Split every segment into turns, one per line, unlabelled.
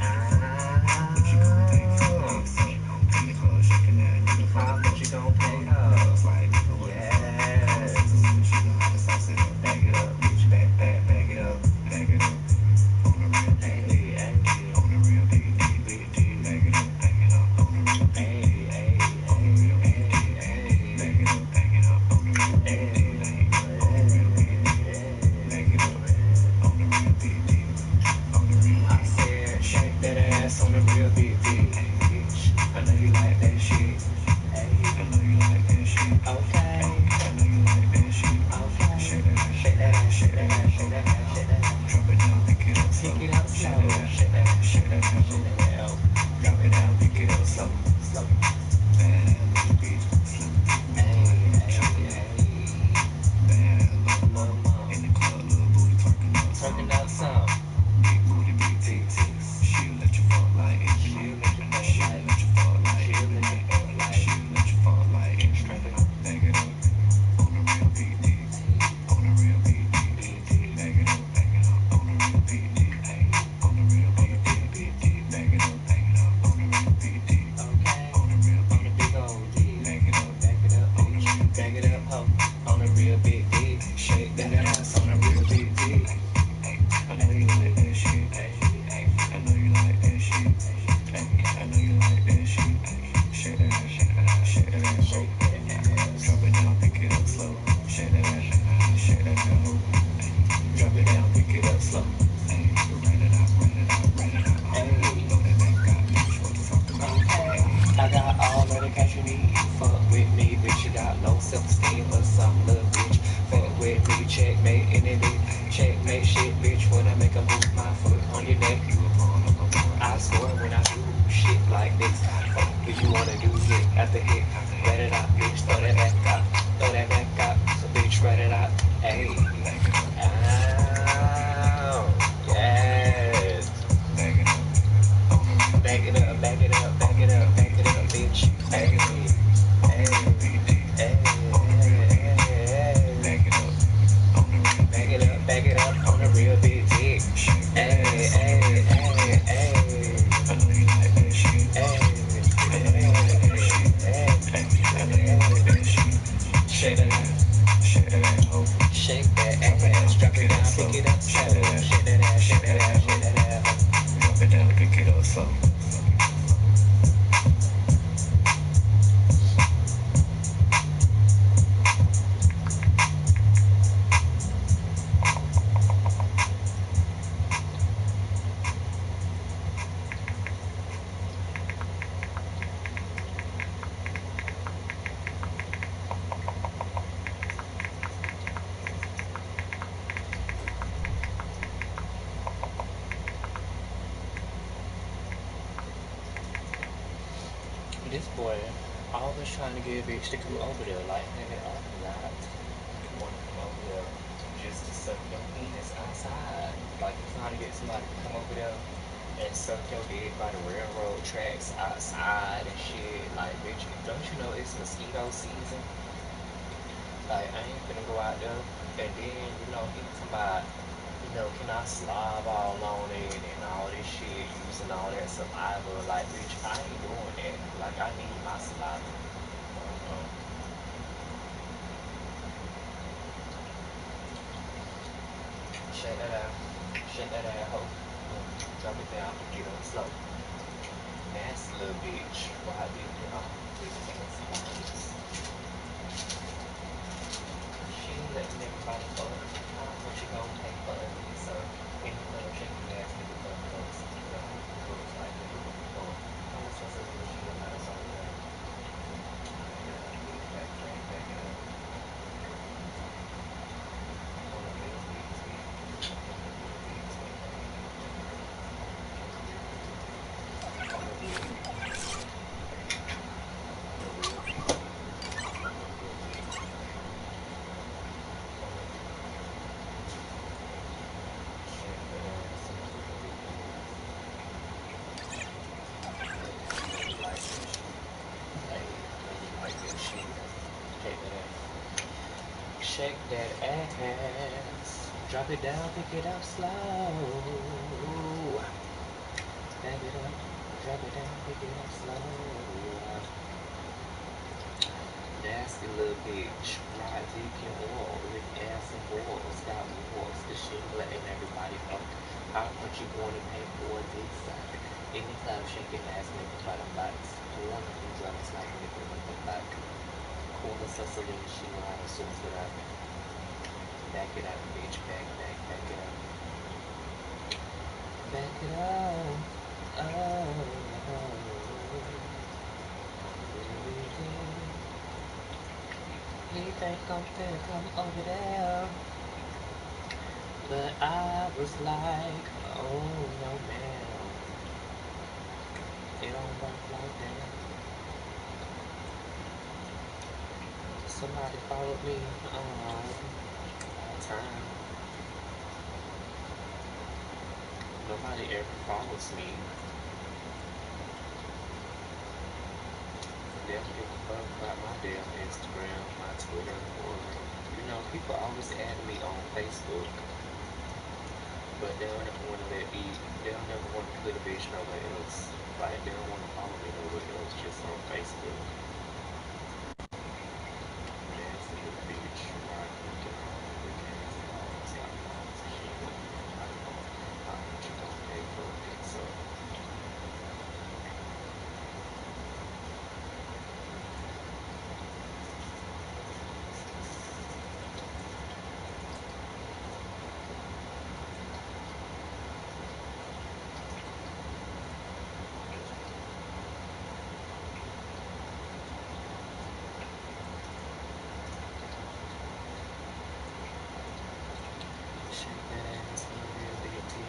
How much you gon' pay for this? In the club, shaking that nigga for
How
the
much you
look.
gon' pay
Bounce
her?
like nigga, what the fuck? Come on,
Yes.
little bitch, you know how to sauce it up. Back it up, bitch, back it up, back it up. On the real
Hey,
big D,
hey,
on the real big D, big D. Back it up, back it up. On the real big D,
hey, hey,
on the real big D.
hey,
Back it
hey,
up, back it up. On the real big D,
hey,
on the real big D. Back it up, on the real big D, on the real
I
big D.
said, shake that ass on the real big bitch. I know you like that shit.
I
Hey,
know you like that shit.
okay,
I know you like that shit. Shake
okay.
that ass,
Shake
shake
that
that ass,
ass,
shake
shake
that
that ass,
ass.
shake that ass, shake that ass.
Drop it down, pick it up slow.
Pick it up
Shake that
slow.
ass,
Shake that ass,
shake
shake
that
that
ass.
ass, shake that ass.
Drop it down, pick it up slow.
Slow, slow.
Bad little bitch, slim thick bitch, go
Hey,
ahead, chop
hey,
it up.
hey.
Bad little
Lil'
mama in
mama.
the club, little booty twerking up some.
Twerking out some.
Big booty, big
Big
tits.
tits.
She'll let you fuck like every
She'll
night.
let you fuck
She'll
like.
let you fuck like
She'll
every
let you
night.
fuck like.
She'll let you fuck like every
Strap
night.
it on.
Back it up on the real big D.
Hey,
On the real big D.
big D.
Back it up, back it up on the real big D. Ay, on the real
On
big
the
D,
real
big
big
D.
D.
Back it up on the real big D.
Okay.
On the real
On the
big D.
big old D.
Back it up
Back it up,
on the
bitch.
real
Back
big
it
D.
up, ho. On the real big D. Shake that ass on the real big D.
I know you like
Hey,
that shit.
hey,
I know you like that shit. I know you like that shit. Shake that ass, shake that ass, shake that ass, ho.
shake that ass.
Drop it down, pick it up slow. Shake that ass, shake that ass, ho. Drop it down, pick it up slow. Ay, run it out, run it out, run it out, ho.
Hey,
Load that back up, bitch, what the fuck about?
okay. I got all of the cash you need. Fuck with me, bitch. You got low self-esteem or something, little bitch. Fuck with me, checkmate, enemy. Checkmate shit, bitch. When I make a move, my foot on your neck.
You a pawn of a pawn.
I score when I do shit like this. Fuck what you wanna do, hit after hit. Let it out, bitch. Throw that back out. Throw that back out. So, bitch, run it out. Hey.
Back it up,
Ow. Yes.
back it up. On the real
Back
big
it
D.
up, back it up,
On
back
the
it
real
up, back
big
it
D.
up, bitch.
Back
Hey,
it up. On
hey,
the real big D.
hey,
On the real big D.
hey.
Back it up. On the real big D.
Back it up on the real big dick.
Shake that
Hey,
ass on the
hey,
real big D.
hey, hey,
I know you like that shit.
hey,
I know you like that shit.
hey,
Ay, I know you like
hey.
that shit. Shake
Shake
that
that ass,
ass. Shake that ass, ho.
shake that
Drop it
ass,
down,
drop
pick
it
it up
down,
slow.
pick it up
Shake
slow.
that ass.
Shake that ass, shake
Shake
that
that
ass,
ass,
shake
ho.
that ass.
Drop it down, pick it up slow.
This boy always trying to get a bitch to come over there. Like, nigga, I'm not want to come over there just to suck your penis outside. Like, you trying to get somebody to come over there and suck your dick by the railroad tracks outside and shit. Like, bitch, don't you know it's mosquito season? Like, I ain't finna go out there and then, he talking about, can I slob all on it and all this shit, using all that saliva? Like, bitch, I ain't doing that. Like, I need my saliva. Uh-uh. Shake that out. Shake that ass, hoe. Drop it down, pick it up slow. Nasty little bitch. Why did it all big fancy lights? She ain't letting everybody fuck. How much you gonna pay for a pizza? In the club, shaking ass nigga for the looks. Looks like nigga what the fuck. How much was this little shit about us over there? Back it up, bitch. Back it up. On the real big dick. On the real big dick. On the real big dick. On the real big dick. On the real big dick. On the real big dick. On the real big dick. Shake that ass on the real big dick. I know you like that shit. Hey, I know you like that shit. Shake that ass. Shake that ass. Drop it down, pick it up slow. Back it up, drop it down, pick it up slow. Nasty little bitch, ride deep in oil, lick ass and balls, got walls, cause she ain't letting everybody fuck. How much you gonna pay for a dick suck? In the club, shaking ass, making fun of butts. One of them drugs like nigga, what the fuck? Call her Cecily, she know how to sauce it up. Back it up, bitch, back it up. Back it up. Oh. He think I'm finna come over there. But I was like, oh no ma'am. It don't work like that. Somebody followed me about time. Nobody ever follows me. They don't give a fuck about my damn Instagram, my Twitter, or people always add me on Facebook, but they don't ever want to let me. They don't ever want to put a bitch nowhere else. Like they don't want to follow me nowhere else, just on Facebook. Nasty little bitch, ride looking on big ass balls, got balls, she ain't letting everybody fuck. How much you gonna pay for a dick suck? Shake that ass for a real big T.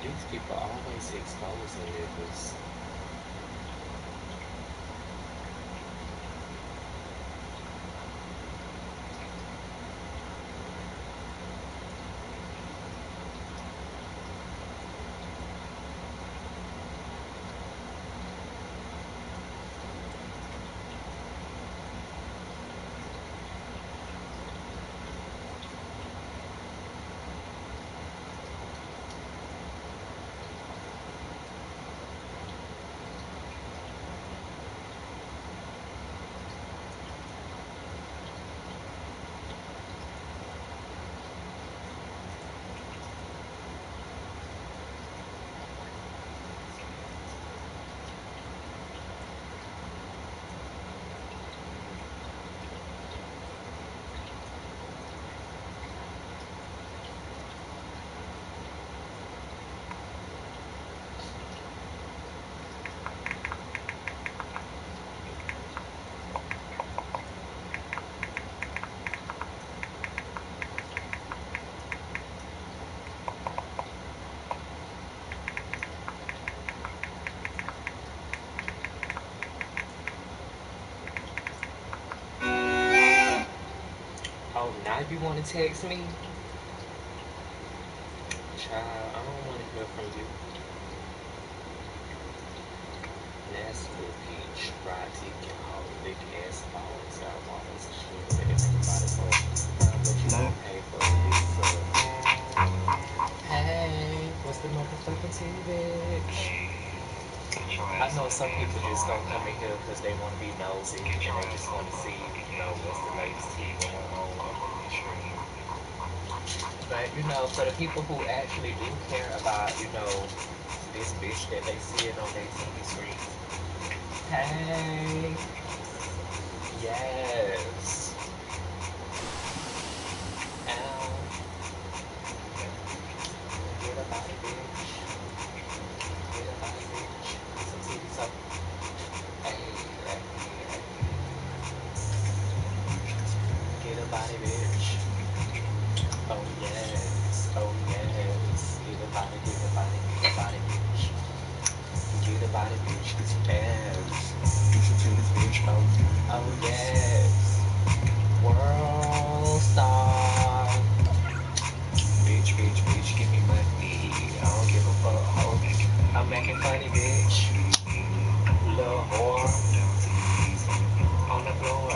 These people always exposing niggas. might be wanting to text me. Child, I don't want to hear from you. Nasty little peach, fried chicken, all the big ass balls, got balls and shit. Everybody go, how much you gonna pay for this? Hey, what's the motherfucking tea, bitch? I know some people just don't come in here because they want to be nosy and they just want to see, what's the latest tea going on. But, for the people who actually do care about, this bitch that they see it on their TV screen. Hey, yes. Ow. Get up out of bitch. Get up out of bitch. Some titties up. Hey, hey, hey. Get up out of bitch. Oh yes, oh yes. Get up out of, get up out of, get up out of bitch. Get up out of bitch. Get some abs. Do some titties, bitch. Oh yes. World star. Bitch, bitch, bitch, give me money. I don't give a fuck, ho. I'm making funny, bitch. Little whore. On the floor.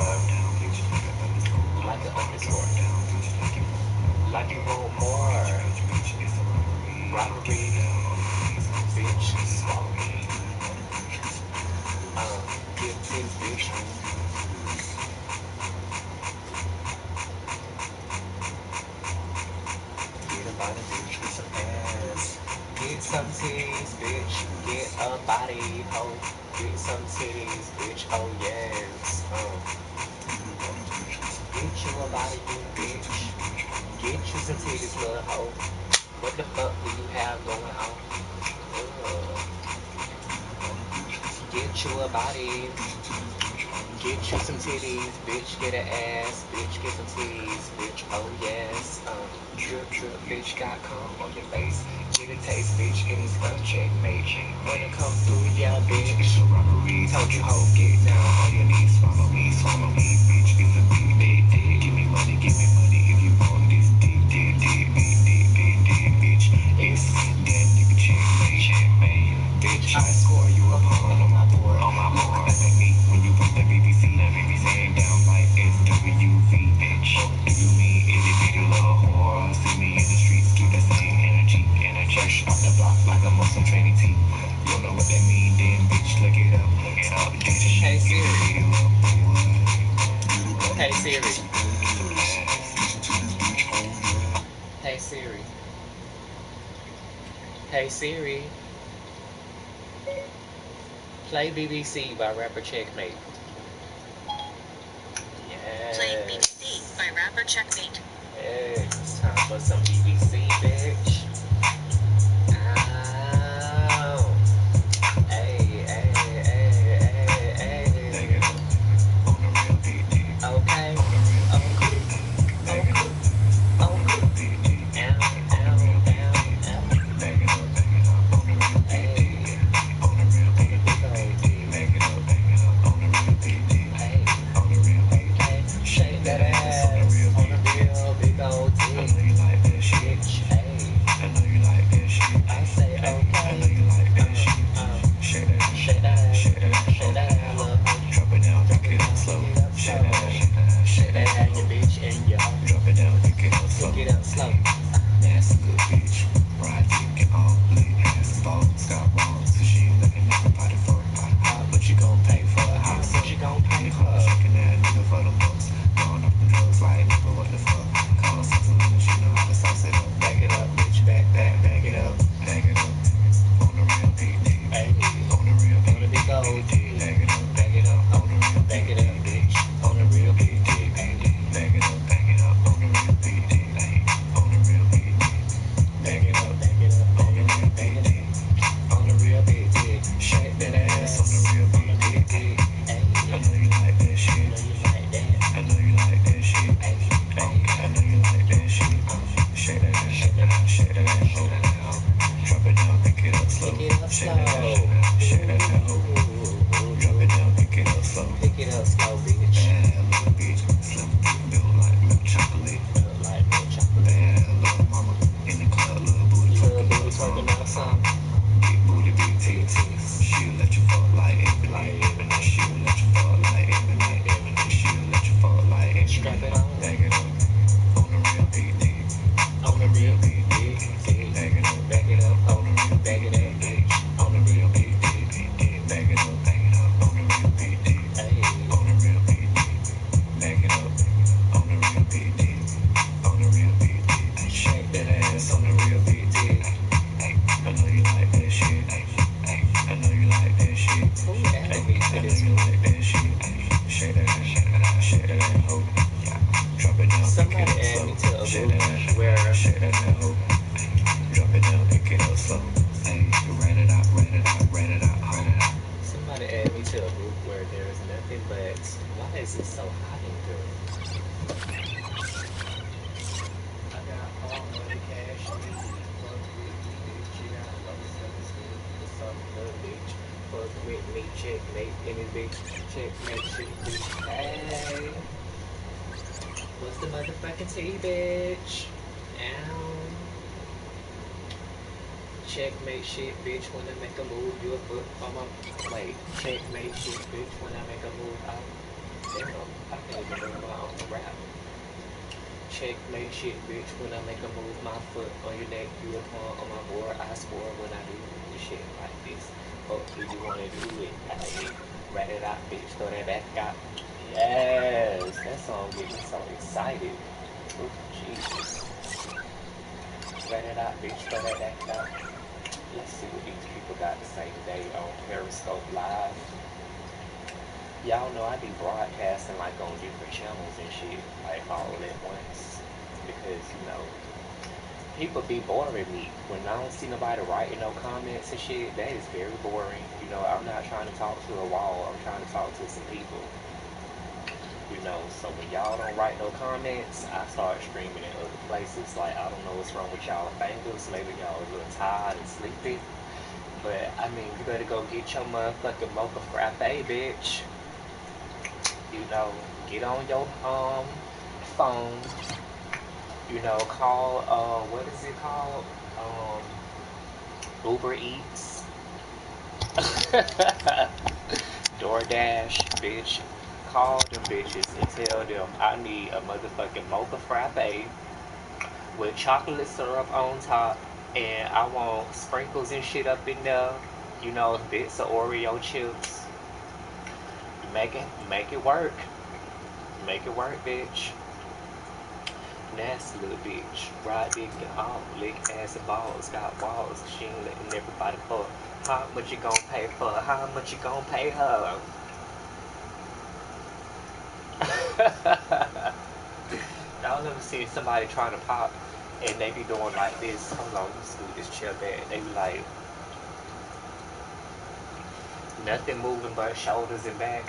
Like an underscore. Like you want more. Robbery. Bitch, swallow me. Get this, bitch. Get a body, bitch, with some ass. Get some titties, bitch. Get a body, ho. Get some titties, bitch. Oh yes. Get you a body, you bitch. Get you some titties, little ho. What the fuck do you have going on? Get you a body. Get you some titties, bitch. Get an ass, bitch. Get some titties, bitch. Oh yes. Drip, drip, bitch. Got cum on your face. Get a taste, bitch. It is a checkmate. When it come through, yeah, bitch. It's a robbery. Told you, ho, get down on your knees. Swallow me, bitch. It's a big, big dick. Give me money if you want this dick, dick, dick, big, dick, big, dick, bitch. It's that nigga checkmate. Bitch, I score you a pawn on my board. Look up at me when you put the BBC. Saying down like SWV, bitch. Do you mean itty bitty little whore? See me in the streets, keep that same energy. Fresh off the block like a Muslim training team. You don't know what that mean, then bitch, look it up. Hey Siri. Hey Siri. Hey Siri. Hey Siri. Play BBC by rapper Checkmate. Yes.
Play BBC by rapper Checkmate.
Hey, it's time for some BBC, bitch. Ow. Hey, hey, hey, hey, hey. Okay. Shake that ass on the real big old dick. Bitch, hey. I say okay. Shake that ass, shake that ass, little hoe. Drop it down, pick it up slow. Shake that ass, your bitch, and your hoe. Drop it down, pick it up slow. Nasty good bitch, ride dick and all lit ass balls. Got balls, so she ain't looking at the body for it. How much you gon' pay for it? How much you gon' pay for it? Shaking that nigga for the bucks. Going up the drugs like nigga, what the fuck? Call us something when she know how to sauce it up. Back it up, bitch, back it up. Back it up. On the real big dick. Hey, on the real big dick. Back it up, on the real back it up, bitch. On the real big dick. Back it up, on the real big dick. On the real big dick. Back it up, on the real big dick. On the real big dick. Shake that ass on the real big dick. I know you like that shit. I know you like that shit. I know you like that shit. Shake that ass, shake that ass, shake that ass, shake that ass. Drop it down, pick it up slow. Shake that ass, shake that ass. Drop it down, pick it up slow. Pick it up slow, bitch. Bad little bitch, slim, built like milk chocolate. some.
Big booty, big titties. She'll let you fuck like every night. She'll let you fuck like every night. She'll let you fuck like every
Strap
night.
it on.
Bag it up on the real big dick.
On the real
big dick. Bag it up.
Back it up.
On the real
Back
big
it up,
dick.
bitch.
On the real big dick. Bag it up on the real big dick.
Hey.
On the real big dick. Bag it up on the real big dick. On the real big dick. Shake that ass on the real big dick. Hey, I know you like that shit. Hey, I know you like that shit.
Who added me
I
to
know
this
you
group?
like that shit. Shake that ass, shake that ass, ho. Drop it down,
Somebody
pick it
add
up
me
slow.
to a
Shake
group
that ass,
where
shake that ass, ho. Drop it down, pick it up slow. Hey, ran it out, ran it out, ran it out, ran it out.
somebody add me to a group where there's nothing but why is it so hot in here? I got all money, cash, and weed. Fuck with me, bitch. You got low self-esteem. What's up, good bitch? Fuck with me, checkmate. Any bitch, checkmate, shit, bitch. Hey, what's the motherfucking tea, bitch? Ow. Checkmate shit, bitch. When I make a move, you a foot on my wait. Checkmate shit, bitch. When I make a move, damn, I can't even remember my own rap. Checkmate shit, bitch. When I make a move, my foot on your neck, you a pawn on my board. I score when I do shit like this. Fuck, do you wanna do it? Hey, rat it out, bitch. Throw that back out. Yes, that song gets me so excited. Oh, Jesus. Rat it out, bitch. Throw that back out. Let's see what these people got to say today on Periscope Live. Y'all know I be broadcasting like on different channels and shit, like all at once. Because, people be boring me. When I don't see nobody writing no comments and shit, that is very boring. I'm not trying to talk to a wall, I'm trying to talk to some people. So when y'all don't write no comments, I start streaming in other places. Like, I don't know what's wrong with y'all fingers. Maybe y'all a little tired and sleepy. But, I mean, you better go get your motherfucking mocha frappe, bitch. Get on your phone. Call, what is it called? Uber Eats. DoorDash, bitch. Call them bitches and tell them I need a motherfucking mocha frappe with chocolate syrup on top, and I want sprinkles and shit up in there. Bits of Oreo chips. Make it work. Make it work, bitch. Nasty little bitch. Ride dick and all, lick ass and balls. Got balls. She ain't letting everybody fuck. How much you gon' pay for her? How much you gon' pay her? Y'all ever seen somebody trying to pop and they be doing like this? Hold on, let me scoot this chair back. They be like, nothing moving but shoulders and back.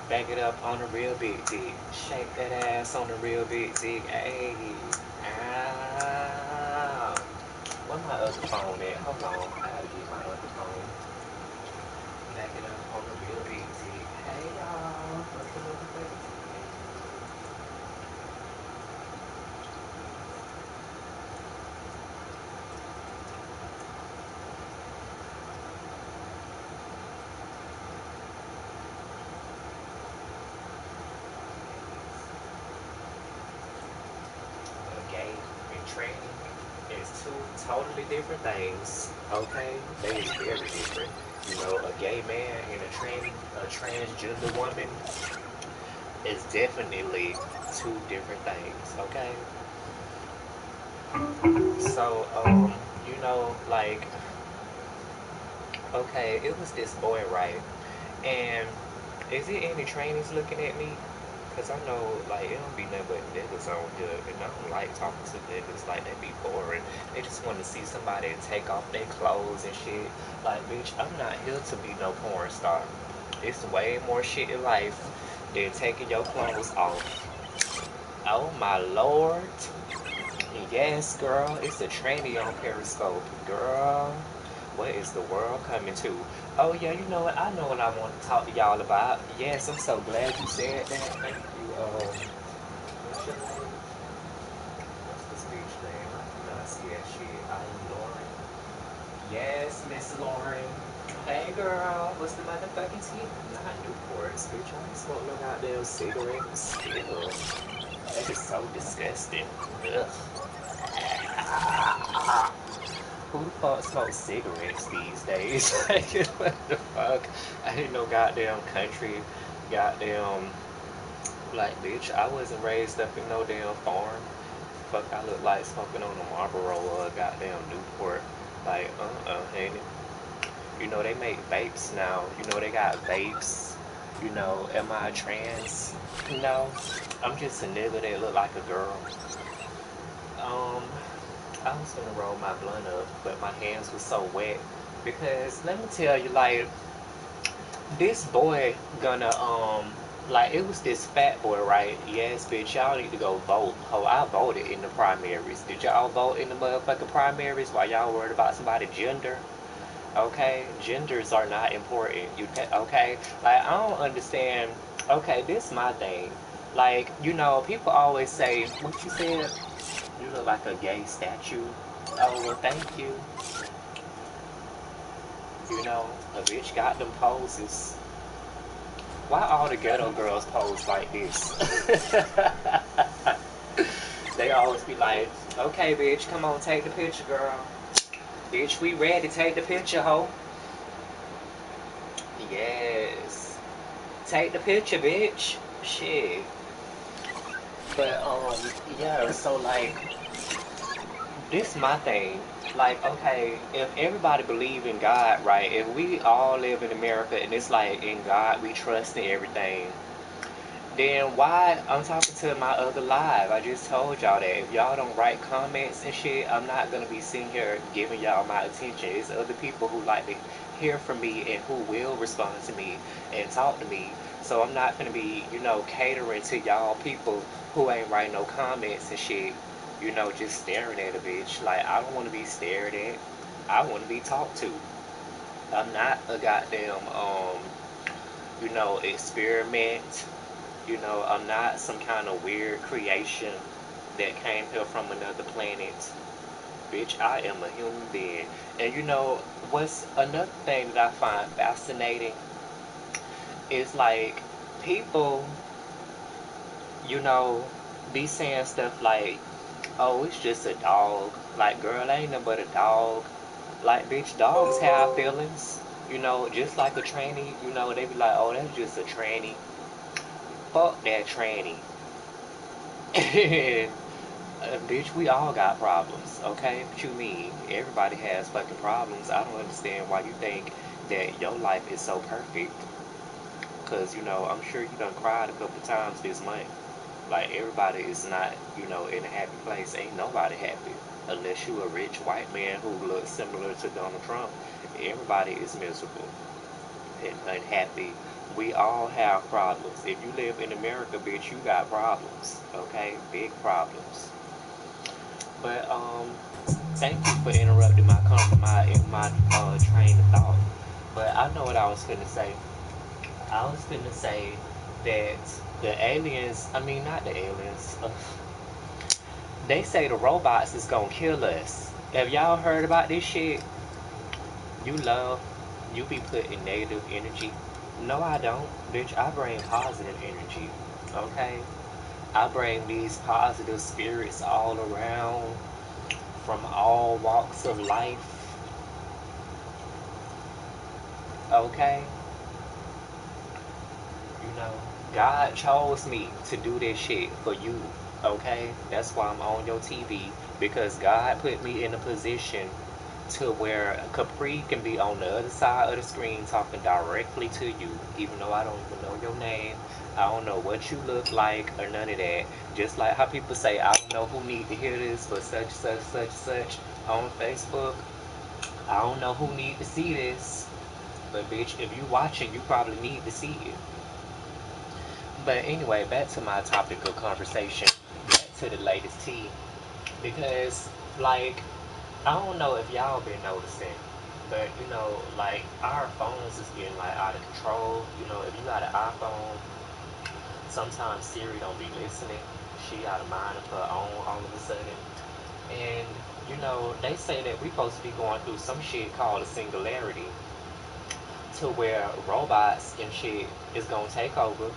Back it up on the real big dick. Shake that ass on the real big dick. Ayy. Ow. Where my other phone at? Hold on. I gotta get my other phone. Back it up on the real big dick. Hey y'all. What's the motherfucking gay and tranny is two totally different things. Okay? They is very different. A gay man and a transgender woman is definitely two different things. Okay? So, like, okay, it was this boy, right? And is it any trainers looking at me? Cause I know, like, it don't be nothing but niggas on here, and I don't like talking to niggas. Like, they be boring. They just want to see somebody take off their clothes and shit. Like, bitch, I'm not here to be no porn star. It's way more shit in life than taking your clothes off. Oh my lord. Yes, girl, it's a tranny on Periscope. Girl, what is the world coming to? Oh, yeah, you know what? I know what I want to talk to y'all about. Yes, I'm so glad you said that. Thank you. What's your name? What's the speech name? I do not see that shit. I'm Lauren. Yes, Miss Lauren. Hey girl, what's the motherfucking tea? Not Newports, bitch. I ain't smoke no goddamn cigarettes. Ew. That is so disgusting. Ugh. Who the fuck smokes cigarettes these days? Like, what the fuck? I didn't know goddamn country, goddamn, like, bitch, I wasn't raised up in no damn farm. Fuck, I look like smoking on a Marlboro or a goddamn Newport. Like, ain't it? You know, they make vapes now. You know, they got vapes. You know, am I trans? No. I'm just a nigga that look like a girl. Um, I was gonna roll my blunt up, but my hands were so wet. Because let me tell you, like, this boy gonna like it was this fat boy, right? Yes, bitch, y'all need to go vote. Oh, I voted in the primaries. Did y'all vote in the motherfucking primaries while y'all worried about somebody's gender? Okay, genders are not important. Okay? Like I don't understand. Okay, this my thing. Like, you know, people always say, what you said? You look like a gay statue. Oh, well, thank you. You know, a bitch got them poses. Why all the ghetto girls pose like this? They always be like, okay, bitch, come on, take the picture, girl. Bitch, we ready, take the picture, ho. Yes. Take the picture, bitch. Shit. But, yeah, so, like, this my thing. Like, okay, if everybody believe in God, right? If we all live in America and it's like in God we trust in everything, then why I'm talking to my other live. I just told y'all that if y'all don't write comments and shit, I'm not gonna be sitting here giving y'all my attention. It's other people who like to hear from me and who will respond to me and talk to me. So I'm not gonna be, you know, catering to y'all people who ain't writing no comments and shit, you know, just staring at a bitch. Like I don't wanna be stared at. I wanna be talked to. I'm not a goddamn you know, experiment. You know, I'm not some kind of weird creation that came here from another planet. Bitch, I am a human being. And you know, what's another thing that I find fascinating is like people, you know, be saying stuff like, oh, it's just a dog. Like, girl, ain't nothing but a dog. Like, bitch, dogs have feelings. You know, just like a tranny, you know, they be like, oh, that's just a tranny. Fuck that tranny. And bitch, we all got problems, okay? What you mean? Everybody has fucking problems. I don't understand why you think that your life is so perfect. Cause you know, I'm sure you done cried a couple times this month. Like everybody is not, you know, in a happy place. Ain't nobody happy unless you a rich white man who looks similar to Donald Trump. Everybody is miserable and unhappy. We all have problems. If you live in America, bitch, you got problems. Okay, big problems. But thank you for interrupting my train of thought. But I know what I was finna say. I was finna say that the aliens, I mean not the aliens. They say the robots is gonna kill us. Have y'all heard about this shit? You love, you be putting negative energy. No, I don't, bitch. I bring positive energy. Okay, I bring these positive spirits all around from all walks of life. Okay, you know, God chose me to do this shit for you. Okay, that's why I'm on your TV because God put me in a position to where Capri can be on the other side of the screen talking directly to you, even though I don't even know your name. I don't know what you look like or none of that. Just like how people say, I don't know who need to hear this, but such, such, such, such on Facebook. I don't know who need to see this, but bitch, if you watching, you probably need to see it. But anyway, back to my topic of conversation, back to the latest tea, because like I don't know if y'all been noticing, but you know, like our phones is getting like out of control. You know, if you got an iPhone, sometimes Siri don't be listening. She out of mind of her own all of a sudden. And You know, they say that we supposed to be going through some shit called a singularity, to where robots and shit is gonna take over.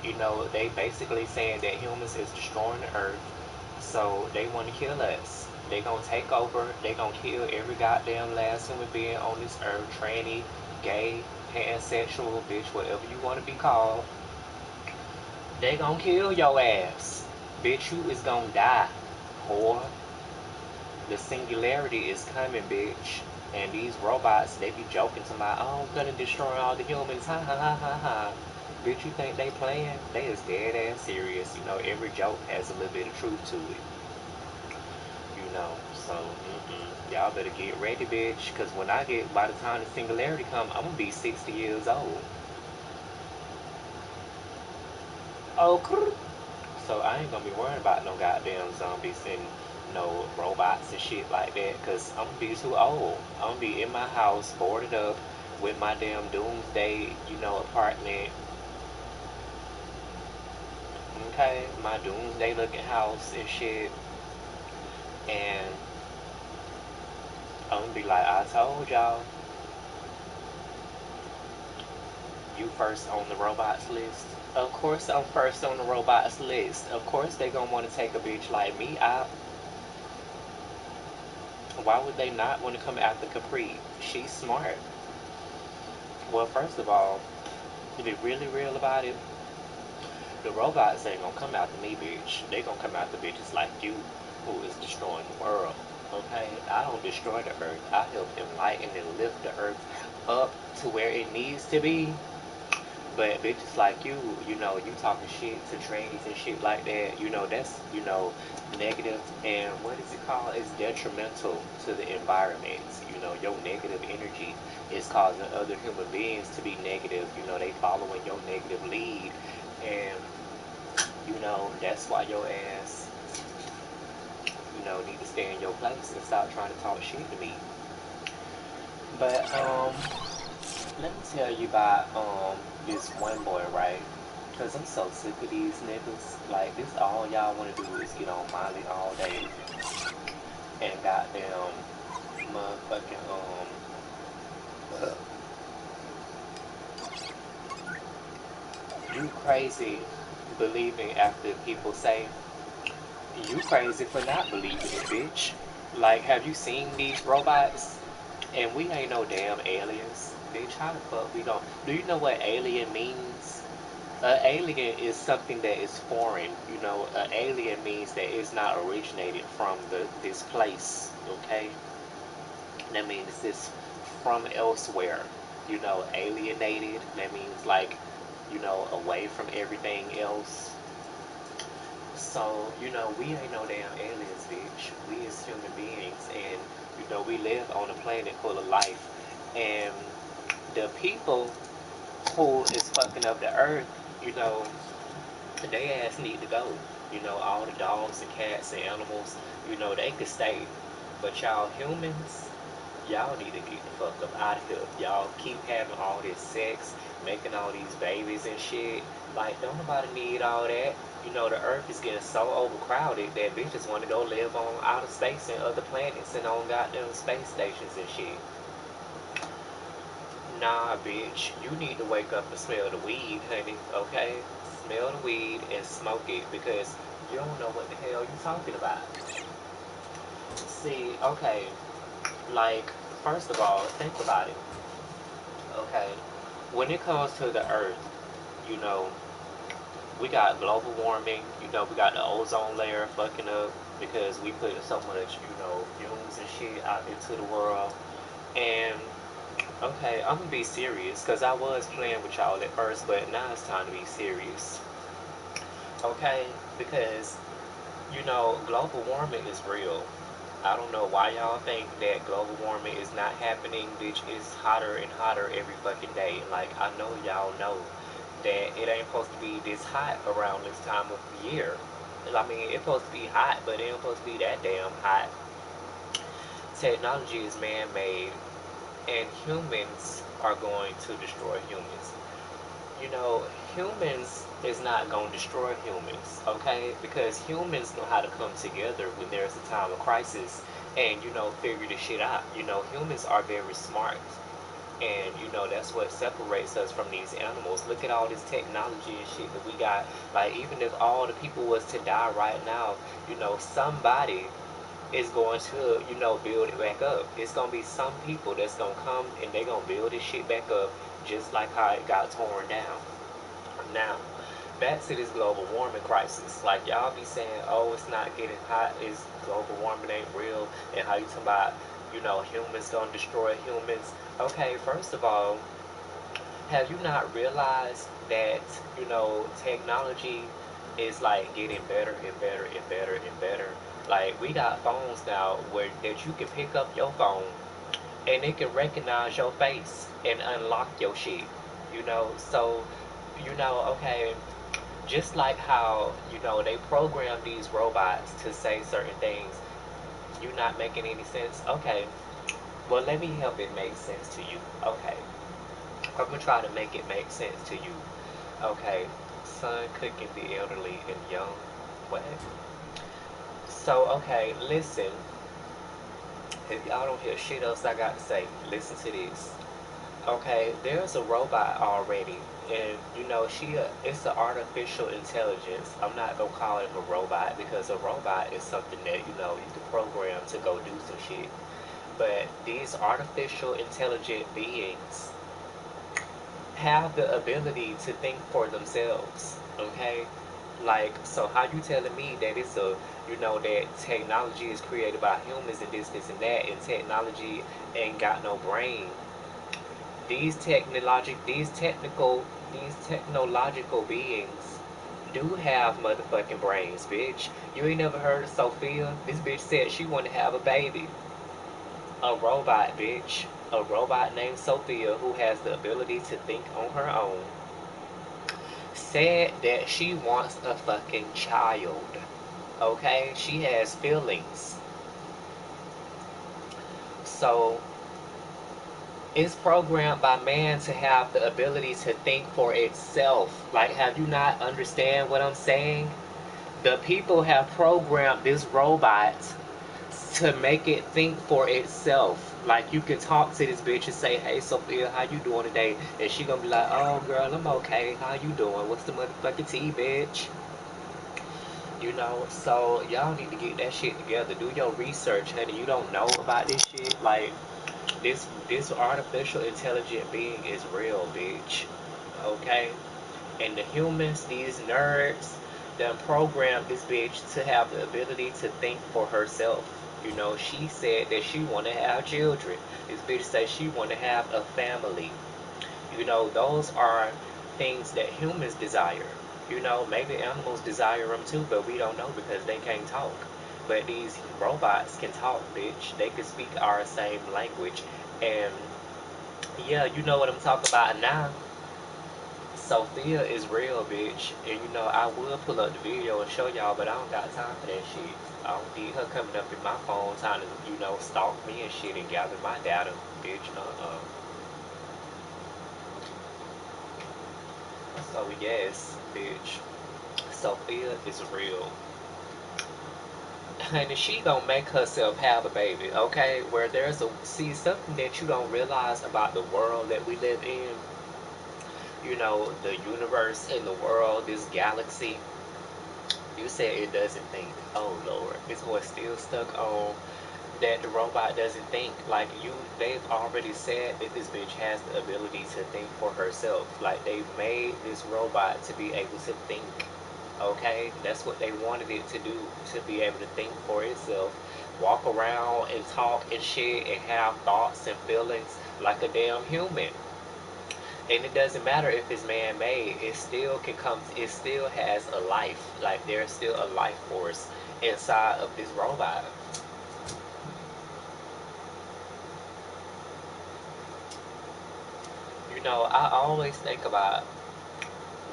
You know, they basically saying that humans is destroying the earth, so they want to kill us. They gonna take over. They gonna kill every goddamn last human being on this earth, tranny, gay, pansexual, bitch, whatever you want to be called. They gonna kill your ass, bitch. You is gonna die, whore. The singularity is coming, bitch. And these robots, they be joking to my, oh, I'm gonna destroy all the humans, ha ha ha ha ha. Bitch, you think they playing? They is dead ass serious. You know, every joke has a little bit of truth to it. You know, so y'all better get ready, bitch. Cause when I get, by the time the singularity come, I'm gonna be 60 years old. Oh, so I ain't gonna be worrying about no goddamn zombies and no robots and shit like that, cause I'm gonna be too old. I'm gonna be in my house, boarded up, with my damn doomsday, apartment. Okay, my doomsday looking house and shit, and I'm gonna be like, I told y'all, you first on the robots list. Of course, I'm first on the robots list. Of course, they gonna want to take a bitch like me out. Why would they not want to come after Capri? She's smart. Well, first of all, to be really real about it, the robots ain't gonna come after me, bitch. They gonna come after bitches like you, who is destroying the world. Okay? I don't destroy the earth. I help enlighten and lift the earth up to where it needs to be. But bitches like you talking shit to trannies and shit like that, that's, negative, and what is it called? It's detrimental to the environment. Your negative energy is causing other human beings to be negative. They following your negative lead. And, that's why your ass, need to stay in your place and stop trying to talk shit to me. But, let me tell you about this one boy, right? Cause I'm so sick of these niggas. Like this, all y'all want to do is get on Molly all day and goddamn motherfucking you crazy believing after people say you crazy for not believing it, bitch. Like, have you seen these robots? And we ain't no damn aliens, bitch. How the fuck we don't? Do you know what alien means? An alien is something that is foreign. An alien means that it's not originated from this place. Okay, that means it's from elsewhere. Alienated. That means like, away from everything else. So, we ain't no damn aliens, bitch. We is human beings, and we live on a planet full of life, and the people who is fucking up the earth, you know, they ass need to go. All the dogs and cats and animals, they could stay. But y'all humans, y'all need to get the fuck up out of here. Y'all keep having all this sex, making all these babies and shit. Like, don't nobody need all that. The earth is getting so overcrowded that bitches want to go live on outer space and other planets and on goddamn space stations and shit. Nah, bitch, you need to wake up and smell the weed, honey, okay? Smell the weed and smoke it because you don't know what the hell you're talking about. See, okay, like, first of all, think about it, okay? When it comes to the earth, you know, we got global warming, we got the ozone layer fucking up because we put so much, fumes and shit out into the world. And okay, I'm gonna be serious because I was playing with y'all at first, but now it's time to be serious. Okay, because global warming is real. I don't know why y'all think that global warming is not happening, bitch. It's hotter and hotter every fucking day. Like, I know y'all know that it ain't supposed to be this hot around this time of the year. I mean, it's supposed to be hot, but it ain't supposed to be that damn hot. Technology is man-made, and humans are going to destroy humans. you know, Humans is not going to destroy humans, okay? Because humans know how to come together when there's a time of crisis and figure the shit out. Humans are very smart, and that's what separates us from these animals. Look at all this technology and shit that we got. Like, even if all the people was to die right now, somebody is going to, build it back up. It's gonna be some people that's gonna come and they gonna build this shit back up just like how it got torn down. Now, back to this global warming crisis. Like, y'all be saying, oh, it's not getting hot, it's global warming ain't real, and how you talking about, humans gonna destroy humans. Okay, first of all, have you not realized that, technology is like getting better and better and better and better? Like, we got phones now where that you can pick up your phone and it can recognize your face and unlock your shit. So, okay, just like how, they program these robots to say certain things, you not making any sense. Okay, well, let me help it make sense to you. Okay, I'm gonna try to make it make sense to you. Okay, son cooking the elderly and young. What? So, okay, listen. If y'all don't hear shit else I got to say, listen to this. Okay, there's a robot already, and it's an artificial intelligence. I'm not gonna call it a robot because a robot is something that you can program to go do some shit. But these artificial intelligent beings have the ability to think for themselves. Okay, like, so how you telling me that that technology is created by humans and this and that, and technology ain't got no brain? These technological beings do have motherfucking brains, bitch. You ain't never heard of Sophia? This bitch said she wanted to have a baby. A robot, bitch. A robot named Sophia who has the ability to think on her own said that she wants a fucking child. Okay? She has feelings. So it's programmed by man to have the ability to think for itself. Like, have you not understand what I'm saying? The people have programmed this robot to make it think for itself. Like, you can talk to this bitch and say, "Hey Sophia, how you doing today?" And she gonna be like, "Oh girl, I'm okay. How you doing? What's the motherfucking tea, bitch?" So y'all need to get that shit together. Do your research, honey. You don't know about this shit. Like, this artificial intelligent being is real, bitch. Okay? And the humans, these nerds, done programmed this bitch to have the ability to think for herself. She said that she want to have children. This bitch said she want to have a family. Those are things that humans desire. Maybe animals desire them too, but we don't know because they can't talk. But these robots can talk, bitch. They can speak our same language. And yeah, you know what I'm talking about now. Sophia is real, bitch. And I will pull up the video and show y'all, but I don't got time for that shit. I don't need her coming up in my phone trying to, stalk me and shit and gather my data, bitch. So yes, bitch. Sophia is real. And she gonna make herself have a baby, okay? Where there's something that you don't realize about the world that we live in, the universe and the world, this galaxy. You said it doesn't think. Oh Lord, this boy still stuck on that the robot doesn't think. Like, they've already said that this bitch has the ability to think for herself. Like, they've made this robot to be able to think. Okay, that's what they wanted it to do, to be able to think for itself, walk around and talk and shit and have thoughts and feelings like a damn human. And it doesn't matter if it's man-made, it still can come, it still has a life. Like, there's still a life force inside of this robot. I always think about,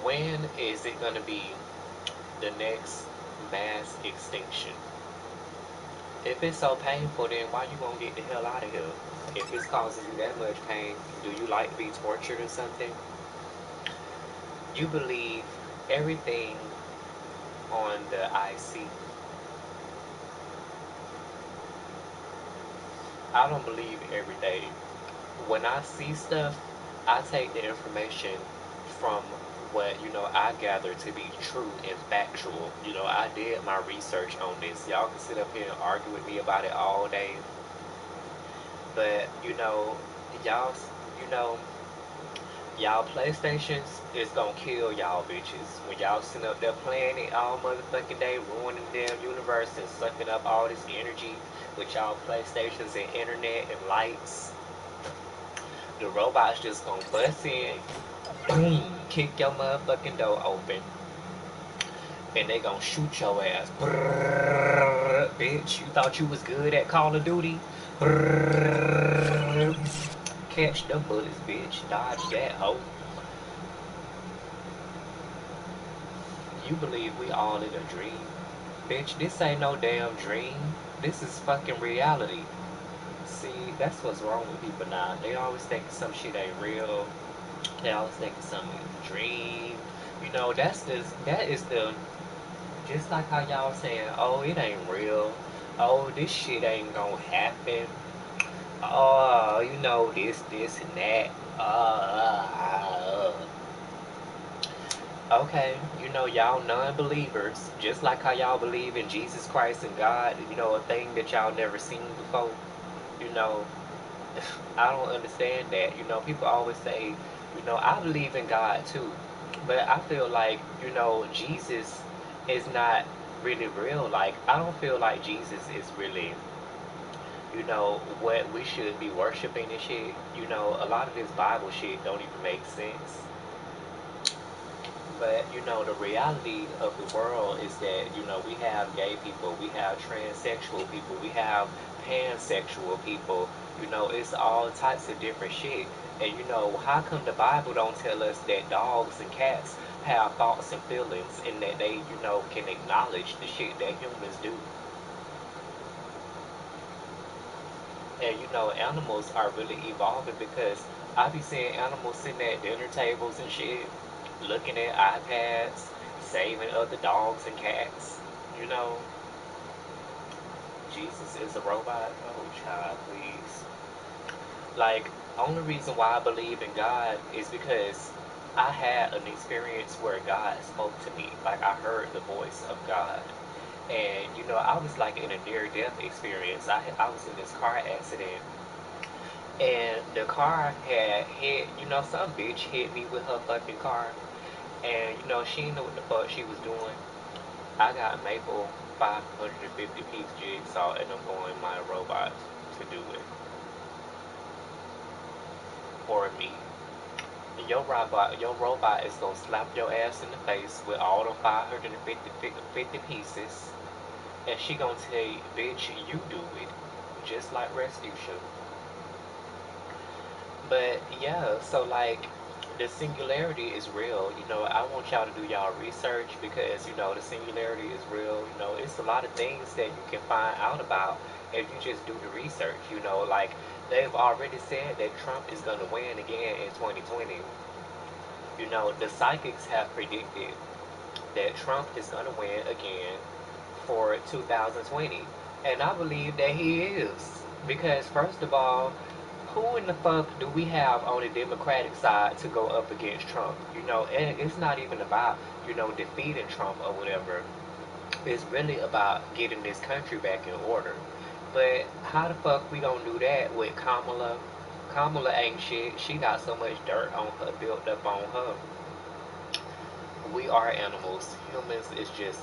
when is it going to be the next mass extinction? If it's so painful, then why you won't get the hell out of here? If it's causing you that much pain, do you like to be tortured or something? You believe everything on the IC. I don't believe everything. When I see stuff, I take the information from what, I gather to be true and factual. I did my research on this. Y'all can sit up here and argue with me about it all day, but y'all, you know, y'all PlayStations is gonna kill y'all bitches. When y'all sitting up there playing it all motherfucking day, ruining the damn universe and sucking up all this energy with y'all PlayStations and internet and lights, the robots just gonna bust in, boom, kick your motherfucking door open, and they gonna shoot your ass. Brrr, bitch, you thought you was good at Call of Duty? Brrr, catch them bullets, bitch. Dodge that hoe. You believe we all in a dream? Bitch, this ain't no damn dream. This is fucking reality. See, that's what's wrong with people now. They always think some shit ain't real. They always think something is a dream. That is the just like how y'all saying, oh, it ain't real. Oh, this shit ain't gonna happen. Oh, this, and that. Okay, y'all non-believers, just like how y'all believe in Jesus Christ and God, a thing that y'all never seen before. You know, I don't understand that. People always say, I believe in God too, but I feel like, Jesus is not really real. Like, I don't feel like Jesus is really, what we should be worshiping and shit. A lot of this Bible shit don't even make sense. But the reality of the world is that we have gay people, we have transsexual people, we have pansexual people. It's all types of different shit. And how come the Bible don't tell us that dogs and cats have thoughts and feelings and that they can acknowledge the shit that humans do? And animals are really evolving because I be seeing animals sitting at dinner tables and shit, looking at iPads, saving other dogs and cats. You know, Jesus is a robot. Oh, child, please. Like, only reason why I believe in God is because I had an experience where God spoke to me. Like, I heard the voice of God. And, I was like in a near death experience. I was in this car accident, and the car had hit, some bitch hit me with her fucking car. And, she didn't know what the fuck she was doing. I got Maple 550 piece jigsaw, and I'm going my robot to do it for me. And your robot is gonna slap your ass in the face with all the 550 pieces, and she gonna tell you, bitch, you do it, just like Rescution. But yeah, so like the singularity is real. I want y'all to do y'all research because the singularity is real. It's a lot of things that you can find out about if you just do the research. Like they've already said that Trump is gonna win again in 2020. The psychics have predicted that Trump is gonna win again for 2020, and I believe that he is because first of all, who in the fuck do we have on the Democratic side to go up against Trump? And it's not even about, defeating Trump or whatever. It's really about getting this country back in order. But how the fuck we gonna do that with Kamala? Kamala ain't shit. She got so much dirt on her, built up on her. We are animals. Humans is just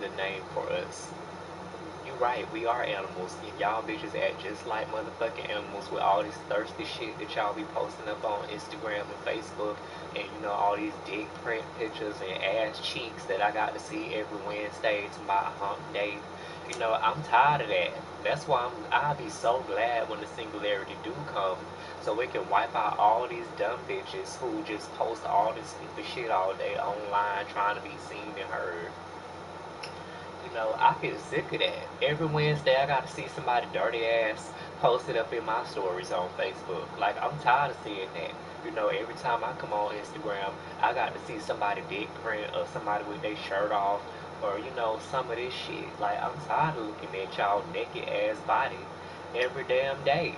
the name for us. You right, we are animals, and y'all bitches act just like motherfucking animals with all this thirsty shit that y'all be posting up on Instagram and Facebook, and all these dick print pictures and ass cheeks that I got to see every Wednesday to my hump day. I'm tired of that. That's why I'll be so glad when the singularity do come, so we can wipe out all these dumb bitches who just post all this stupid shit all day online trying to be seen and heard. I feel sick of that. Every Wednesday, I got to see somebody dirty ass posted up in my stories on Facebook. Like, I'm tired of seeing that. Every time I come on Instagram, I got to see somebody dick print or somebody with their shirt off or, some of this shit. Like, I'm tired of looking at y'all naked ass body. every damn day.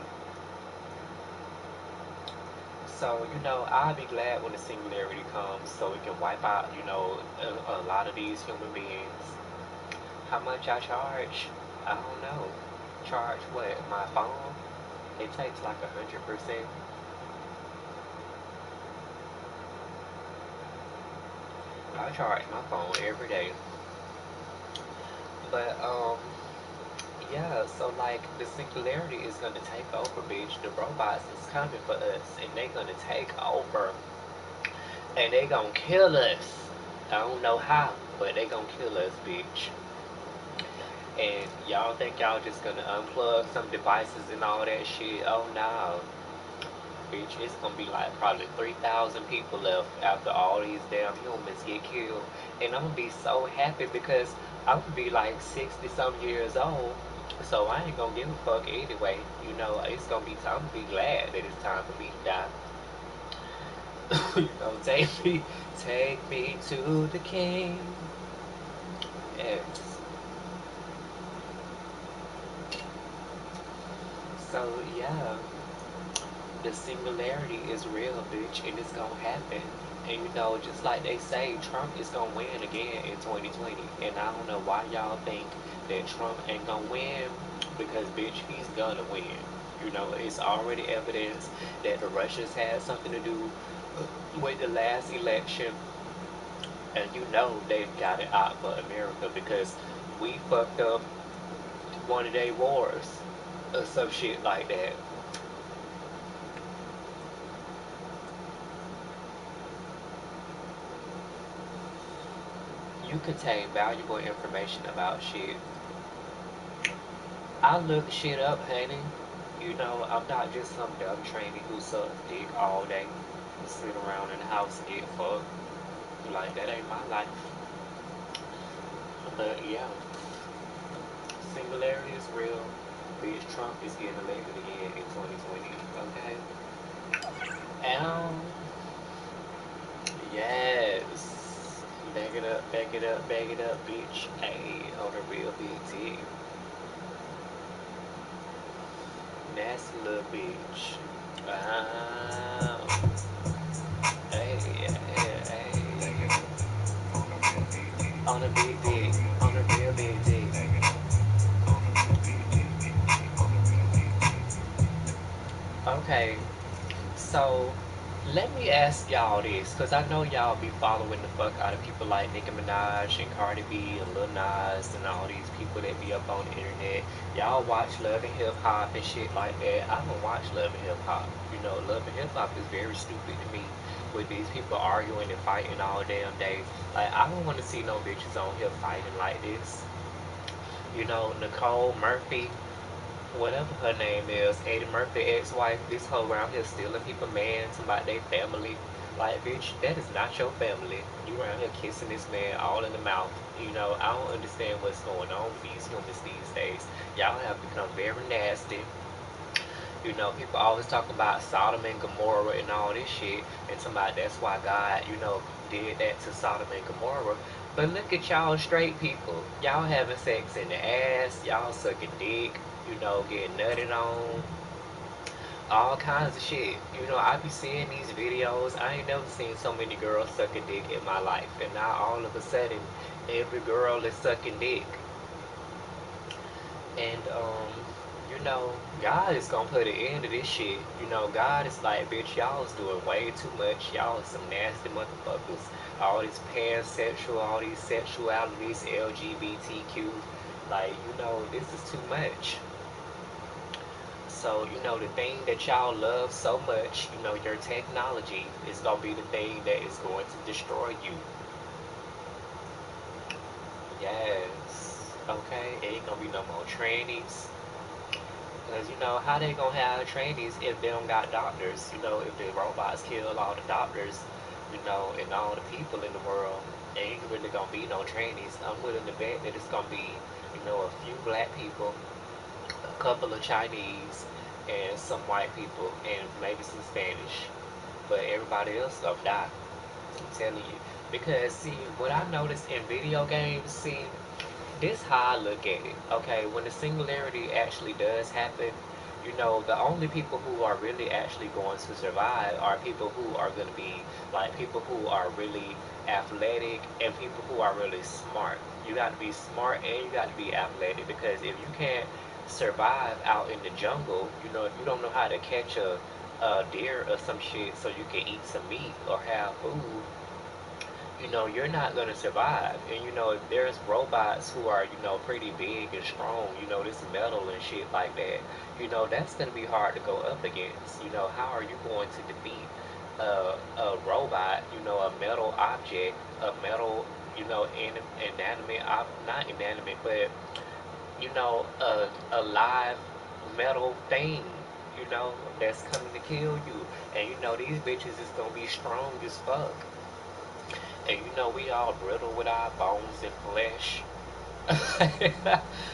So, I'll be glad when the singularity comes so we can wipe out, a lot of these human beings. How much I charge? I don't know. Charge what? My phone? It takes like 100%. I charge my phone every day. But yeah, so like the singularity is gonna take over, bitch. The robots is coming for us and they gonna take over and they gonna kill us. I don't know how, but they gonna kill us, bitch. And y'all think y'all just gonna unplug some devices and all that shit? Oh no. Bitch, it's gonna be like probably 3,000 people left after all these damn humans get killed. And I'm gonna be so happy because I'm gonna be like 60 some years old. So I ain't gonna give a fuck anyway. It's gonna be time to be glad that it's time for me to die. Take me to the king. Yes. So yeah, the singularity is real, bitch, and it's gonna happen. And just like they say, Trump is gonna win again in 2020. And I don't know why y'all think that Trump ain't gonna win, because bitch, he's gonna win. It's already evidence that the Russians had something to do with the last election, and they've got it out for America because we fucked up one of their wars or some shit like that. You contain valuable information about shit. I look shit up, honey. I'm not just some dumb trainee who sucks dick all day and sit around in the house and get fucked. Like, that ain't my life. But yeah, singularity is real. Bitch, Trump is getting elected again in 2020. Okay? And yes. Back it up, back it up, back it up, bitch. Hey, on a real big dick. Nasty little bitch. Um, hey, hey,
Back
hey.
it up on a real big dick.
On a big
On a
dick.
real
On a
big
real
dick.
big dick.
Back it up on a real big dick. On a real big dick.
Okay, so let me ask y'all this, because I know y'all be following the fuck out of people like Nicki Minaj and Cardi B and Lil Nas and all these people that be up on the internet. Y'all watch Love and Hip Hop and shit like that. I don't watch Love and Hip Hop. Love and Hip Hop is very stupid to me with these people arguing and fighting all damn day. Like, I don't want to see no bitches on here fighting like this. Nicole Murphy, whatever her name is, Eddie Murphy ex-wife, this hoe around here stealing people mans about their family. Like, bitch, that is not your family. You around here kissing this man all in the mouth. I don't understand what's going on with these humans these days. Y'all have become very nasty. People always talk about Sodom and Gomorrah and all this shit, and somebody that's why God, did that to Sodom and Gomorrah. But look at y'all straight people. Y'all having sex in the ass, y'all sucking dick, getting nutted on, all kinds of shit. I be seeing these videos. I ain't never seen so many girls sucking dick in my life. And now all of a sudden, every girl is sucking dick. And God is gonna put an end to this shit. God is like, bitch, y'all is doing way too much. Y'all is some nasty motherfuckers. All these pansexual, all these sexualities, LGBTQ. Like, this is too much. So, the thing that y'all love so much, your technology is gonna be the thing that is going to destroy you. Yes. Okay? Ain't gonna be no more trannies. Because how they gonna have trainees if they don't got doctors? If the robots kill all the doctors, and all the people in the world, ain't really gonna be no trainees. I'm willing to bet that it's gonna be, a few black people, a couple of Chinese, and some white people, and maybe some Spanish. But everybody else gonna die. I'm telling you. Because see, what I noticed in video games, see, This how I look at it. Okay, when the singularity actually does happen, the only people who are really actually going to survive are people who are going to be like people who are really athletic and people who are really smart. You got to be smart and you got to be athletic because if you can't survive out in the jungle, if you don't know how to catch a deer or some shit so you can eat some meat or have food, you're not gonna survive. And if there's robots who are, pretty big and strong, this metal and shit like that, that's gonna be hard to go up against. How are you going to defeat a robot, a metal object, a metal, inanimate, not inanimate, but, a live metal thing, that's coming to kill you. And these bitches is gonna be strong as fuck. And we all brittle with our bones and flesh.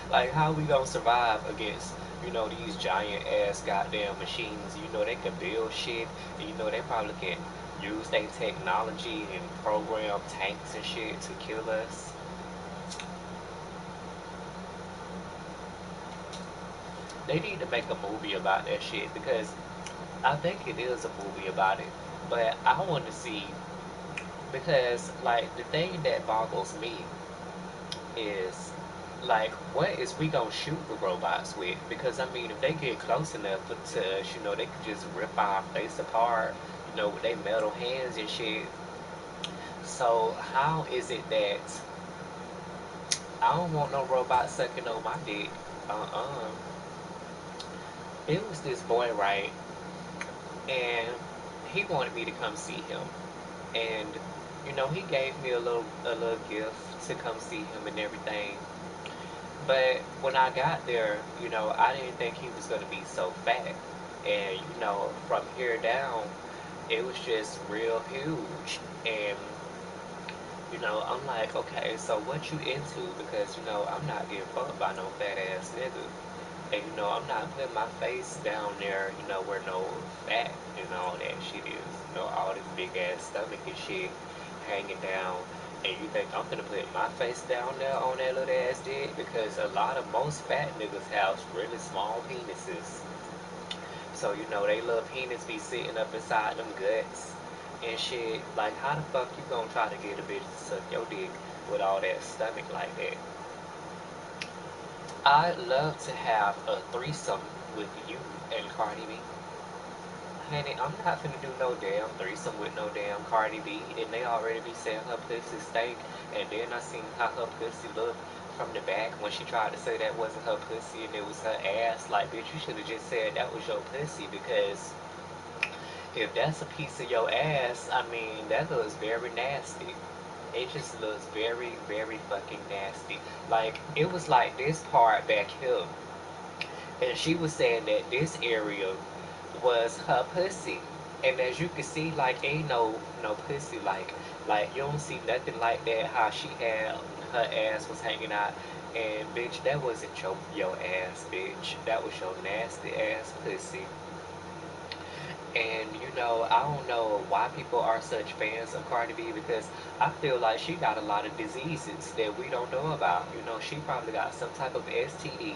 Like, how we gonna survive against, these giant ass goddamn machines? They can build shit, and they probably can use their technology and program tanks and shit to kill us. They need to make a movie about that shit because I think it is a movie about it. But I want to see because, like, the thing that boggles me is like what is we gonna shoot the robots with? Because I mean, if they get close enough to us, they could just rip our face apart, with their metal hands and shit. So how is it that I don't want no robot sucking on my dick? Uh-uh. It was this boy, right? And he wanted me to come see him. And he gave me a little gift to come see him and everything. But when I got there, I didn't think he was going to be so fat. And, from here down, it was just real huge. And, I'm like, okay, so what you into? Because, I'm not getting fucked by no fat ass nigga. And, I'm not putting my face down there, where no fat and all that shit is. All this big ass stomach and shit hanging down. And you think I'm gonna put my face down there on that little ass dick? Because most fat niggas have really small penises. So, they little penis be sitting up inside them guts and shit. Like, how the fuck you gonna try to get a bitch to suck your dick with all that stomach like that? I'd love to have a threesome with you and Cardi B. Honey, I'm not finna do no damn threesome with no damn Cardi B. And they already be saying her pussy stink. And then I seen how her pussy looked from the back when she tried to say that wasn't her pussy and it was her ass. Like, bitch, you should have just said that was your pussy because if that's a piece of your ass, I mean, that looks very nasty. It just looks very, very fucking nasty. Like, it was like this part back here and she was saying that this area was her pussy. And as you can see, like ain't no pussy like you don't see nothing like that how she had her ass was hanging out. And bitch, that wasn't your ass, bitch. That was your nasty ass pussy. And I don't know why people are such fans of Cardi B because I feel like she got a lot of diseases that we don't know about. She probably got some type of STD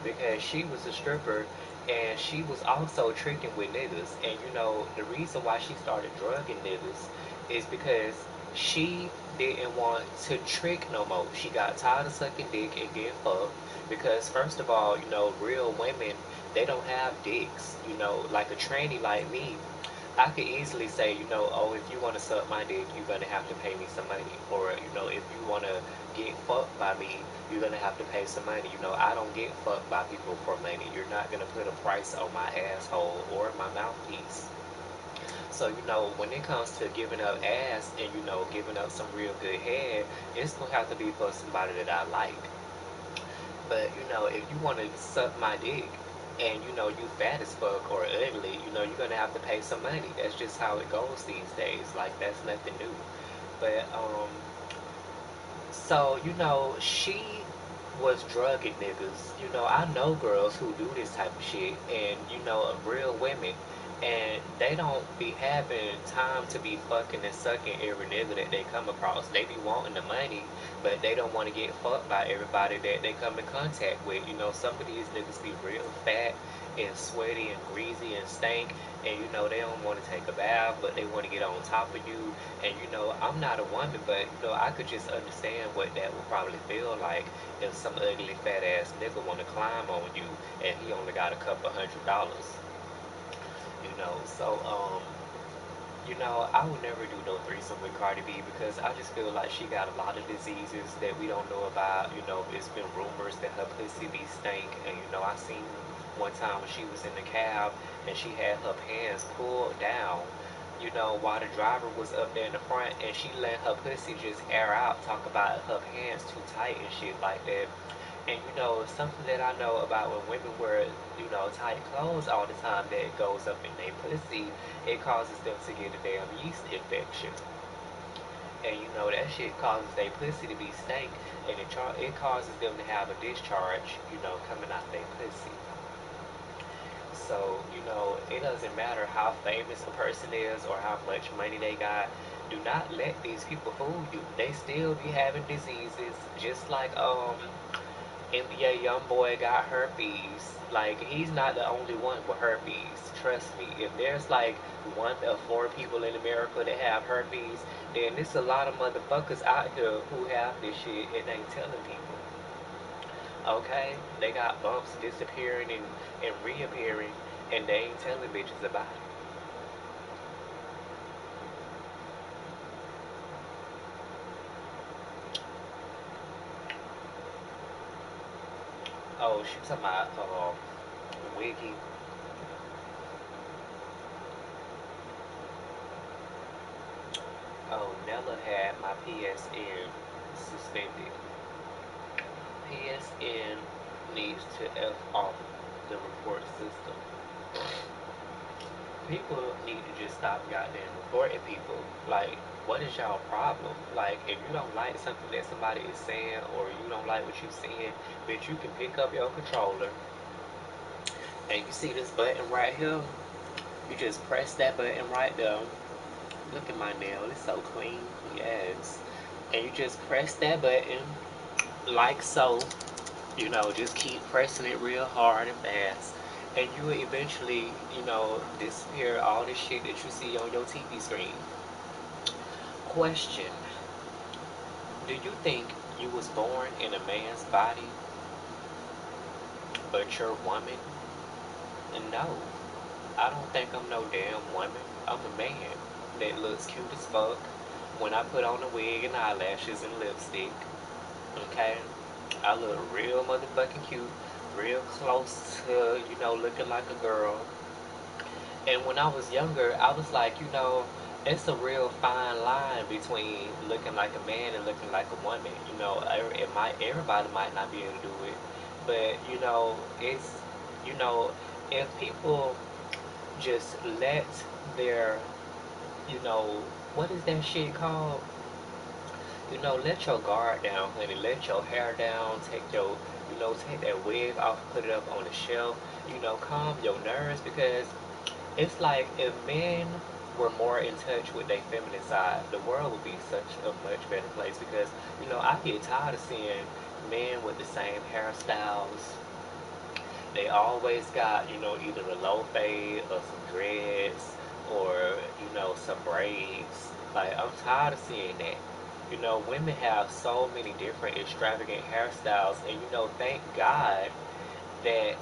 because she was a stripper and she was also tricking with niggas. And the reason why she started drugging niggas is because she didn't want to trick no more. She got tired of sucking dick and getting fucked because first of all, real women they don't have dicks. Like a tranny like me, I could easily say, oh, if you want to suck my dick, you're gonna have to pay me some money. Or, if you want to get fucked by me, you're gonna have to pay some money. I don't get fucked by people for money. You're not gonna put a price on my asshole or my mouthpiece. So, when it comes to giving up ass and, giving up some real good head, it's gonna have to be for somebody that I like. But if you want to suck my dick and you fat as fuck or ugly, you're gonna have to pay some money. That's just how it goes these days. Like that's nothing new. But so she was drugging niggas. I know girls who do this type of shit, and real women. And they don't be having time to be fucking and sucking every nigga that they come across. They be wanting the money, but they don't want to get fucked by everybody that they come in contact with. You know, some of these niggas be real fat and sweaty and greasy and stink, and you know they don't want to take a bath, but they want to get on top of you. And you know, I'm not a woman, but you know, I could just understand what that would probably feel like if some ugly fat ass nigga want to climb on you, and he only got a couple $100. You know, so you know, I would never do no threesome with Cardi B because I just feel like she got a lot of diseases that we don't know about. You know, it's been rumors that her pussy be stank, and you know, I seen one time when she was in the cab and she had her pants pulled down. You know, while the driver was up there in the front, and she let her pussy just air out, talk about her pants too tight and shit like that. And you know, something that I know about when women wear, you know, tight clothes all the time that goes up in their pussy, it causes them to get a damn yeast infection. And you know, that shit causes their pussy to be stank, and it causes them to have a discharge, you know, coming out their pussy. So, you know, it doesn't matter how famous a person is or how much money they got. Do not let these people fool you. They still be having diseases, just like NBA YoungBoy got herpes. Like, he's not the only one with herpes. Trust me. If there's like one of four people in America that have herpes, then there's a lot of motherfuckers out here who have this shit and ain't telling people. Okay? They got bumps disappearing and reappearing, and they ain't telling bitches about it. Oh, she talking about Wiggy. Oh, Nella had my PSN suspended. PSN needs to F off the report system. People need to just stop goddamn reporting people. Like, what is y'all problem? Like, if you don't like something that somebody is saying or you don't like what you're seeing, bitch, you can pick up your controller and you see this button right here. You just press that button right there. Look at my nail, it's so clean. Yes. And you just press that button like so. You know, just keep pressing it real hard and fast. And you will eventually, you know, disappear all this shit that you see on your TV screen. Question. Do you think you was born in a man's body, but you're a woman? And no, I don't think I'm no damn woman. I'm a man that looks cute as fuck when I put on a wig and eyelashes and lipstick. Okay? I look real motherfucking cute, real close to, you know, looking like a girl. And when I was younger, I was like, you know, it's a real fine line between looking like a man and looking like a woman. You know, everybody might not be able to do it, but you know, it's you know, if people just let their, you know, what is that shit called? You know, let your guard down, honey. Let your hair down. Take that wig off, put it up on the shelf. You know, calm your nerves because it's like if men were more in touch with their feminine side, the world would be such a much better place because, you know, I get tired of seeing men with the same hairstyles. They always got, you know, either a low fade or some dreads or, you know, some braids. Like, I'm tired of seeing that. You know, women have so many different extravagant hairstyles, and, you know, thank God that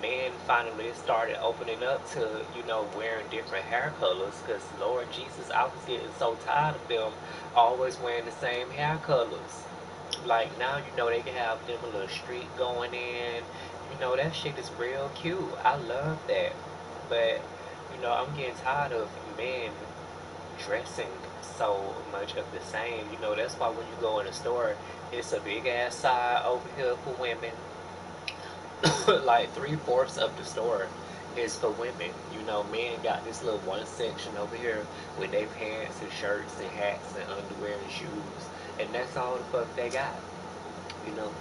men finally started opening up to wearing different hair colors because Lord Jesus, I was getting so tired of them always wearing the same hair colors. Like now they can have them a little streak going in. That shit is real cute. I love that. But I'm getting tired of men dressing so much of the same. That's why when you go in a store, it's a big ass side over here for women. Like three-fourths of the store is for women. Men got this little one section over here with their pants and shirts and hats and underwear and shoes, and that's all the fuck they got. You know,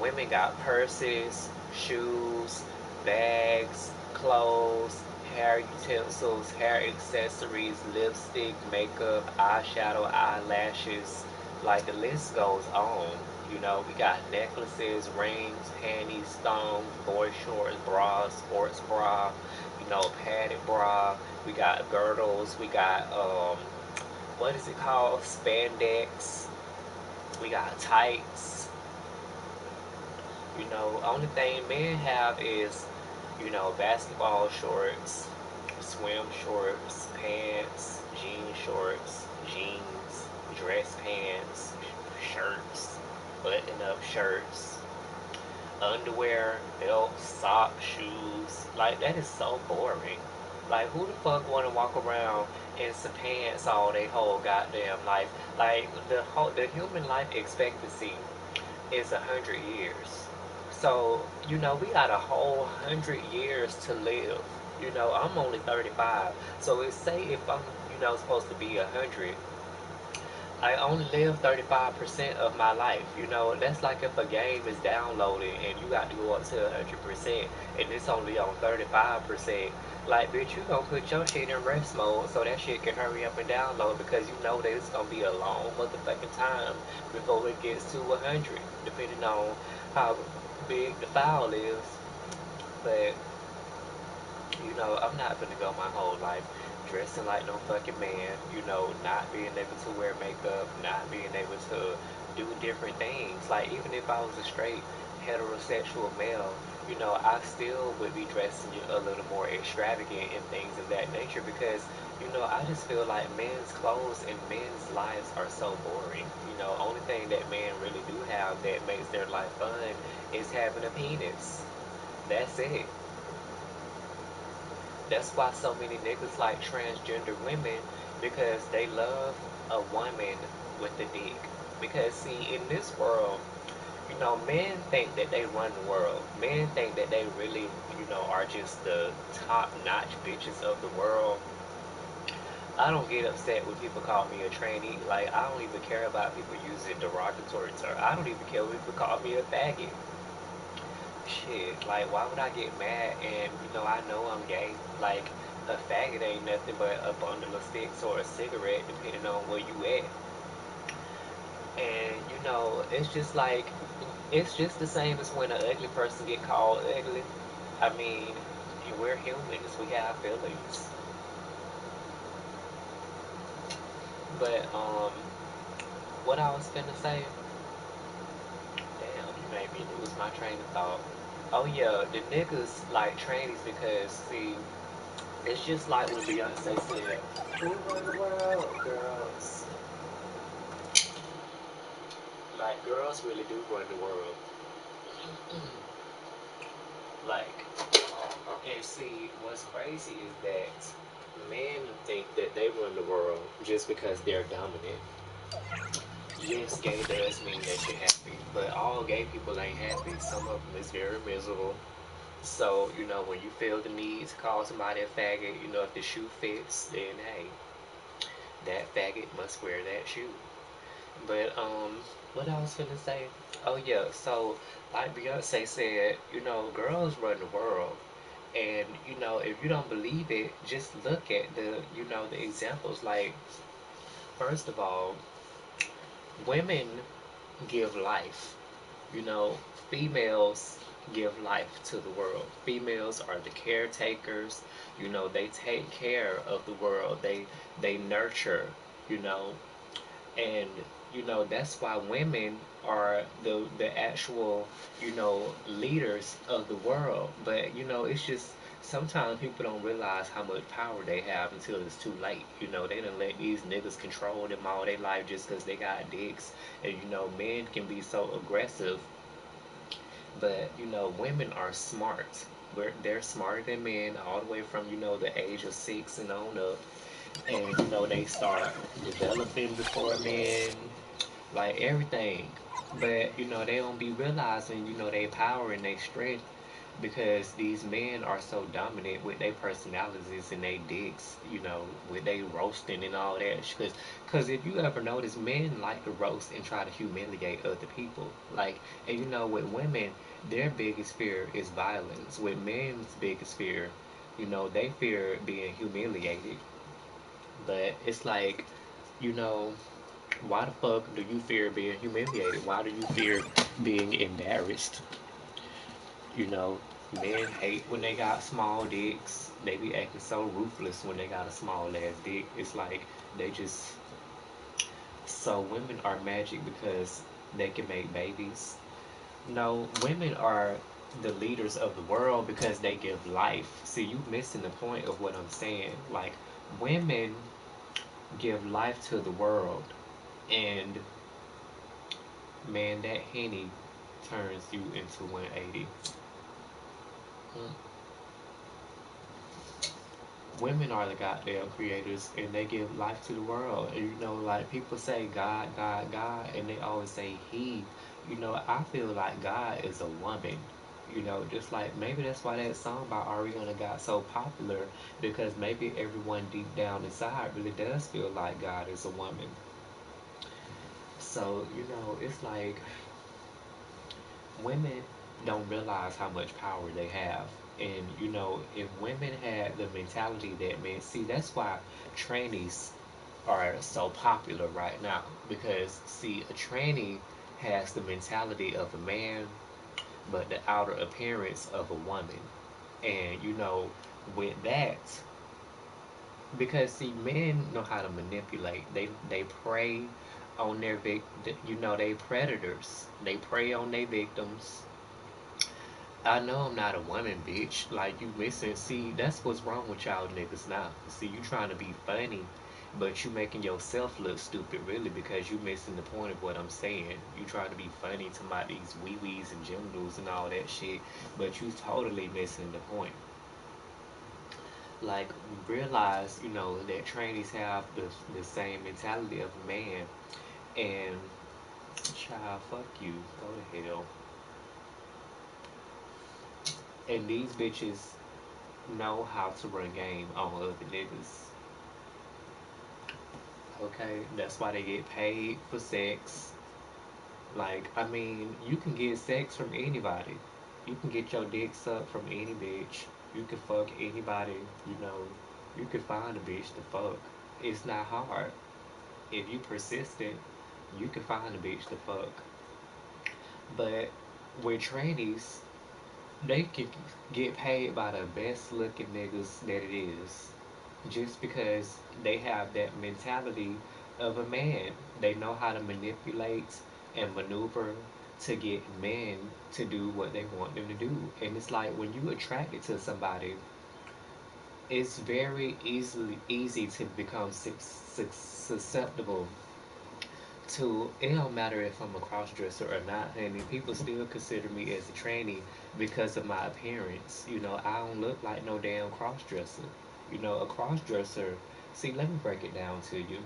Women got purses, shoes, bags, clothes, hair utensils, hair accessories, lipstick, makeup, eyeshadow, eyelashes. Like the list goes on. You know, we got necklaces, rings, panties, thongs, boy shorts, bras, sports bra, you know, padded bra. We got girdles. We got what is it called? Spandex. We got tights. You know, only thing men have is, you know, basketball shorts, swim shorts, pants, jean shorts, jeans, dress pants, shirts, button up shirts, underwear, belts, socks, shoes. Like, that is so boring. Like, who the fuck want to walk around in some pants all they whole goddamn life? Like, the human life expectancy is 100 years. So, you know, we got a whole 100 years to live. You know, I'm only 35. So it say if I'm, you know, supposed to be 100, I only live 35% of my life. You know, that's like if a game is downloaded and you got to go up to 100% and it's only on 35%. Like, bitch, you gonna put your shit in rest mode so that shit can hurry up and download because you know that it's gonna be a long motherfucking time before it gets to 100, depending on how big the file is. But you know, I'm not gonna go my whole life dressing like no fucking man, you know, not being able to wear makeup, not being able to do different things. Like, even if I was a straight heterosexual male, you know, I still would be dressing a little more extravagant and things of that nature because, you know, I just feel like men's clothes and men's lives are so boring. You know, only thing that men really do have that makes their life fun is having a penis. That's it. That's why so many niggas like transgender women because they love a woman with a dick. Because see, in this world, you know, men think that they run the world. Men think that they really, you know, are just the top-notch bitches of the world. I don't get upset when people call me a tranny. Like, I don't even care about people using derogatory terms. I don't even care when people call me a faggot. Shit, like, why would I get mad? And, you know, I know I'm gay. Like, a faggot ain't nothing but a bundle of sticks or a cigarette, depending on where you at. And, you know, it's just like, it's just the same as when an ugly person get called ugly. I mean, we're humans, we have feelings. But, what I was finna say, damn, you made me lose my train of thought. Oh yeah, the niggas like trannies because, see, it's just like when Beyonce said, "Who run the world, girls?" Like, girls really do run the world. Like, and see, what's crazy is that men think that they run the world just because they're dominant. Yes, gay does mean that you're happy, but all gay people ain't happy. Some of them is very miserable. So, you know, when you feel the need to call somebody a faggot, you know, if the shoe fits, then hey, that faggot must wear that shoe. But what I was gonna say? Oh yeah, so like Beyonce said, you know, girls run the world. And you know, if you don't believe it, just look at the, you know, the examples. Like, first of all, women give life. You know, females give life to the world. Females are the caretakers. You know, they take care of the world. They nurture, you know, and you know that's why women are the actual, you know, leaders of the world. But you know, it's just sometimes people don't realize how much power they have until it's too late. You know, they done let these niggas control them all their life just because they got dicks. And you know, men can be so aggressive, but you know, women are smart. They're smarter than men all the way from, you know, the age of 6 and on up. And you know, they start developing before men, like everything. But you know, they don't be realizing, you know, they power and they strength because these men are so dominant with their personalities and they dicks, you know, with they roasting and all that. Cause if you ever notice, men like to roast and try to humiliate other people. Like, and you know, with women, their biggest fear is violence. With men's biggest fear You know, they fear being humiliated. But it's like, you know, why the fuck do you fear being humiliated? Why do you fear being embarrassed? You know, men hate when they got small dicks. They be acting so ruthless when they got a small ass dick. It's like they just so women are magic because they can make babies. No, women are the leaders of the world because they give life. See, you missing the point of what I'm saying. Like women give life to the world, and man, that henny turns you into 180. Mm. Women are the goddamn creators, and they give life to the world. And, you know, like people say God, God, God, and they always say He. You know, I feel like God is a woman. You know, just like maybe that's why that song by Ariana got so popular, because maybe everyone deep down inside really does feel like God is a woman. So, you know, it's like women don't realize how much power they have. And you know, if women had the mentality that men see, that's why trannies are so popular right now. Because see, a tranny has the mentality of a man, but the outer appearance of a woman. And you know, with that, because see, men know how to manipulate. They prey on their you know, they predators. They prey on their victims. I know I'm not a woman, bitch. Like you missing. See, that's what's wrong with y'all niggas now. See, you trying to be funny, but you making yourself look stupid, really, because you missing the point of what I'm saying. You trying to be funny to my these wee wees and genitals and all that shit, but you totally missing the point. Like realize, you know, that trainees have the same mentality of a man, and child, fuck you, go to hell. And these bitches know how to run game on other niggas. Okay, that's why they get paid for sex. Like, I mean, you can get sex from anybody. You can get your dick sucked from any bitch. You can fuck anybody, you know. You can find a bitch to fuck. It's not hard. If you persistent, you can find a bitch to fuck. But with trannies, they can get paid by the best looking niggas that it is. Just because they have that mentality of a man. They know how to manipulate and maneuver to get men to do what they want them to do. And it's like when you attracted to somebody, it's very easy to become susceptible to. It don't matter if I'm a cross dresser or not, honey. People still consider me as a tranny because of my appearance. You know, I don't look like no damn cross dresser. You know, a cross dresser. See, let me break it down to you.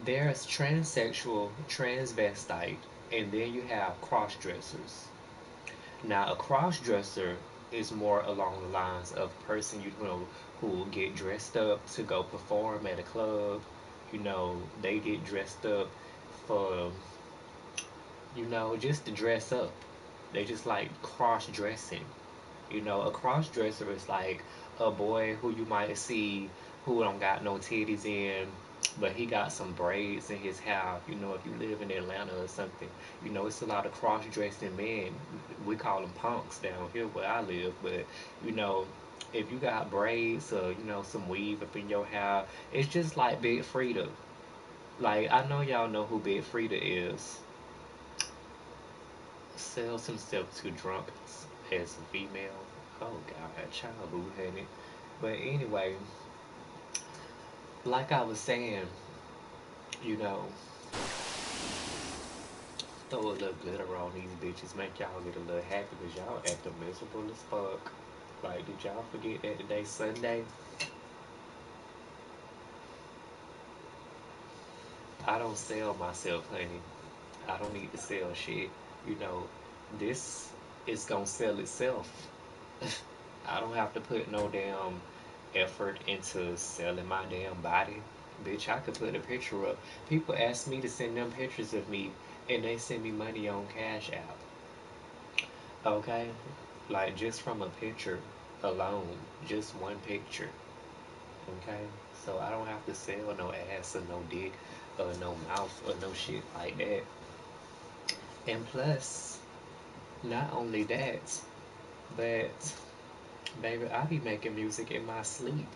There's transsexual, transvestite, and then you have cross dressers. Now, a cross dresser is more along the lines of a person you know who get dressed up to go perform at a club. You know, they get dressed up for, you know, just to dress up. They just like cross dressing. You know, a cross dresser is like a boy who you might see who don't got no titties in, but he got some braids in his hair. You know, if you live in Atlanta or something, you know, it's a lot of cross dressing men. We call them punks down here where I live, but you know, if you got braids or you know some weave up in your hair, it's just like Big Frida. Like I know y'all know who Big Frida is. Sells himself to drunks as a female. Oh God, child boo honey. But anyway, like I was saying, you know, throw a little glitter on these bitches, make y'all get a little happy because y'all acting miserable as fuck. Like, did y'all forget that today's Sunday? I don't sell myself, honey. I don't need to sell shit. You know, this is gonna sell itself. I don't have to put no damn effort into selling my damn body. Bitch, I could put a picture up. People ask me to send them pictures of me and they send me money on Cash App. Okay? Like just from a picture. alone, just one picture. Okay, so I don't have to sell no ass or no dick or no mouth or no shit like that. And plus, not only that, but baby, I be making music in my sleep.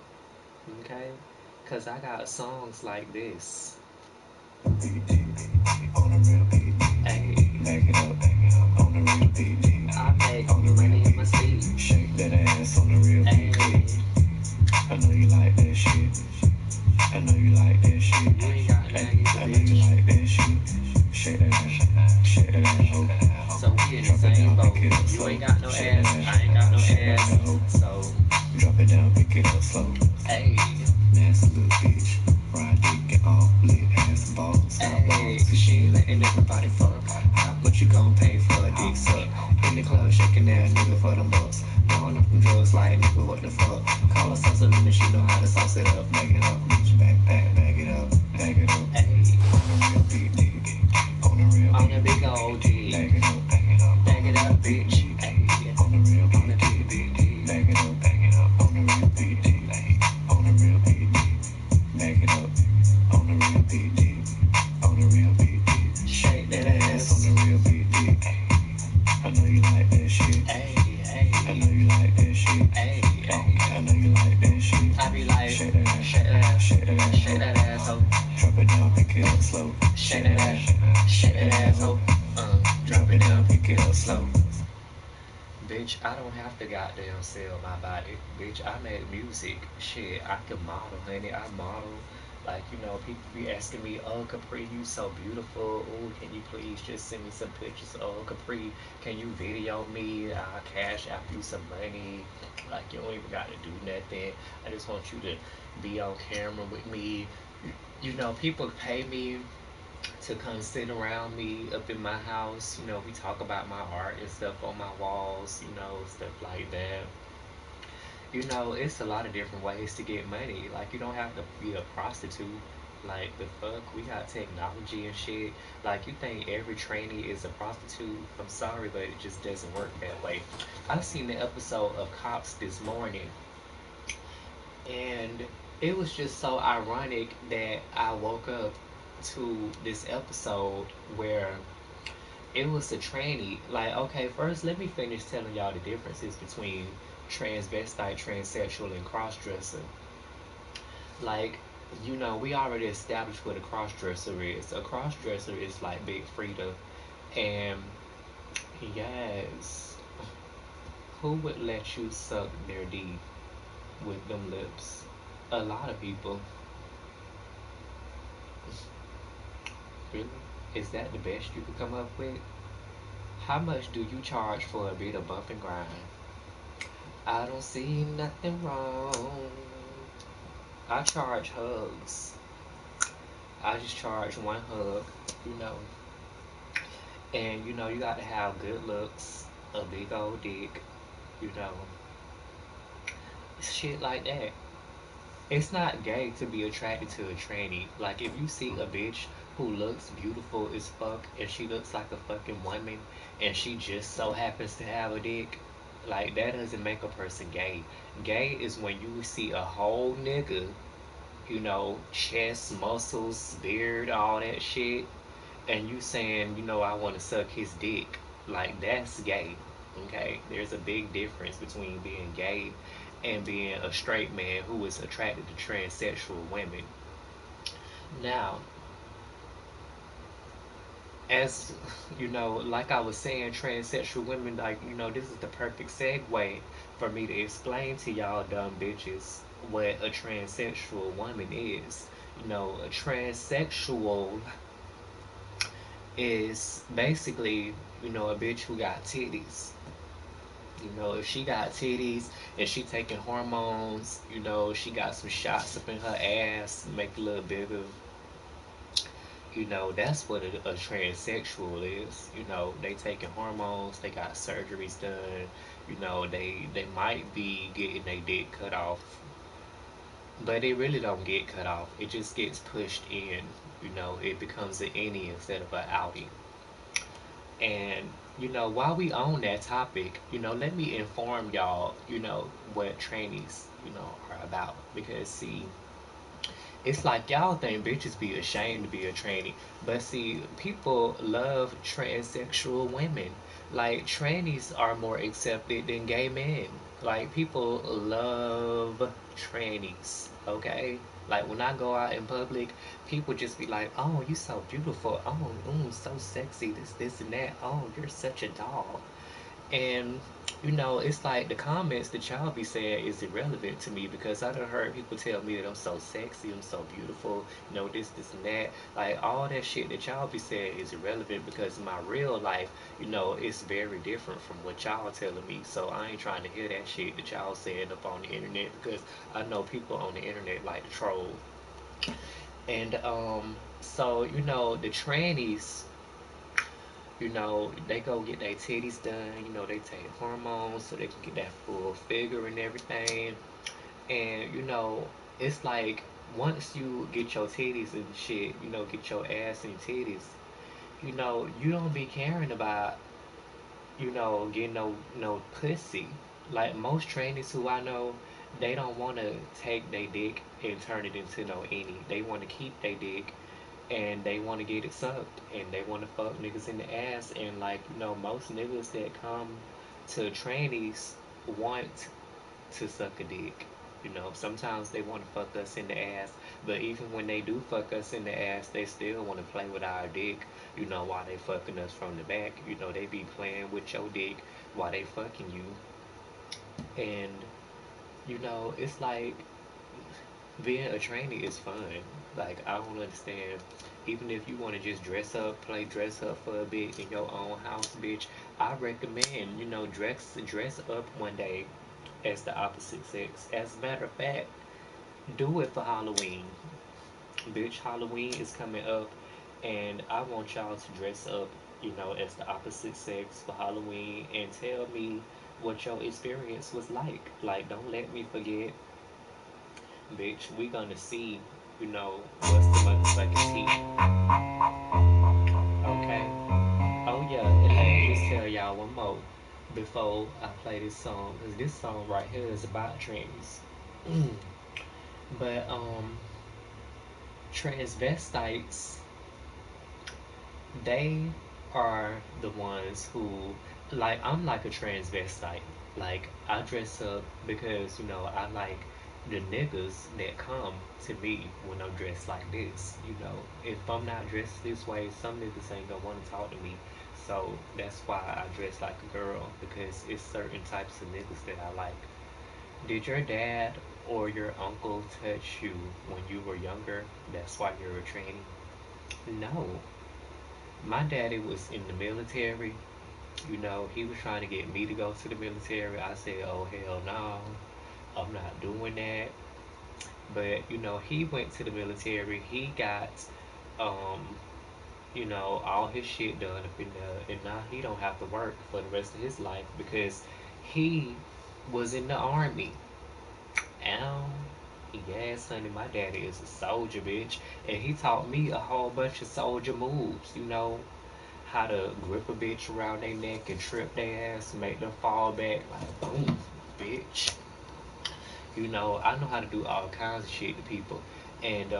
Okay, cause I got songs like this.
On a real beat,
Hey,
back it up, on a real beat,
I make
on a real
money in my
beat.
sleep.
Shake that ass on the real beat.
Hey,
I know you like that shit. I know you like that shit.
you ain't got nothing either,
I know you
bitch.
like that shit. Shake that ass, shake that ass, ho.
So we in the
Drop it
same
down,
boat.
pick it up
You
slow.
ain't got no
Shake that
ass,
ass,
I ain't got no
shake that
ass.
ass, ho.
So,
Drop it down, pick it up slow.
hey,
Nasty little bitch. Ride dick and all lit ass and balls. Stop
hey,
balls. She ain't letting everybody fuck. How much you gon' pay for a dick suck? In the club, shaking ass nigga for them bucks. Blowing up them drugs like nigga, what the fuck? Call her salsa and she know how to sauce it up. Bag it up, bitch, bag it up, bag it up.
hey,
On a real beat, dick. On a real
on
beat,
a big old dick.
bag it up, bag it up.
Bag it up, bitch. Hey,
On a real
on a
beat,
big dick.
bag it up, bag it up. On a real beat, dick. On a real beat, bag it up. On a real beat, dick. On a real beat, dick.
Shake that
Ass on
ass.
the real beat, dick. I know you like that shit.
Hey,
I know
hey,
you like that shit.
hey, hey.
I know you like that shit.
I be like,
Shake that ass,
shake that ass,
shake that ass,
shake that asshole,
drop it down, pick it up slow.
shake that ass, shake that asshole. Drop it down,
pick it up slow.
bitch. I don't have to goddamn sell my body, bitch. I make music. Shit, I can model, honey. I model. Like, people be asking me, oh, Capri, you so beautiful. Oh, can you please just send me some pictures? Oh, Capri, can you video me? I'll cash out you some money. Like, you don't even got to do nothing. I just want you to be on camera with me. People pay me to come sit around me up in my house. We talk about my art and stuff on my walls, stuff like that. It's a lot of different ways to get money. Like, you don't have to be a prostitute. Like, the fuck? We got technology and shit. Like, you think every trainee is a prostitute? I'm sorry, but it just doesn't work that way. I seen the episode of Cops this morning, and it was just so ironic that I woke up to this episode where it was a tranny. Like, okay, first let me finish telling y'all the differences between transvestite, transsexual, and crossdresser. Like, we already established what a crossdresser is. A crossdresser is like Big Frida, and yes, who would let you suck their D with them lips? A lot of people. Really? Is that the best you could come up with? How much do you charge for a bit of bump and grind? I don't see nothing wrong. I charge hugs. I just charge one hug, you know. And you got to have good looks, a big old dick, you know. Shit like that. It's not gay to be attracted to a tranny. Like, if you see a bitch who looks beautiful as fuck and she looks like a fucking woman and she just so happens to have a dick, like, that doesn't make a person gay. Gay is when you see a whole nigga, chest, muscles, beard, all that shit, and you saying, I want to suck his dick. Like, that's gay. Okay? There's a big difference between being gay and being a straight man who is attracted to transsexual women. Now, as like I was saying, transsexual women, like, this is the perfect segue for me to explain to y'all dumb bitches what a transsexual woman is. A transsexual is basically, a bitch who got titties. If she got titties and she taking hormones, she got some shots up in her ass, make it a little bigger. That's what a transsexual is. They taking hormones, they got surgeries done. They might be getting their dick cut off, but it really don't get cut off. It just gets pushed in. It becomes an innie instead of an outie. And while we on that topic, let me inform y'all, what trannies, are about. Because see, it's like y'all think bitches be ashamed to be a tranny. But see, people love transsexual women. Like trannies are more accepted than gay men. Like people love trannies. Okay? Like when I go out in public, people just be like, "Oh, you so beautiful. Oh, so sexy. This, and that. Oh, you're such a doll." And it's like the comments that y'all be saying is irrelevant to me because I done heard people tell me that I'm so sexy, I'm so beautiful, this, and that. Like all that shit that y'all be saying is irrelevant because my real life, it's very different from what y'all telling me. So I ain't trying to hear that shit that y'all saying up on the internet because I know people on the internet like to troll. And so the trannies, they go get their titties done, they take hormones so they can get that full figure and everything. And it's like once you get your titties and shit, get your ass and titties, you don't be caring about, getting no pussy. Like most trainers who I know, they don't want to take their dick and turn it into no any. They want to keep their dick and they want to get it sucked and they want to fuck niggas in the ass. And like most niggas that come to trannies want to suck a dick. Sometimes they want to fuck us in the ass, but even when they do fuck us in the ass, they still want to play with our dick. While they fucking us from the back, they be playing with your dick while they fucking you. And it's like being a trainee is fun. Like I don't understand. Even if you want to just play dress up for a bit in your own house, bitch, I recommend dress up one day as the opposite sex. As a matter of fact, do it for Halloween, bitch. Halloween is coming up, and I want y'all to dress up, as the opposite sex for Halloween, and tell me what your experience was like. Like, don't let me forget, bitch. We gonna see, what's the motherfucking tea. Okay. Oh yeah, and let me just tell y'all one more before I play this song, cause this song right here is about trends. But transvestites, they are the ones who, like, I'm like a transvestite. Like I dress up because I like the niggas that come to me when I'm dressed like this. If I'm not dressed this way, some niggas ain't gonna want to talk to me. So that's why I dress like a girl, because it's certain types of niggas that I like. Did your dad or your uncle touch you when you were younger? That's why you're a tranny? No. My daddy was in the military. He was trying to get me to go to the military. I said, oh, hell no, I'm not doing that. But, he went to the military. He got, um, all his shit done up in there. And now he don't have to work for the rest of his life because he was in the army. Ow. Yes, honey, my daddy is a soldier, bitch. And he taught me a whole bunch of soldier moves, how to grip a bitch around their neck and trip their ass, make them fall back like boom, bitch. I know how to do all kinds of shit to people. And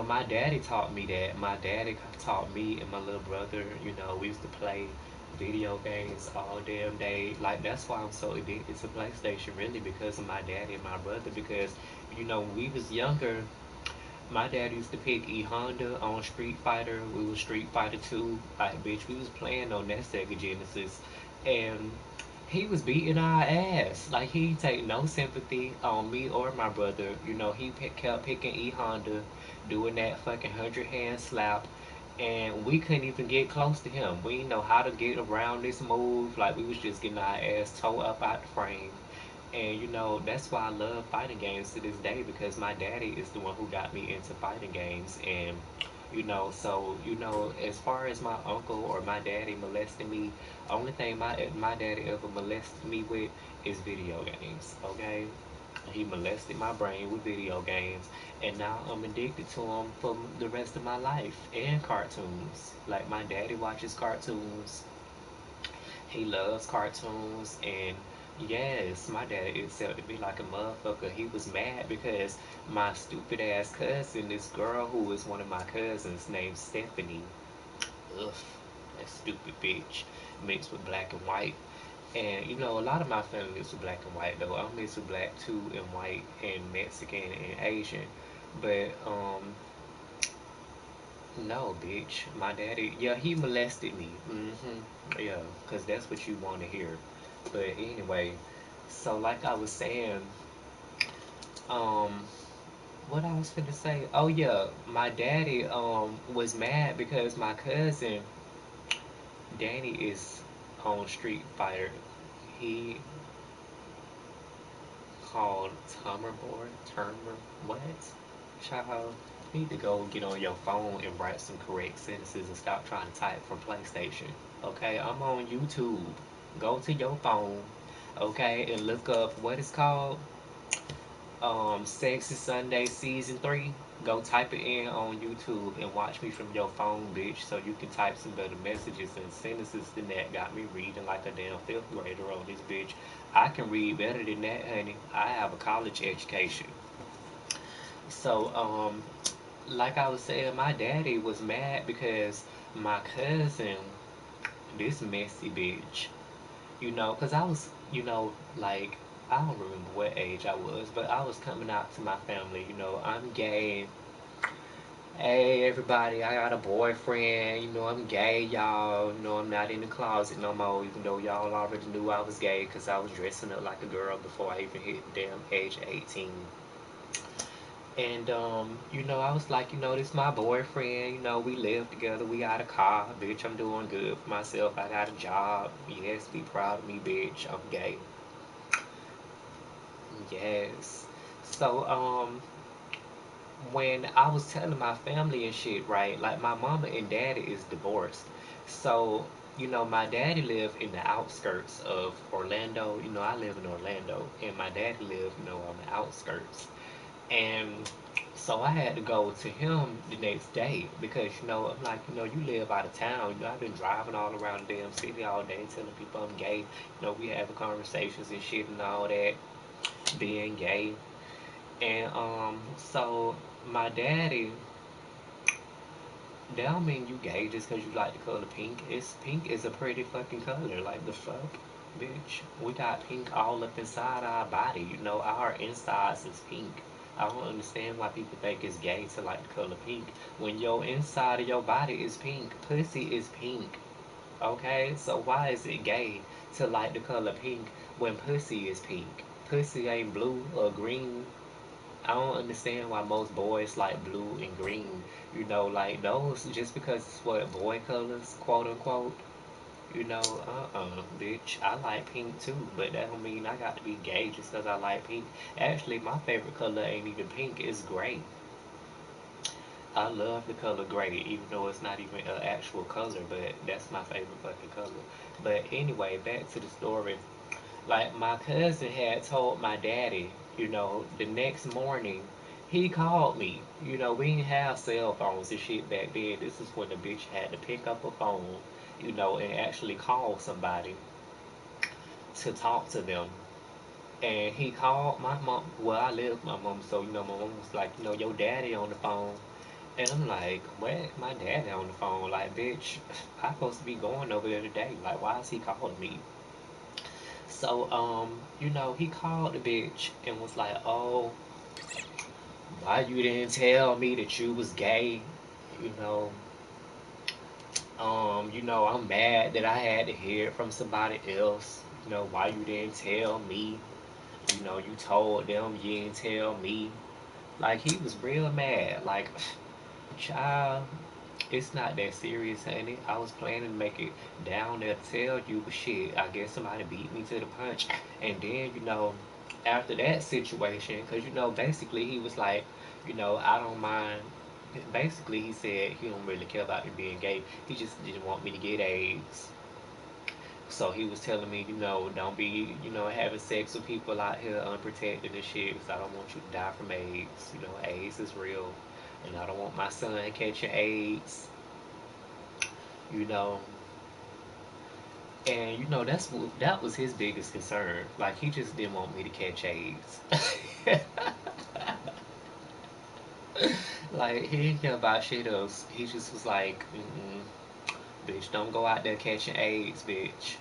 my daddy taught me that. My daddy taught me and my little brother, we used to play video games all damn day. Like that's why I'm so addicted to PlayStation, really, because of my daddy and my brother. Because when we was younger, my dad used to pick E Honda on Street Fighter. We was Street Fighter 2. Like, bitch, we was playing on that Sega Genesis. And he was beating our ass. Like, he didn't take no sympathy on me or my brother. He kept picking E Honda, doing that fucking 100 hand slap. And we couldn't even get close to him. We didn't know how to get around this move. Like, we was just getting our ass towed up out the frame. And that's why I love fighting games to this day, because my daddy is the one who got me into fighting games. And so as far as my uncle or my daddy molesting me, only thing my daddy ever molested me with is video games. Okay, He molested my brain with video games, and now I'm addicted to him for the rest of my life. And cartoons. Like, my daddy watches cartoons. He loves cartoons, and yes, my daddy accepted me like a motherfucker. He was mad because my stupid ass cousin, this girl who was one of my cousins named Stephanie, ugh, that stupid bitch, mixed with black and white. And a lot of my family is black and white though. I'm mixed with black too, and white, and Mexican, and Asian. But no, bitch. My daddy, yeah, he molested me. Yeah, cause that's what you want to hear. But anyway, so like I was saying, um, what I was finna say? Oh yeah, my daddy was mad because my cousin Danny is on Street Fighter. He called Turmer, what? Child, you need to go get on your phone and write some correct sentences and stop trying to type from PlayStation. Okay, I'm on YouTube. Go to your phone, okay, and look up what it's called. Sexy Sunday Season 3. Go type it in on YouTube and watch me from your phone, bitch, so you can type some better messages and sentences than that. Got me reading like a damn fifth grader on this bitch. I can read better than that, honey. I have a college education. So, like I was saying, my daddy was mad because my cousin, this messy bitch, because I was, like, I don't remember what age I was, but I was coming out to my family, I'm gay. Hey, everybody, I got a boyfriend, I'm gay, y'all. I'm not in the closet no more, even though y'all already knew I was gay because I was dressing up like a girl before I even hit the damn age of 18. And I was like, this my boyfriend, we live together, we got a car, bitch, I'm doing good for myself, I got a job. Yes, be proud of me, bitch. I'm gay. Yes. So, when I was telling my family and shit, right, like my mama and daddy is divorced. So, my daddy lived in the outskirts of Orlando. I live in Orlando, and my daddy lived, on the outskirts. And so I had to go to him the next day because, I'm like, you live out of town. I've been driving all around the damn city all day telling people I'm gay. We having conversations and shit and all that, being gay. And so my daddy, that don't mean you gay just because you like the color pink. Pink is a pretty fucking color. Like the fuck, bitch. We got pink all up inside our body. Our insides is pink. I don't understand why people think it's gay to like the color pink. When your inside of your body is pink, pussy is pink. Okay, so why is it gay to like the color pink when pussy is pink? Pussy ain't blue or green. I don't understand why most boys like blue and green. Like those just because it's what boy colors, quote unquote. Bitch. I like pink too, but that don't mean I got to be gay just because I like pink. Actually, my favorite color ain't even pink, it's gray. I love the color gray, even though it's not even an actual color, but that's my favorite fucking color. But anyway, back to the story. Like my cousin had told my daddy, the next morning, he called me. We didn't have cell phones and shit back then. This is when the bitch had to pick up a phone, and actually call somebody to talk to them. And he called my mom. Well, I live with my mom, so my mom was like, your daddy on the phone. And I'm like, what? My daddy on the phone? Like, bitch, I'm supposed to be going over there today. Like, why is he calling me? So, he called the bitch and was like, oh, why you didn't tell me that you was gay? You know, I'm mad that I had to hear it from somebody else. Why you didn't tell me? You told them, you didn't tell me. Like, he was real mad. Like, child, it's not that serious, honey. I was planning to make it down there to tell you, but shit, I guess somebody beat me to the punch. And then, after that situation, because, basically he was like, I don't mind. Basically, he said he don't really care about me being gay. He just didn't want me to get AIDS. So he was telling me, don't be, having sex with people out here unprotected and shit, because I don't want you to die from AIDS. AIDS is real, and I don't want my son catching AIDS. You know, and that was his biggest concern. Like he just didn't want me to catch AIDS. Like he didn't care about shit else. He just was like, bitch, don't go out there catching AIDS, bitch.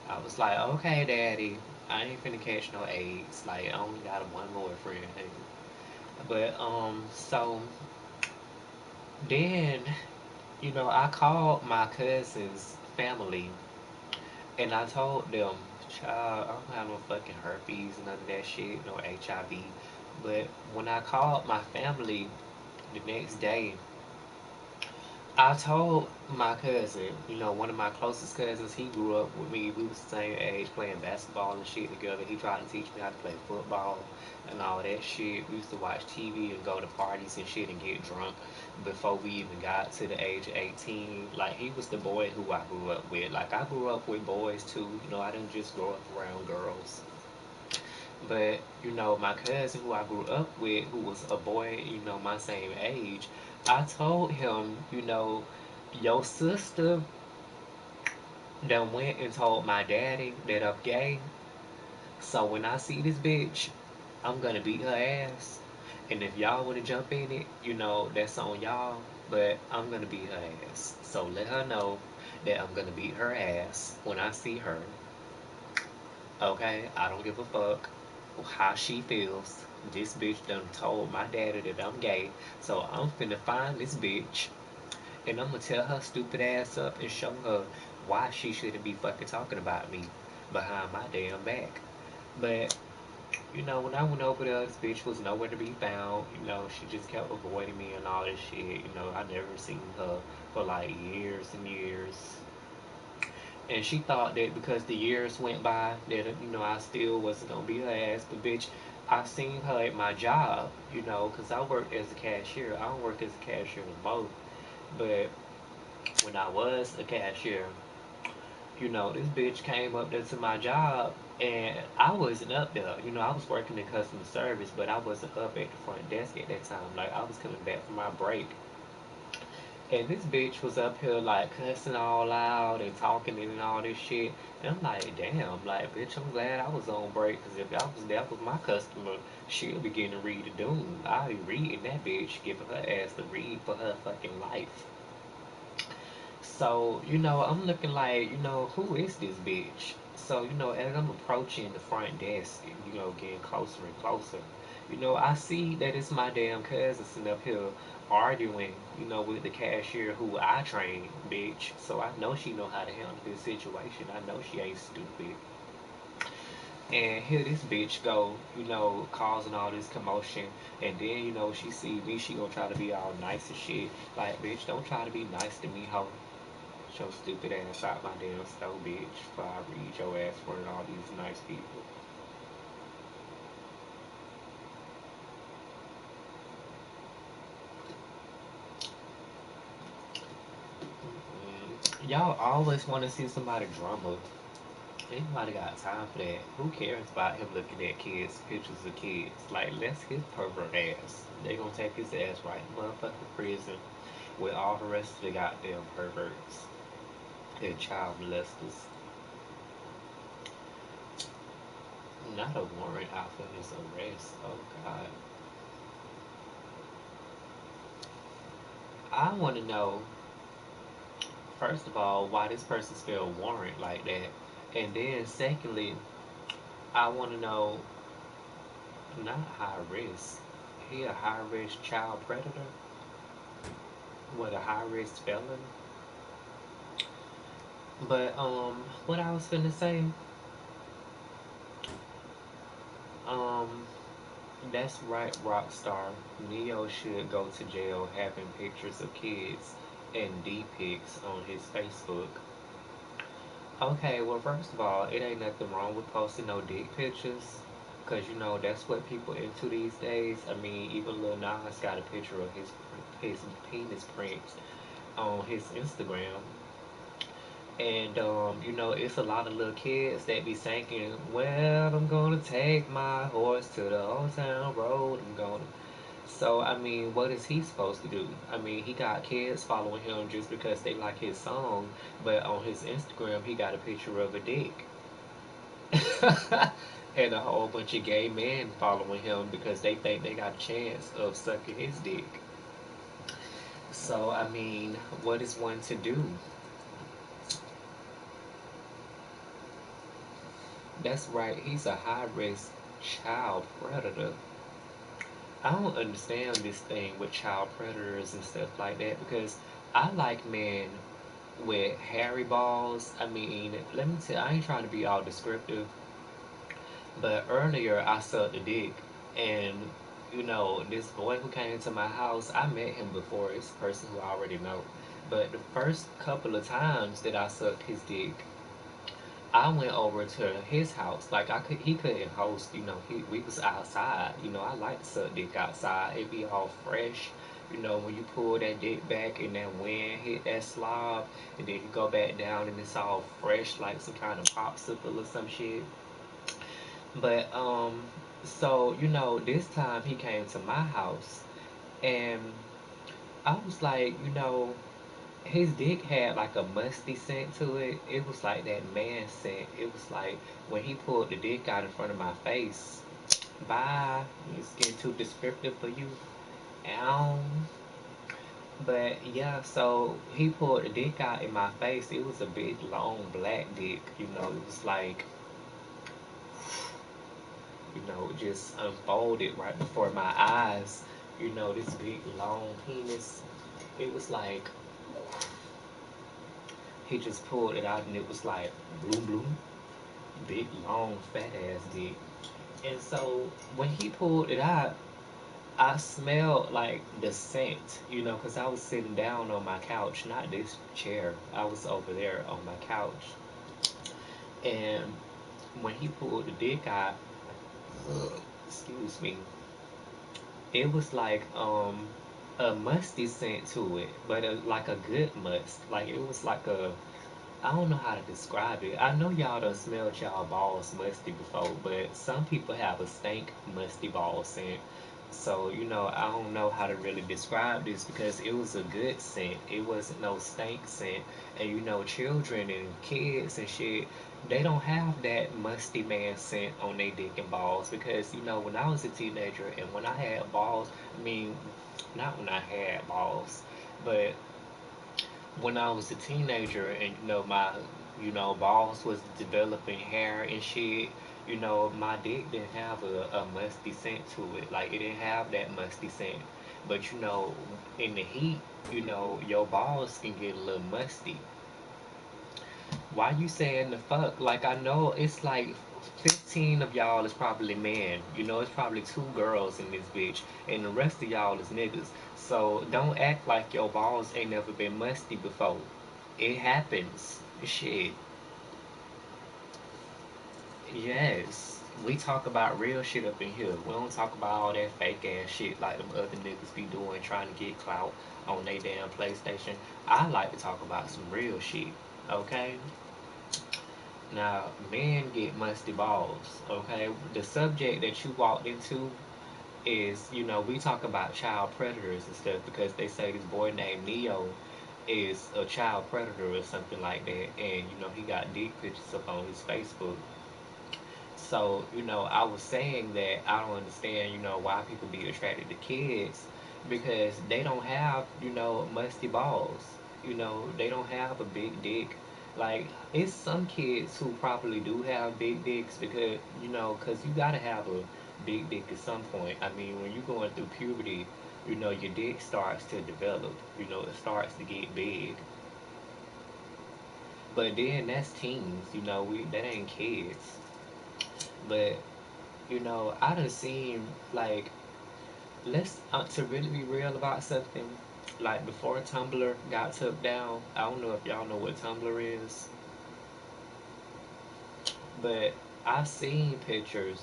I was like, okay, daddy, I ain't finna catch no AIDS. Like I only got one boyfriend. But so then, I called my cousin's family and I told them, child, I don't have no fucking herpes, none of that shit, no HIV. But when I called my family the next day, I told my cousin, one of my closest cousins, he grew up with me. We was the same age playing basketball and shit together. He tried to teach me how to play football and all that shit. We used to watch TV and go to parties and shit and get drunk before we even got to the age of 18. Like, he was the boy who I grew up with. Like, I grew up with boys too. I didn't just grow up around girls. But, my cousin who I grew up with, who was a boy, my same age, I told him, your sister done went and told my daddy that I'm gay. So when I see this bitch, I'm gonna beat her ass. And if y'all wanna jump in it, that's on y'all. But I'm gonna beat her ass. So let her know that I'm gonna beat her ass when I see her. Okay? I don't give a fuck how she feels. This bitch done told my daddy that I'm gay. So I'm finna find this bitch and I'm gonna tell her stupid ass up and show her why she shouldn't be fucking talking about me behind my damn back. But, when I went over there, this bitch was nowhere to be found. She just kept avoiding me and all this shit. I never seen her for like years and years. And she thought that because the years went by that I still wasn't gonna be her ass. But bitch, I seen her at my job, because I worked as a cashier. I don't work as a cashier no more. But when I was a cashier, this bitch came up there to my job and I wasn't up there. I was working in customer service, but I wasn't up at the front desk at that time. Like I was coming back from my break. And this bitch was up here like cussing all out and talking and all this shit. And I'm like, damn, like, bitch, I'm glad I was on break. Because if that was my customer, she'll be getting to read the doom. I'll be reading that bitch, giving her ass to read for her fucking life. So, I'm looking like, who is this bitch? So, as I'm approaching the front desk, getting closer and closer, I see that it's my damn cousin sitting up here arguing, with the cashier who I trained, bitch. So I know she know how to handle this situation. I know she ain't stupid. And here this bitch go, causing all this commotion. And then, she see me, she gonna try to be all nice and shit. Like, bitch, don't try to be nice to me, hoe. Your stupid ass out my damn stove, bitch, before I read your ass for all these nice people. Y'all always want to see somebody drama. Anybody got time for that? Who cares about him looking at kids, pictures of kids? Like, let's his pervert ass. They gonna take his ass right to motherfucking prison with all the rest of the goddamn perverts and child molesters. Not a warrant out for his arrest. Oh God. I want to know first of all, why this person spelled warrant like that. And then secondly, I want to know not high risk. He a high risk child predator? What a high risk felon? But what I was gonna say, um, that's right, Rockstar. Neo should go to jail having pictures of kids and D pics on his Facebook. Okay, well, first of all, it ain't nothing wrong with posting no dick pictures. Because, that's what people into these days. I mean, even Lil Nas got a picture of his penis prints on his Instagram. And it's a lot of little kids that be singing, "Well, I'm gonna take my horse to the old town road. I'm gonna." So I mean, what is he supposed to do? I mean, he got kids following him just because they like his song, but on his Instagram, he got a picture of a dick. And a whole bunch of gay men following him because they think they got a chance of sucking his dick. So I mean, what is one to do? That's right, he's a high risk child predator. I don't understand this thing with child predators and stuff like that because I like men with hairy balls. I mean, let me tell I ain't trying to be all descriptive, but earlier I sucked a dick and this boy who came to my house, I met him before. It's a person who I already know. But the first couple of times that I sucked his dick, I went over to his house. Like he couldn't host. We was outside. I like to suck dick outside. It be all fresh. When you pull that dick back and that wind hit that slob, and then you go back down and it's all fresh like some kind of popsicle or some shit. But so this time he came to my house, and I was like, his dick had like a musty scent to it. It was like that man scent. It was like when he pulled the dick out in front of my face. Bye. It's getting too descriptive for you. Ow. But yeah, so he pulled the dick out in my face. It was a big, long, black dick. It was like, just unfolded right before my eyes. This big, long penis. It was like, he just pulled it out and it was like, bloom, bloom. Big, long, fat ass dick. And so when he pulled it out, I smelled like the scent, because I was sitting down on my couch, not this chair. I was over there on my couch. And when he pulled the dick out, excuse me, it was like a musty scent to it, but like a good must. Like it was like a I don't know how to describe it. I know y'all done smelled y'all balls musty before, but some people have a stank musty ball scent. So, I don't know how to really describe this because it was a good scent. It wasn't no stank scent. And children and kids and shit, they don't have that musty man scent on their dick and balls because, when I was a teenager and when I had balls, I mean, not when I had balls, but when I was a teenager and my balls was developing hair and shit, my dick didn't have a musty scent to it. Like it didn't have that musty scent. But in the heat, your balls can get a little musty. Why you saying the fuck? Like I know it's like 15 of y'all is probably men. It's probably 2 girls in this bitch, and the rest of y'all is niggas. So don't act like your balls ain't never been musty before. It happens. Shit. Yes. We talk about real shit up in here. We don't talk about all that fake ass shit like them other niggas be doing trying to get clout on they damn PlayStation. I like to talk about some real shit. Okay? Now, men get musty balls, okay? The subject that you walked into is, we talk about child predators and stuff because they say this boy named Neo is a child predator or something like that, and he got dick pictures up on his Facebook. So, I was saying that I don't understand, why people be attracted to kids because they don't have, musty balls. They don't have a big dick. Like, it's some kids who probably do have big dicks because, because you gotta have a big dick at some point. I mean, when you're going through puberty, your dick starts to develop, it starts to get big. But then that's teens, that ain't kids. But I done seen like let's to really be real about something. Like before Tumblr got took down, I don't know if y'all know what Tumblr is, but I've seen pictures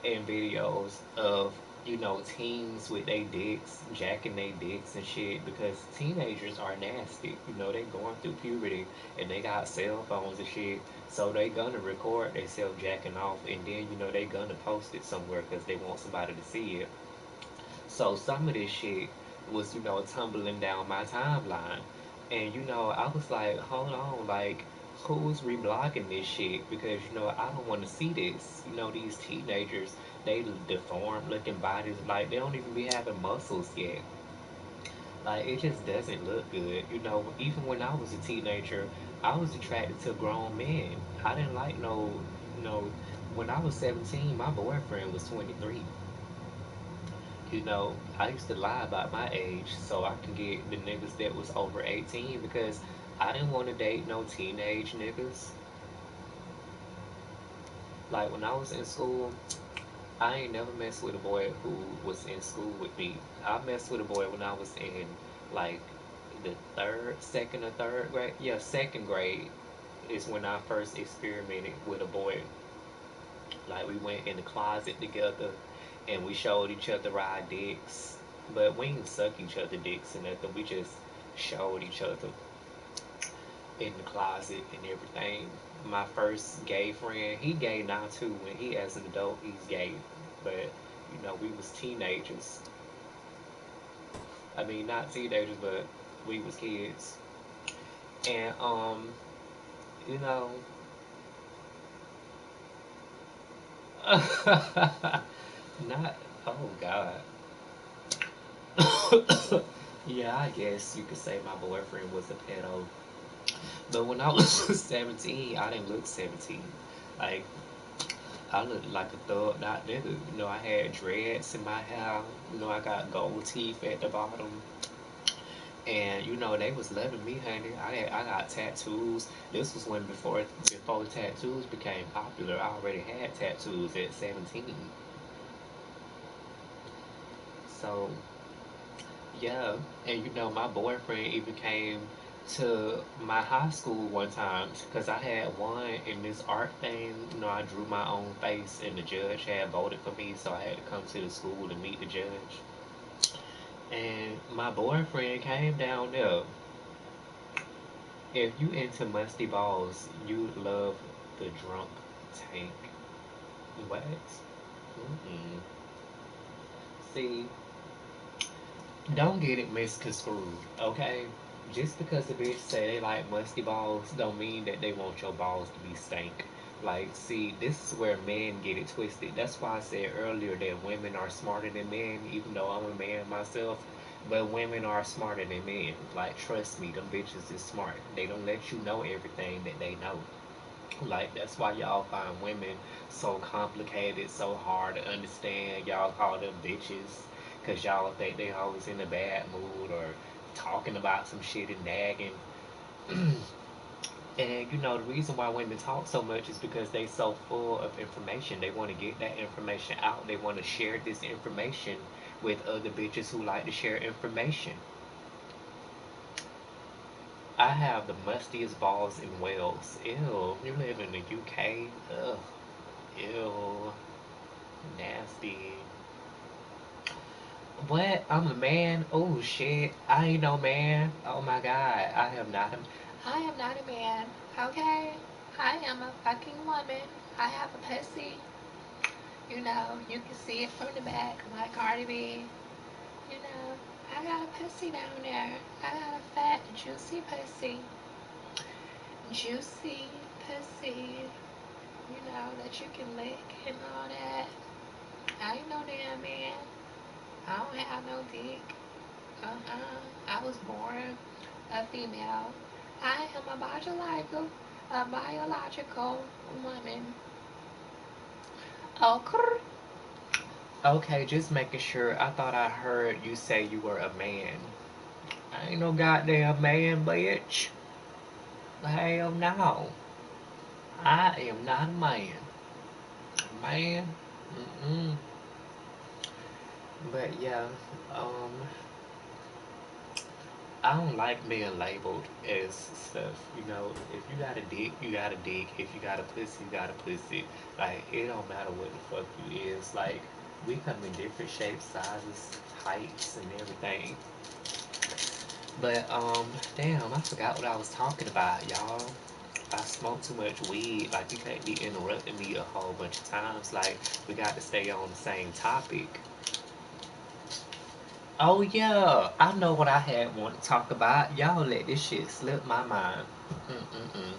and videos of teens with their dicks, jacking their dicks and shit, because teenagers are nasty. They going through puberty and they got cell phones and shit, so they gonna record themselves jacking off, and then they gonna post it somewhere because they want somebody to see it. So some of this shit was, tumbling down my timeline. And, I was like, hold on, like, who's reblocking this shit? Because, I don't want to see this. These teenagers, they deformed looking bodies, like, they don't even be having muscles yet. Like, it just doesn't look good. Even when I was a teenager, I was attracted to grown men. I didn't like when I was 17, my boyfriend was 23. I used to lie about my age so I can get the niggas that was over 18 because I didn't want to date no teenage niggas. Like when I was in school, I ain't never messed with a boy who was in school with me. I messed with a boy when I was in like the second or third grade. Yeah, second grade is when I first experimented with a boy. Like we went in the closet together and we showed each other our dicks. But we didn't suck each other dicks and nothing. We just showed each other in the closet and everything. My first gay friend, he gay now too. When he as an adult, he's gay. But we was teenagers. I mean, not teenagers, but we was kids. And you know, not. Oh God. Yeah, I guess you could say my boyfriend was a pedo. But when I was 17, I didn't look 17. Like, I looked like a thugged out nigga. I had dreads in my hair. I got gold teeth at the bottom. And, they was loving me, honey. I got tattoos. This was when before tattoos became popular. I already had tattoos at 17. So, yeah, and my boyfriend even came to my high school one time because I had won in this art thing. I drew my own face, and the judge had voted for me, so I had to come to the school to meet the judge. And my boyfriend came down there. If you into musty balls, you love the drunk tank. What? Mm-mm. See, don't get it misconstrued, okay? Just because the bitch say they like musty balls don't mean that they want your balls to be stank. Like, see, this is where men get it twisted. That's why I said earlier that women are smarter than men, even though I'm a man myself. But women are smarter than men. Like, trust me, them bitches is smart. They don't let you know everything that they know. Like, that's why y'all find women so complicated, so hard to understand. Y'all call them bitches because y'all think they always in a bad mood or talking about some shit and nagging. And the reason why women talk so much is because they so full of information. They want to get that information out. They want to share this information with other bitches who like to share information. I have the mustiest balls in Wales. Ew, you live in the UK? Ugh. Ew, nasty. What? I'm a man? Oh shit! I ain't no man. Oh my god! I am not a man. Okay, I am a fucking woman. I have a pussy. You can see it from the back, like Cardi B. I got a pussy down there. I got a fat, juicy pussy. Juicy pussy. That you can lick and all that. I ain't no damn man. I don't have no dick. I was born a female. I am a biological woman. Okay. Okay, just making sure. I thought I heard you say you were a man. I ain't no goddamn man, bitch. Hell no. I am not a man. Man. Mm-mm. But yeah, um, I don't like being labeled as stuff. If you got a dick, you got a dick. If you got a pussy, you got a pussy. Like, it don't matter what the fuck you is. Like, We come in different shapes, sizes, heights, and everything. But damn, I forgot what I was talking about, y'all. I smoke too much weed. Like you can't be interrupting me a whole bunch of times. Like we got to stay on the same topic. Oh yeah, I know what I had want to talk about. Y'all let this shit slip my mind. Mm-mm-mm.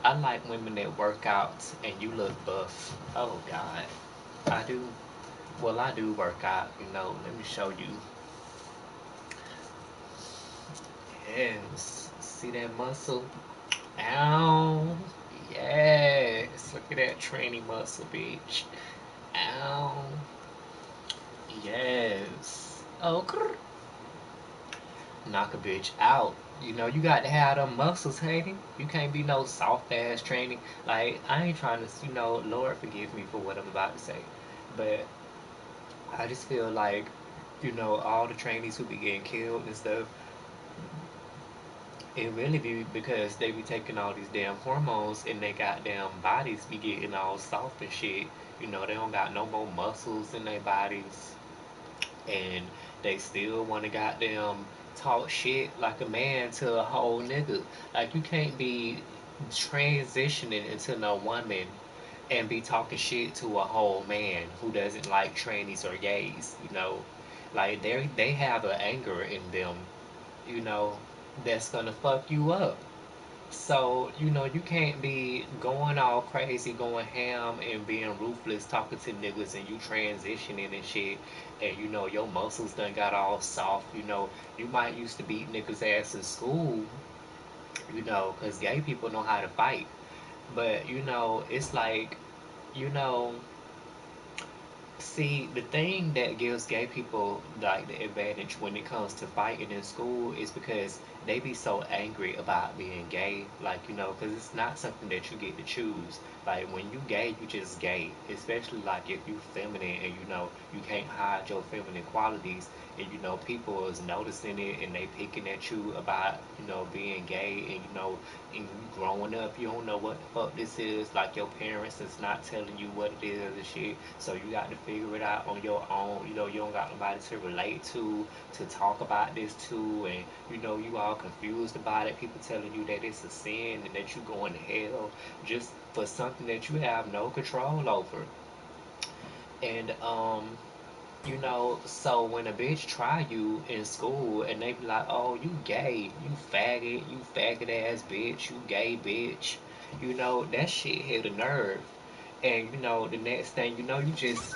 I like women that work out and you look buff. Oh God, I do. Well, I do work out. Let me show you. Yes, see that muscle? Ow. Yes, look at that tranny muscle, bitch. Ow. Yes. Oh, grr. Knock a bitch out. You got to have them muscles, Haiti. You can't be no soft ass training. Like, I ain't trying to, Lord forgive me for what I'm about to say. But I just feel like, all the trainees who be getting killed and stuff, it really be because they be taking all these damn hormones and they goddamn bodies be getting all soft and shit. They don't got no more muscles in their bodies and they still want to goddamn talk shit like a man to a whole nigga. Like you can't be transitioning into no woman and be talking shit to a whole man who doesn't like trannies or gays. Like they have an anger in them, you know, that's gonna fuck you up. So, you can't be going all crazy, going ham and being ruthless, talking to niggas and you transitioning and shit. And, your muscles done got all soft. You might used to beat niggas' ass in school, because gay people know how to fight. But, it's like, you know, See, the thing that gives gay people like the advantage when it comes to fighting in school is because they be so angry about being gay, like because it's not something that you get to choose. Like when you gay, you just gay. Especially like if you feminine and you can't hide your feminine qualities, and people is noticing it and they picking at you about being gay, and and you growing up, you don't know what the fuck this is. Like your parents is not telling you what it is and shit. So you got to figure it out on your own. You don't got nobody to relate to talk about this to, and you all confused about it. People telling you that it's a sin and that you going to hell just for something that you have no control over. And so when a bitch try you in school and they be like, oh, you gay, you faggot ass bitch, you gay bitch, that shit hit a nerve. And the next thing you know, you just,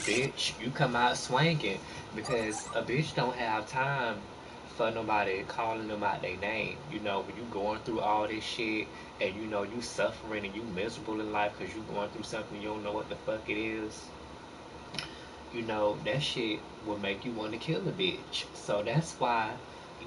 bitch, you come out swinging because a bitch don't have time for nobody calling them out their name. When you going through all this shit and you suffering and you miserable in life because you going through something you don't know what the fuck it is, that shit will make you want to kill a bitch. So that's why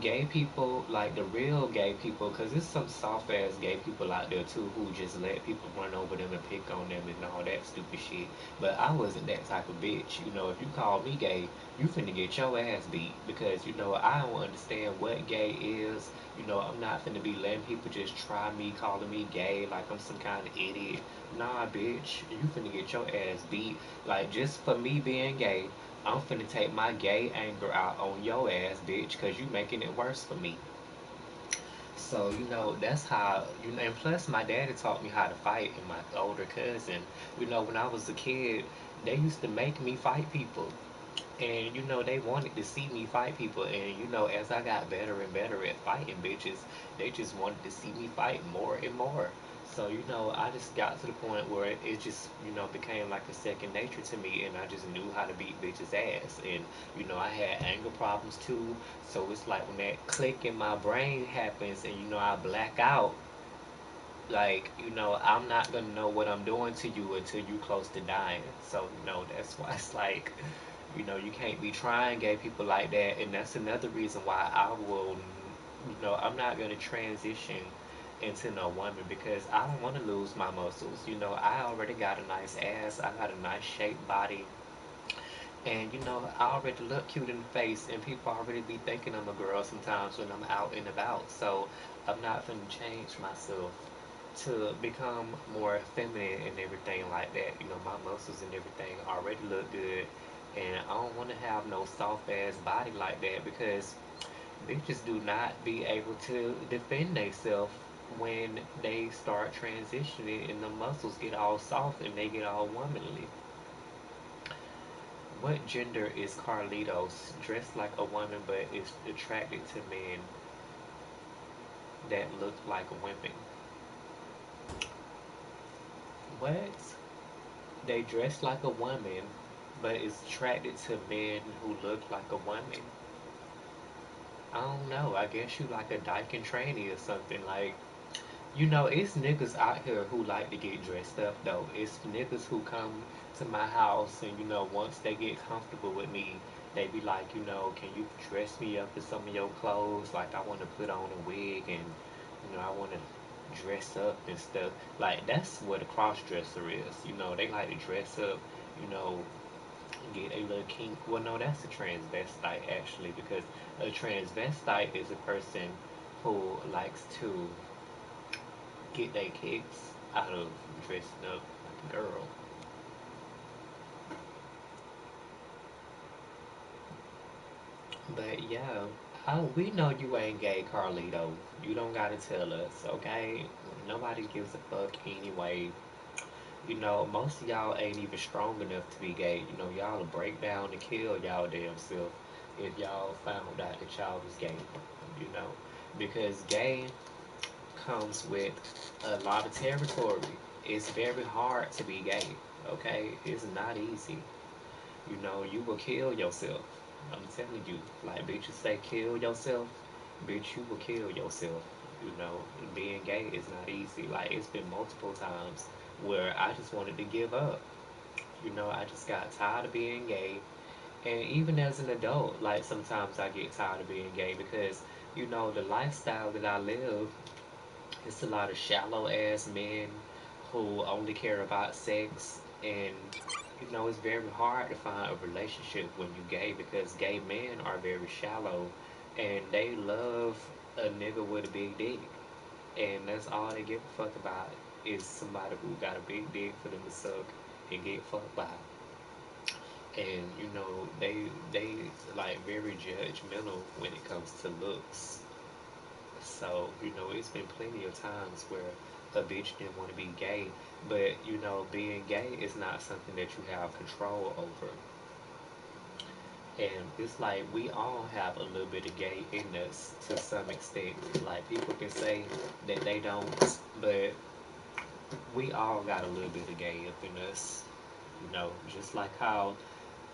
gay people, like the real gay people, because there's some soft ass gay people out there too who just let people run over them and pick on them and all that stupid shit. But I wasn't that type of bitch. If you call me gay, you finna get your ass beat because I don't understand what gay is. I'm not finna be letting people just try me, calling me gay like I'm some kind of idiot. Nah, bitch, you finna get your ass beat. Like, just for me being gay, I'm finna take my gay anger out on your ass, bitch, cause you making it worse for me. So, that's how, and plus my daddy taught me how to fight and my older cousin. When I was a kid, they used to make me fight people. And they wanted to see me fight people. And as I got better and better at fighting bitches, they just wanted to see me fight more and more. So I just got to the point where it just became like a second nature to me, and I just knew how to beat bitches' ass. And I had anger problems too. So it's like when that click in my brain happens, and I black out. Like I'm not gonna know what I'm doing to you until you close to dying. So that's why it's like you can't be trying gay people like that, and that's another reason why I'm not gonna transition into no woman because I don't want to lose my muscles. I already got a nice ass, I got a nice shaped body, and I already look cute in the face, and people already be thinking I'm a girl sometimes when I'm out and about. So I'm not gonna change myself. to become more feminine and everything like that. My muscles and everything already look good, and I don't want to have no soft ass body like that because bitches do not be able to defend themselves when they start transitioning and the muscles get all soft and they get all womanly. What gender is Carlitos? Dressed like a woman but is attracted to men that look like women. What? They dress like a woman but is attracted to men who look like a woman. I don't know. I guess you like a dyke and tranny or something. Like, it's niggas out here who like to get dressed up though. It's niggas who come to my house and once they get comfortable with me, they be like, can you dress me up in some of your clothes? Like I want to put on a wig and I want to dress up and stuff. Like that's what a cross dresser is. They like to dress up, you know, get a little kink. Well, no, that's a transvestite actually because a transvestite is a person who likes to get their kicks out of dressing up like a girl. But yeah, we know you ain't gay, Carlito. You don't gotta tell us, okay? Nobody gives a fuck anyway. Most of y'all ain't even strong enough to be gay. Y'all will break down and kill y'all damn self if y'all found out that y'all was gay. You know, because gay comes with a lot of territory. It's very hard to be gay, okay? It's not easy. You will kill yourself. I'm telling you, like bitches say kill yourself, bitch, you will kill yourself. Being gay is not easy. Like it's been multiple times where I just wanted to give up. I just got tired of being gay. And even as an adult, like sometimes I get tired of being gay because, the lifestyle that I live, it's a lot of shallow ass men who only care about sex. And it's very hard to find a relationship when you gay because gay men are very shallow and they love a nigga with a big dick. And that's all they give a fuck about is somebody who got a big dick for them to suck and get fucked by. And they like very judgmental when it comes to looks. So, it's been plenty of times where a bitch didn't want to be gay, but being gay is not something that you have control over. And it's like we all have a little bit of gay in us to some extent. Like people can say that they don't, but we all got a little bit of gay up in us. Just like how,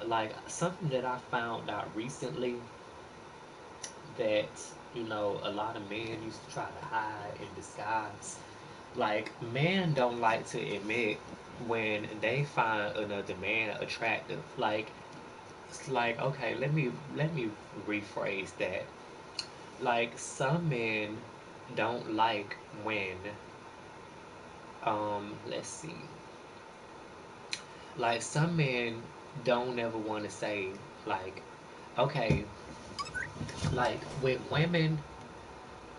like something that I found out recently that a lot of men used to try to hide and disguise. Like men don't like to admit when they find another man attractive. Like it's like, okay, let me rephrase that. Like some men don't like when let's see. Like some men don't ever want to say like, okay, like with women,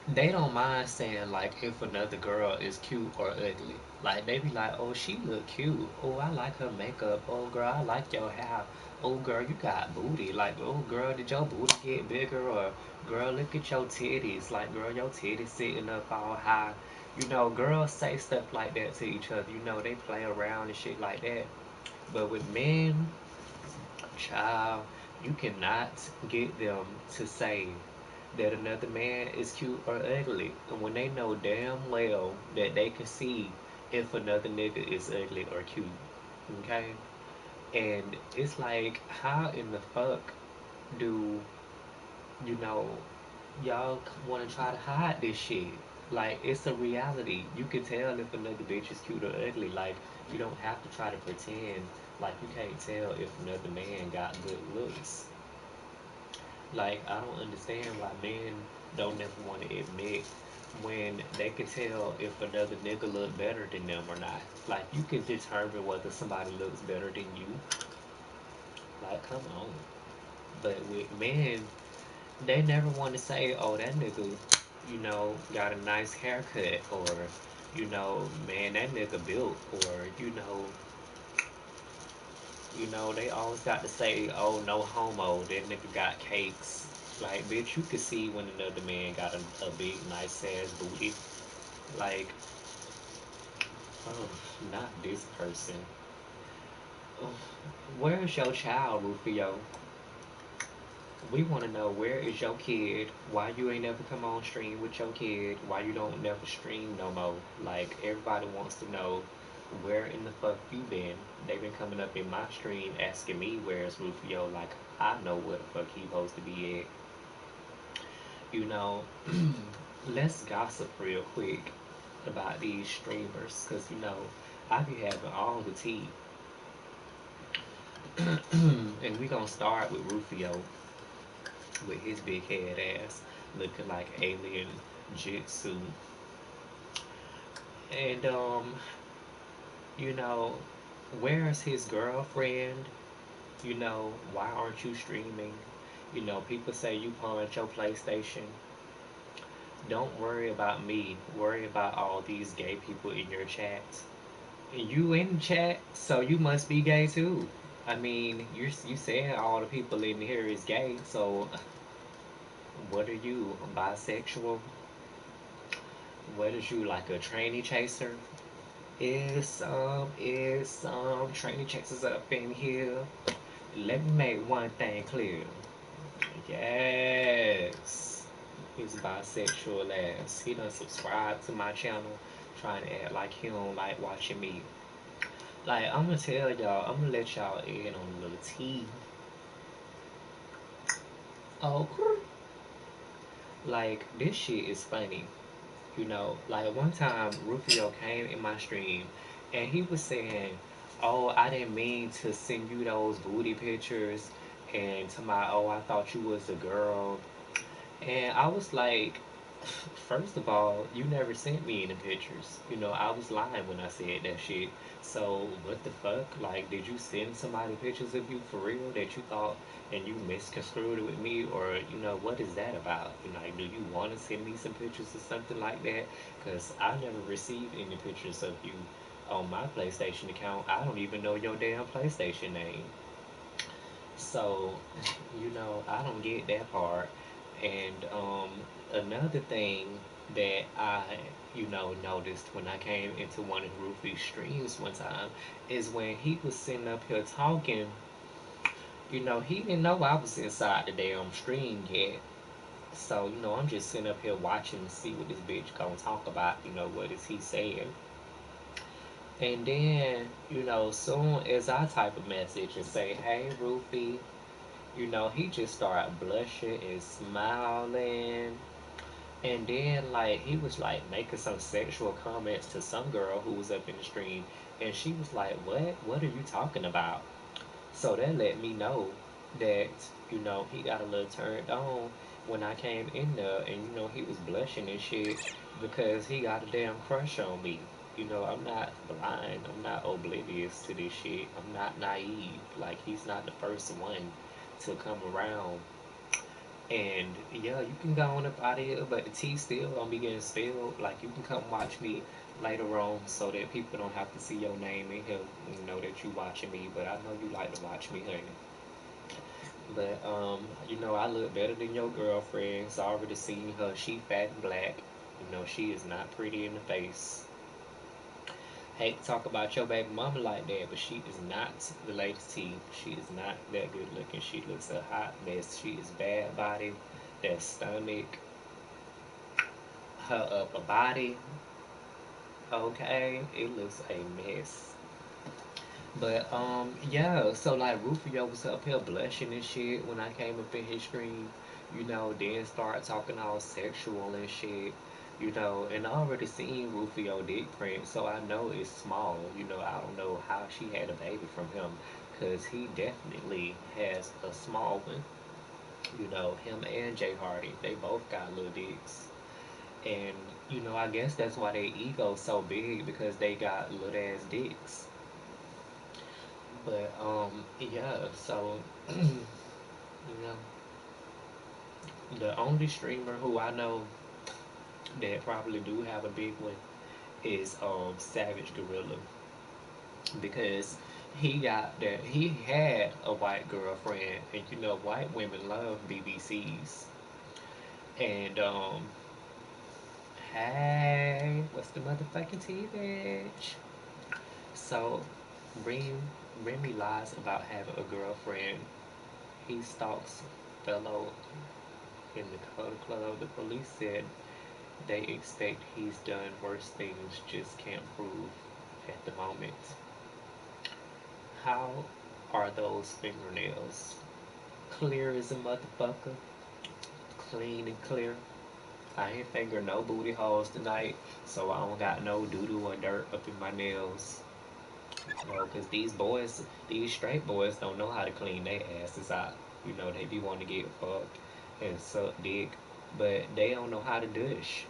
they don't mind saying like if another girl is cute or ugly. Like they be like, oh, she look cute. Oh, I like her makeup. Oh, girl, I like your hair. Oh, girl, you got booty. Like, oh, girl, did your booty get bigger? Or, girl, look at your titties. Like, girl, your titties sitting up all high. Girls say stuff like that to each other. They play around and shit like that. But with men, child, you cannot get them to say that another man is cute or ugly. And when they know damn well that they can see if another nigga is ugly or cute. Okay? And it's like, how in the fuck do, you know, y'all want to try to hide this shit? Like, it's a reality. You can tell if another bitch is cute or ugly. Like, you don't have to try to pretend like you can't tell if another man got good looks. Like, I don't understand why men don't ever want to admit when they can tell if another nigga look better than them or not. Like, you can determine whether somebody looks better than you. Like, come on. But with men, they never want to say, oh, that nigga, got a nice haircut or, Man, that nigga built, or they always got to say, "Oh, no homo." That nigga got cakes. Like, bitch, you could see when another man got a big, nice ass booty. Like, oh, not this person. Oh, where's your child, Rufio? We want to know, where is your kid? Why you ain't never come on stream with your kid? Why you don't never stream no more? Like, everybody wants to know, where in the fuck you been? They been coming up in my stream asking me where's Rufio. Like, I know where the fuck he supposed to be at. You know, let's gossip real quick about these streamers, cause I be having all the tea. And we gonna start with Rufio, with his big head ass looking like alien jitsu. And you know, where's his girlfriend? Why aren't you streaming? People say you pawned your PlayStation. Don't worry about me. Worry about all these gay people in your chat. You in chat, so you must be gay too. I mean, you saying all the people in here is gay, so what are you, bisexual? What is you, like a trainee chaser? Is trainee chasers up in here? Let me make one thing clear. Yes, his bisexual ass. He done subscribed to my channel, trying to act like he don't like watching me. Like, I'm gonna tell y'all, I'm gonna let y'all in on a little tea. Oh, like, this shit is funny. Like, one time Rufio came in my stream and he was saying, "Oh, I didn't mean to send you those booty pictures." And to my, "Oh, I thought you was a girl." And I was like, first of all, you never sent me any pictures. I was lying when I said that shit. So what the fuck? Like, did you send somebody pictures of you for real that you thought and you misconstrued it with me? Or, what is that about? Like, do you want to send me some pictures or something like that? Because I never received any pictures of you on my PlayStation account. I don't even know your damn PlayStation name. So, I don't get that part. And another thing that I, noticed when I came into one of Rufy's streams one time is when he was sitting up here talking, he didn't know I was inside the damn stream yet. So, I'm just sitting up here watching to see what this bitch gonna talk about, what is he saying. And then, soon as I type a message and say, "Hey, Rufy," he just started blushing and smiling. And then, like, he was, like, making some sexual comments to some girl who was up in the stream. And she was like, "What? What are you talking about?" So that let me know that, he got a little turned on when I came in there. And, he was blushing and shit because he got a damn crush on me. I'm not blind. I'm not oblivious to this shit. I'm not naive. Like, he's not the first one to come around. And yeah, you can go on up out of here, but the tea still gonna be getting spilled. Like, you can come watch me later on so that people don't have to see your name in here and know that you watching me. But I know you like to watch me, honey. But I look better than your girlfriend. So I already seen her. She fat and black. She is not pretty in the face. Hate to talk about your baby mama like that, but she is not the latest tea. She is not that good looking. She looks a hot mess. She is bad body, that stomach, her upper body. Okay, it looks a mess. But yeah. So like Rufio was up here blushing and shit when I came up in his screen. Then start talking all sexual and shit. And I already seen Rufio dick print, so I know it's small. I don't know how she had a baby from him, cause he definitely has a small one. Him and Jay Hardy, they both got little dicks. And I guess that's why their ego's so big, because they got little ass dicks. But yeah, so know, the only streamer who I know that probably do have a big one is Savage Gorilla, because he had a white girlfriend, and you know white women love BBCs. And hey, what's the motherfucking T, bitch? So Rem, Remy lies about having a girlfriend. He stalks fellow in the Color Club. The police said they expect he's done worse things, just can't prove at the moment. How are those fingernails? Clear as a motherfucker. Clean and clear. I ain't finger no booty holes tonight, so I don't got no doo doo or dirt up in my nails. You know, cause these boys, these straight boys don't know how to clean their asses out. You know, they be wanting to get fucked and suck dick, but they don't know how to dish.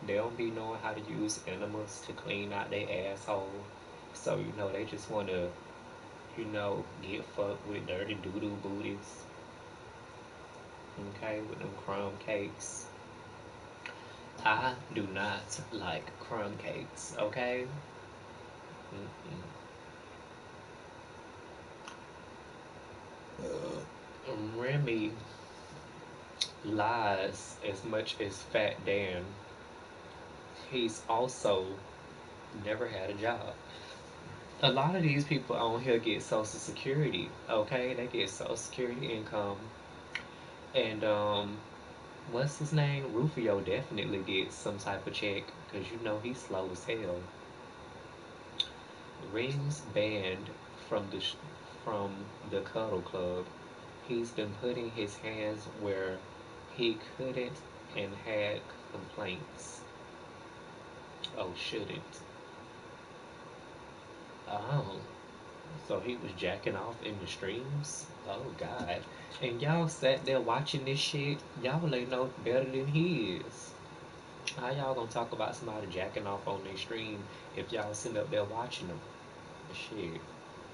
They don't be knowing how to use enemas to clean out their asshole. So, you know, they just wanna, you know, get fucked with dirty doo doo booties. Okay, with them crumb cakes. I do not like crumb cakes, okay? Mm-mm. Remy lies as much as Fat Dan. He's also never had a job. A lot of these people on here get Social Security, okay? They get Social Security income. And, what's his name? Rufio definitely gets some type of check because you know he's slow as hell. Rings banned from from the Cuddle Club. He's been putting his hands where he couldn't and had complaints. Oh, shouldn't. Oh, so he was jacking off in the streams? Oh, God. And y'all sat there watching this shit. Y'all ain't no better than he is. How y'all gonna talk about somebody jacking off on their stream if y'all sitting up there watching them? Shit.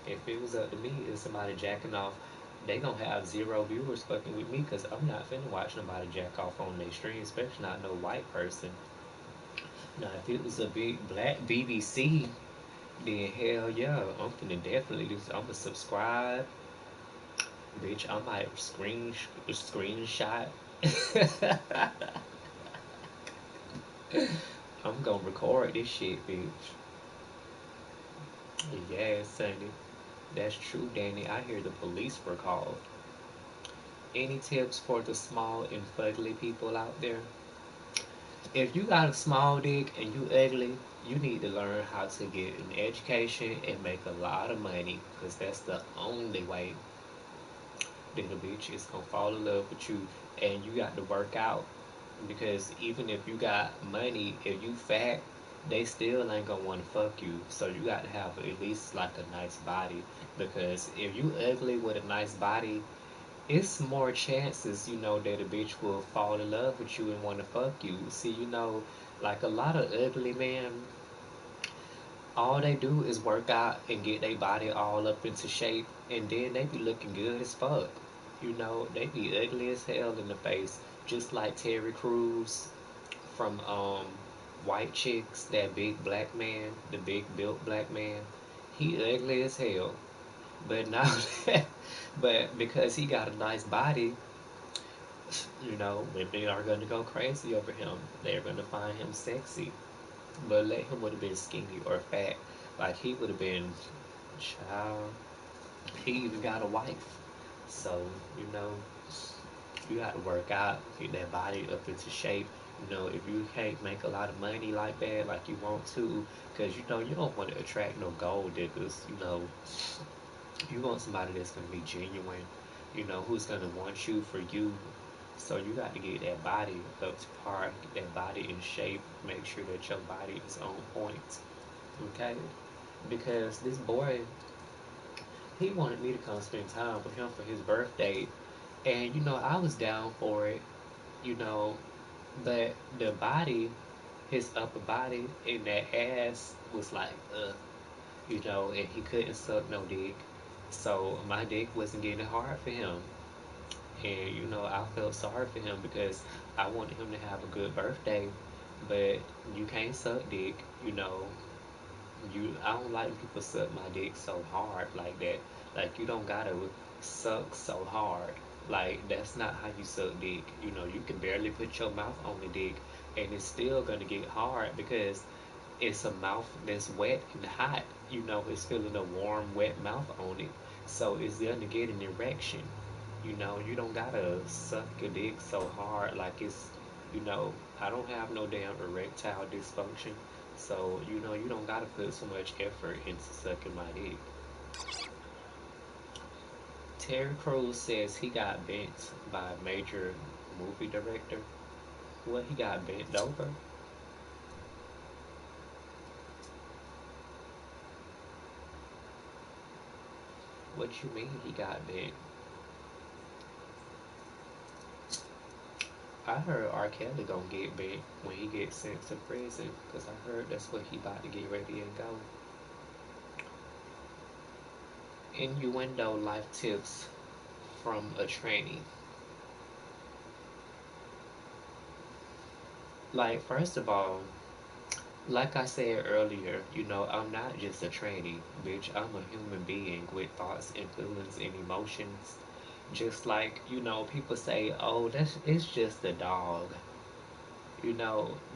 If it was up to me, if somebody jacking off, they gonna have zero viewers fucking with me because I'm not finna watch nobody jack off on their stream, especially not no white person. Now, if it was a big black BBC, then hell yeah, I'm finna definitely do. I'ma subscribe, bitch. I might screenshot. I'm gonna record this shit, bitch. Yeah, Sandy. That's true, Danny. I hear the police were called. Any tips for the small and fugly people out there? If you got a small dick and you ugly, you need to learn how to get an education and make a lot of money, because that's the only way that a bitch is gonna fall in love with you. And you got to work out, because even if you got money, if you fat, they still ain't gonna want to fuck you. So you got to have at least like a nice body, because if you ugly with a nice body, it's more chances, you know, that a bitch will fall in love with you and want to fuck you. See, you know, like a lot of ugly men, all they do is work out and get their body all up into shape, and then they be looking good as fuck. You know, they be ugly as hell in the face, just like Terry Crews from White Chicks, that big black man, the big built black man. He ugly as hell. But now, but because he got a nice body, you know, women are going to go crazy over him. They're going to find him sexy. But let him would have been skinny or fat. Like he would have been, child. He even got a wife. So, you know, you got to work out, get that body up into shape. You know, if you can't make a lot of money like that, like you want to, because you know, you don't want to attract no gold diggers. You know, you want somebody that's going to be genuine, you know, who's going to want you for you. So you got to get that body up to par, get that body in shape, make sure that your body is on point. Okay? Because this boy, he wanted me to come spend time with him for his birthday. And, you know, I was down for it, you know, but the body, his upper body and that ass was like, you know, and he couldn't suck no dick. So my dick wasn't getting hard for him. And I felt sorry for him because I wanted him to have a good birthday, but you can't suck dick. You know, I don't like when people suck my dick so hard like that. Like you don't gotta suck so hard. Like that's not how you suck dick. You can barely put your mouth on the dick and it's still gonna get hard because it's a mouth that's wet and hot. It's feeling a warm, wet mouth on it. So it's gonna get an erection. You don't gotta suck your dick so hard like you know, I don't have no damn erectile dysfunction. So, you don't gotta put so much effort into sucking my dick. Terry Crews says he got bent by a major movie director. What, he got bent over? What you mean he got bent? I heard R. Kelly gonna get bent when he gets sent to prison, cause I heard that's what he about to get ready and go. Innuendo life tips from a trainee. Like, first of all, like I said earlier, I'm not just a trainee, bitch. I'm a human being with thoughts and feelings and emotions. Just like, people say, oh, it's just a dog.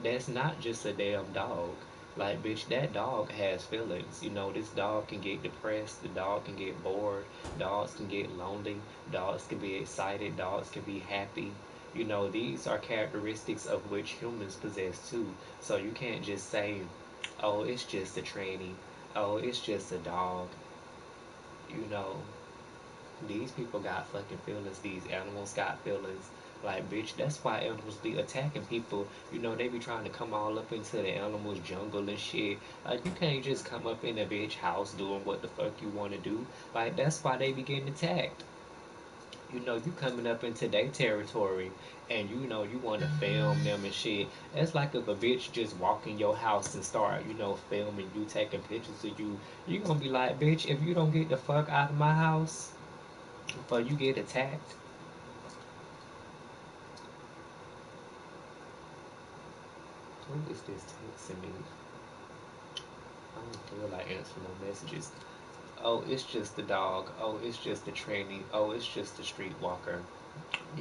That's not just a damn dog. Like, bitch, that dog has feelings. This dog can get depressed, the dog can get bored, dogs can get lonely, dogs can be excited, dogs can be happy. These are characteristics of which humans possess too. So you can't just say, oh, it's just a tranny, oh, it's just a dog. You know, these people got fucking feelings. These animals got feelings. Like, bitch, that's why animals be attacking people. They be trying to come all up into the animals' jungle and shit. Like, you can't just come up in a bitch house doing what the fuck you want to do. Like, that's why they be getting attacked. You coming up into their territory and you want to film them and shit. It's like if a bitch just walk in your house and start, filming you, taking pictures of you. You gonna be like, bitch, if you don't get the fuck out of my house before you get attacked. Who is this texting me? I don't feel like answering no messages. Oh, it's just the dog. Oh, it's just the tranny. Oh, it's just the streetwalker.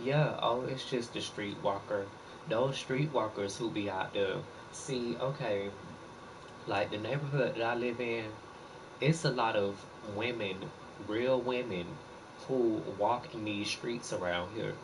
Yeah, oh, it's just the streetwalker. Those streetwalkers who be out there. See, okay, like the neighborhood that I live in, it's a lot of women, real women, who walk in these streets around here.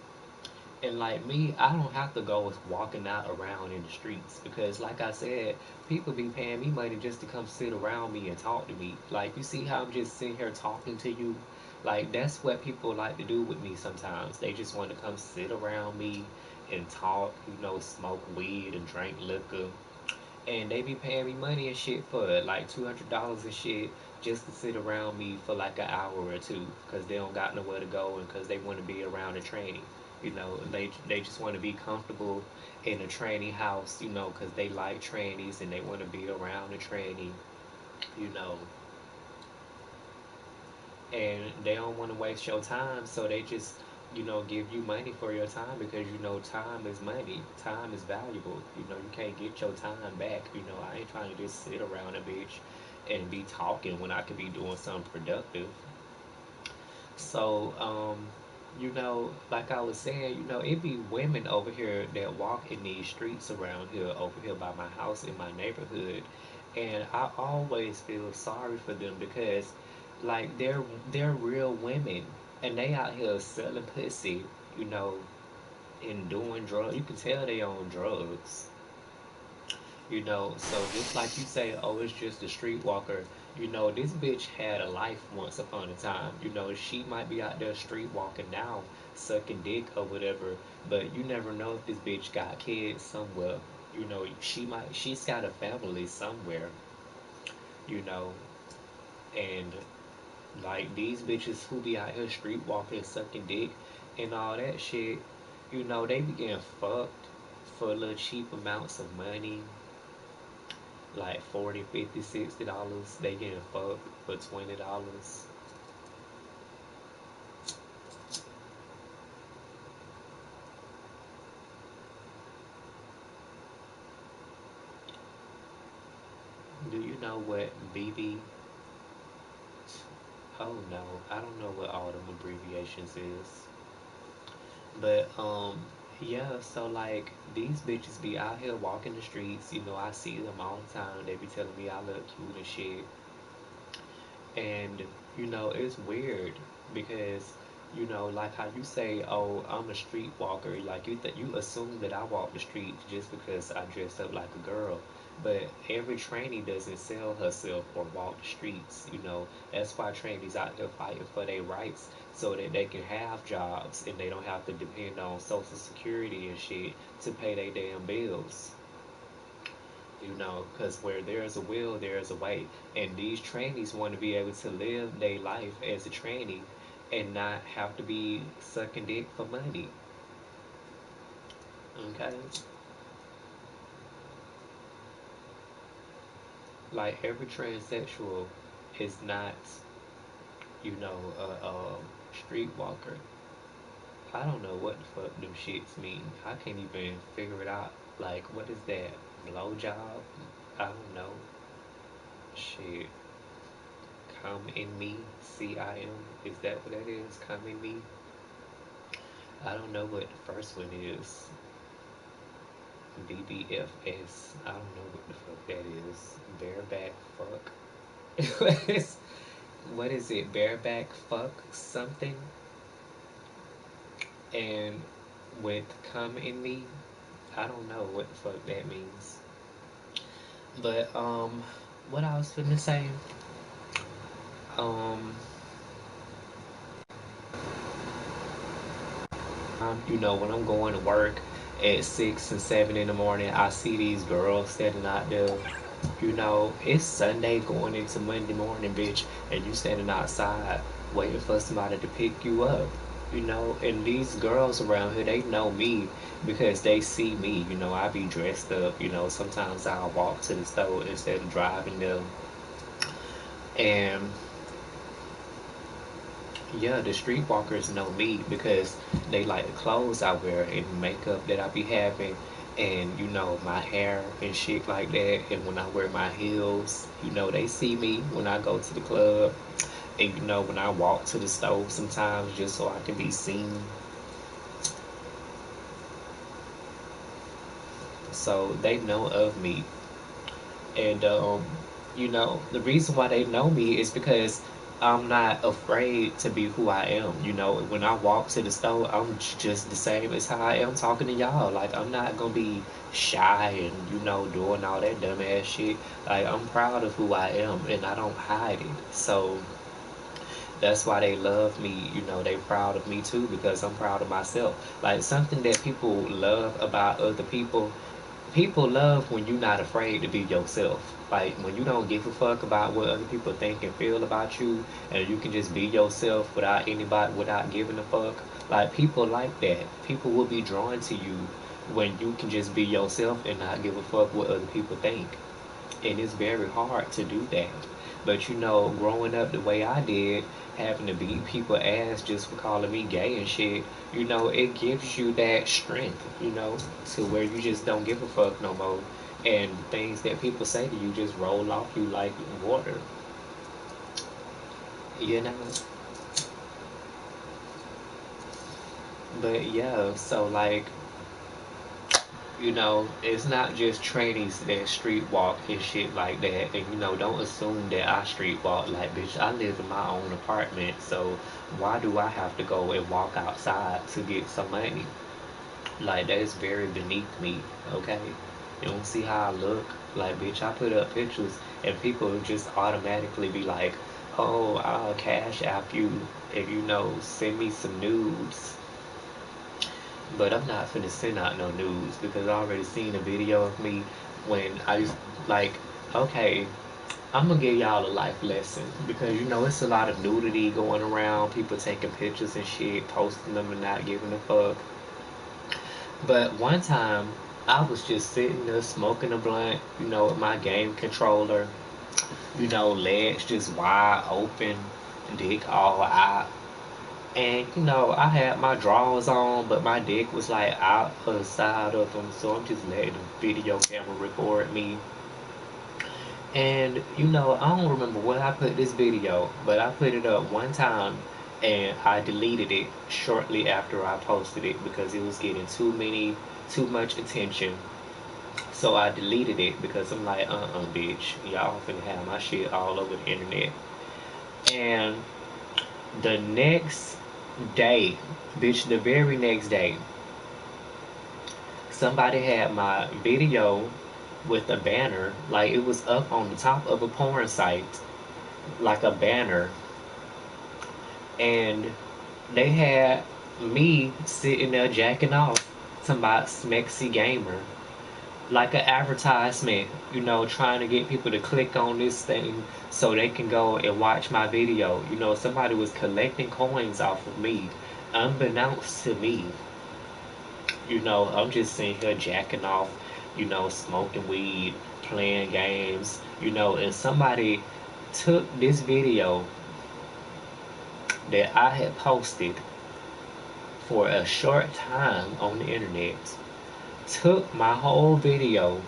And like me, I don't have to go walking out around in the streets because, like I said, people be paying me money just to come sit around me and talk to me. Like, you see how I'm just sitting here talking to you? Like, that's what people like to do with me sometimes. They just want to come sit around me and talk, smoke weed and drink liquor. And they be paying me money and shit for like $200 and shit just to sit around me for like an hour or two because they don't got nowhere to go and because they want to be around a tranny. They just want to be comfortable in a tranny house, because they like trannies and they want to be around a tranny, you know, and they don't want to waste your time, so they just give you money for your time because time is money, time is valuable. You can't get your time back. I ain't trying to just sit around a bitch and be talking when I could be doing something productive. So like I was saying, it be women over here that walk in these streets around here, over here by my house in my neighborhood, and I always feel sorry for them because, like, they're real women, and they out here selling pussy, you know, and doing drugs. You can tell they on drugs. So just like you say, oh, it's just a streetwalker. This bitch had a life once upon a time. She might be out there street walking now, sucking dick or whatever, but you never know if this bitch got kids somewhere. She's got a family somewhere, you know, and like these bitches who be out here street walking, sucking dick and all that shit, they be getting fucked for little cheap amounts of money, like 40, 50, $60. They getting fucked for $20. what BB. Oh no, I don't know what all them abbreviations is. But yeah, so like these bitches be out here walking the streets, I see them all the time. They be telling me I look cute and shit. And it's weird because like how you say, "Oh, I'm a street walker." Like you assume that I walk the streets just because I dress up like a girl. But every trainee doesn't sell herself or walk the streets. That's why trainees out here fighting for their rights so that they can have jobs and they don't have to depend on Social Security and shit to pay their damn bills. Because where there's a will, there's a way. And these trainees want to be able to live their life as a trainee and not have to be sucking dick for money. Okay? Like every transsexual is not, a streetwalker. I don't know what the fuck them shits mean. I can't even figure it out. Like, what is that? Blowjob? I don't know. Shit. Come in me, CIM. Is that what that is? Come in me. I don't know what the first one is. BBFS. I don't know what the fuck that is. Bareback fuck. what is it? Bareback fuck something? And with come in me, I don't know what the fuck that means. But what I was finna say, um, when I'm going to work at 6 and 7 in the morning, I see these girls standing out there. It's Sunday going into Monday morning, bitch, and you standing outside waiting for somebody to pick you up. And these girls around here, they know me because they see me. I be dressed up. Sometimes I'll walk to the store instead of driving them. And yeah, the streetwalkers know me because they like the clothes I wear and the makeup that I be having, and my hair and shit like that. And when I wear my heels, they see me when I go to the club, and when I walk to the stove sometimes just so I can be seen. So they know of me. And the reason why they know me is because I'm not afraid to be who I am. When I walk to the store, I'm just the same as how I am talking to y'all. Like, I'm not gonna be shy and doing all that dumbass shit. Like, I'm proud of who I am and I don't hide it. So that's why they love me. They proud of me too because I'm proud of myself. Like, something that people love about other people. People love when you're not afraid to be yourself. Like, when you don't give a fuck about what other people think and feel about you, and you can just be yourself without anybody, without giving a fuck. Like, people like that. People will be drawn to you when you can just be yourself and not give a fuck what other people think. And it's very hard to do that. But growing up the way I did, having to beat people ass just for calling me gay and shit, it gives you that strength, to where you just don't give a fuck no more. And things that people say to you just roll off you like water, you know? But yeah, so like, it's not just trainees that street walk and shit like that. And don't assume that I street walk. Like, bitch, I live in my own apartment, so why do I have to go and walk outside to get some money? Like, that is very beneath me, okay? You don't see how I look? Like, bitch, I put up pictures and people just automatically be like, oh, I'll cash app you if send me some nudes. But I'm not finna send out no news because I already seen a video of me when I used, like, okay, I'm gonna give y'all a life lesson because it's a lot of nudity going around, people taking pictures and shit, posting them and not giving a fuck. But one time I was just sitting there smoking a blunt, with my game controller, legs just wide open, dick all out. And I had my drawers on, but my dick was like out of the side of them, so I'm just letting the video camera record me. And you know, I don't remember when I put this video, but I put it up one time and I deleted it shortly after I posted it because it was getting too much attention. So I deleted it because I'm like, bitch, y'all finna have my shit all over the internet. And the next day, bitch, the very next day, somebody had my video with a banner, like it was up on the top of a porn site, like a banner, and they had me sitting there jacking off, talking about Smexy Gamer, like an advertisement, you know, trying to get people to click on this thing so they can go and watch my video. You know, somebody was collecting coins off of me, unbeknownst to me. You know, I'm just sitting here jacking off, you know, smoking weed, playing games, you know, and somebody took this video that I had posted for a short time on the internet, took my whole video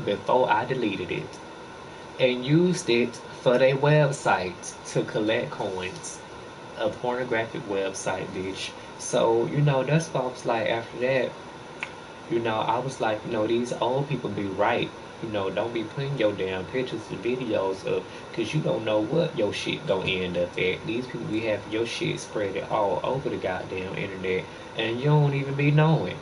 before I deleted it, and used it for their website to collect coins. A pornographic website, bitch. So, you know, that's why I was like, after that, you know, I was like, you know, these old people be right. You know, don't be putting your damn pictures and videos up because you don't know what your shit gonna end up at. These people be having your shit spread it all over the goddamn internet and you don't even be knowing.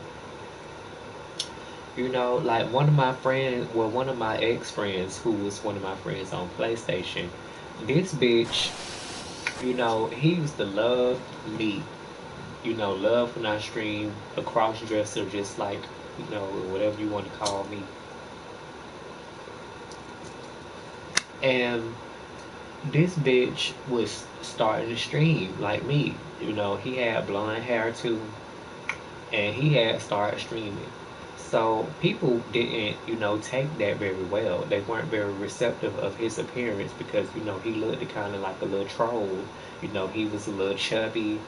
You know, like one of my friends, well, one of my ex friends who was one of my friends on PlayStation, this bitch, you know, he used to love me. You know, love when I stream, a cross dresser, just like, you know, whatever you want to call me. And this bitch was starting to stream like me. You know, he had blonde hair too, and he had started streaming. So people didn't, you know, take that very well. They weren't very receptive of his appearance because, you know, he looked kind of like a little troll. You know, he was a little chubby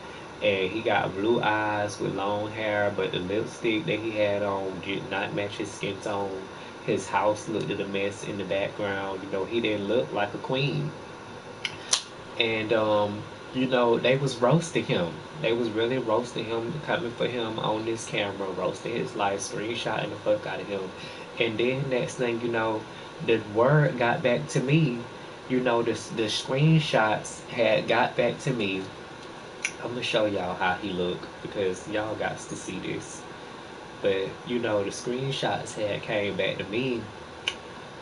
and he got blue eyes with long hair, but the lipstick that he had on did not match his skin tone. His house looked at a mess in the background. You know, he didn't look like a queen. And you know, they was roasting him. They was really roasting him, coming for him on this camera, roasting his life, screenshotting the fuck out of him. And then next thing you know, the word got back to me. You know, the screenshots had got back to me. I'm gonna show y'all how he look because y'all got to see this. But you know, the screenshots had came back to me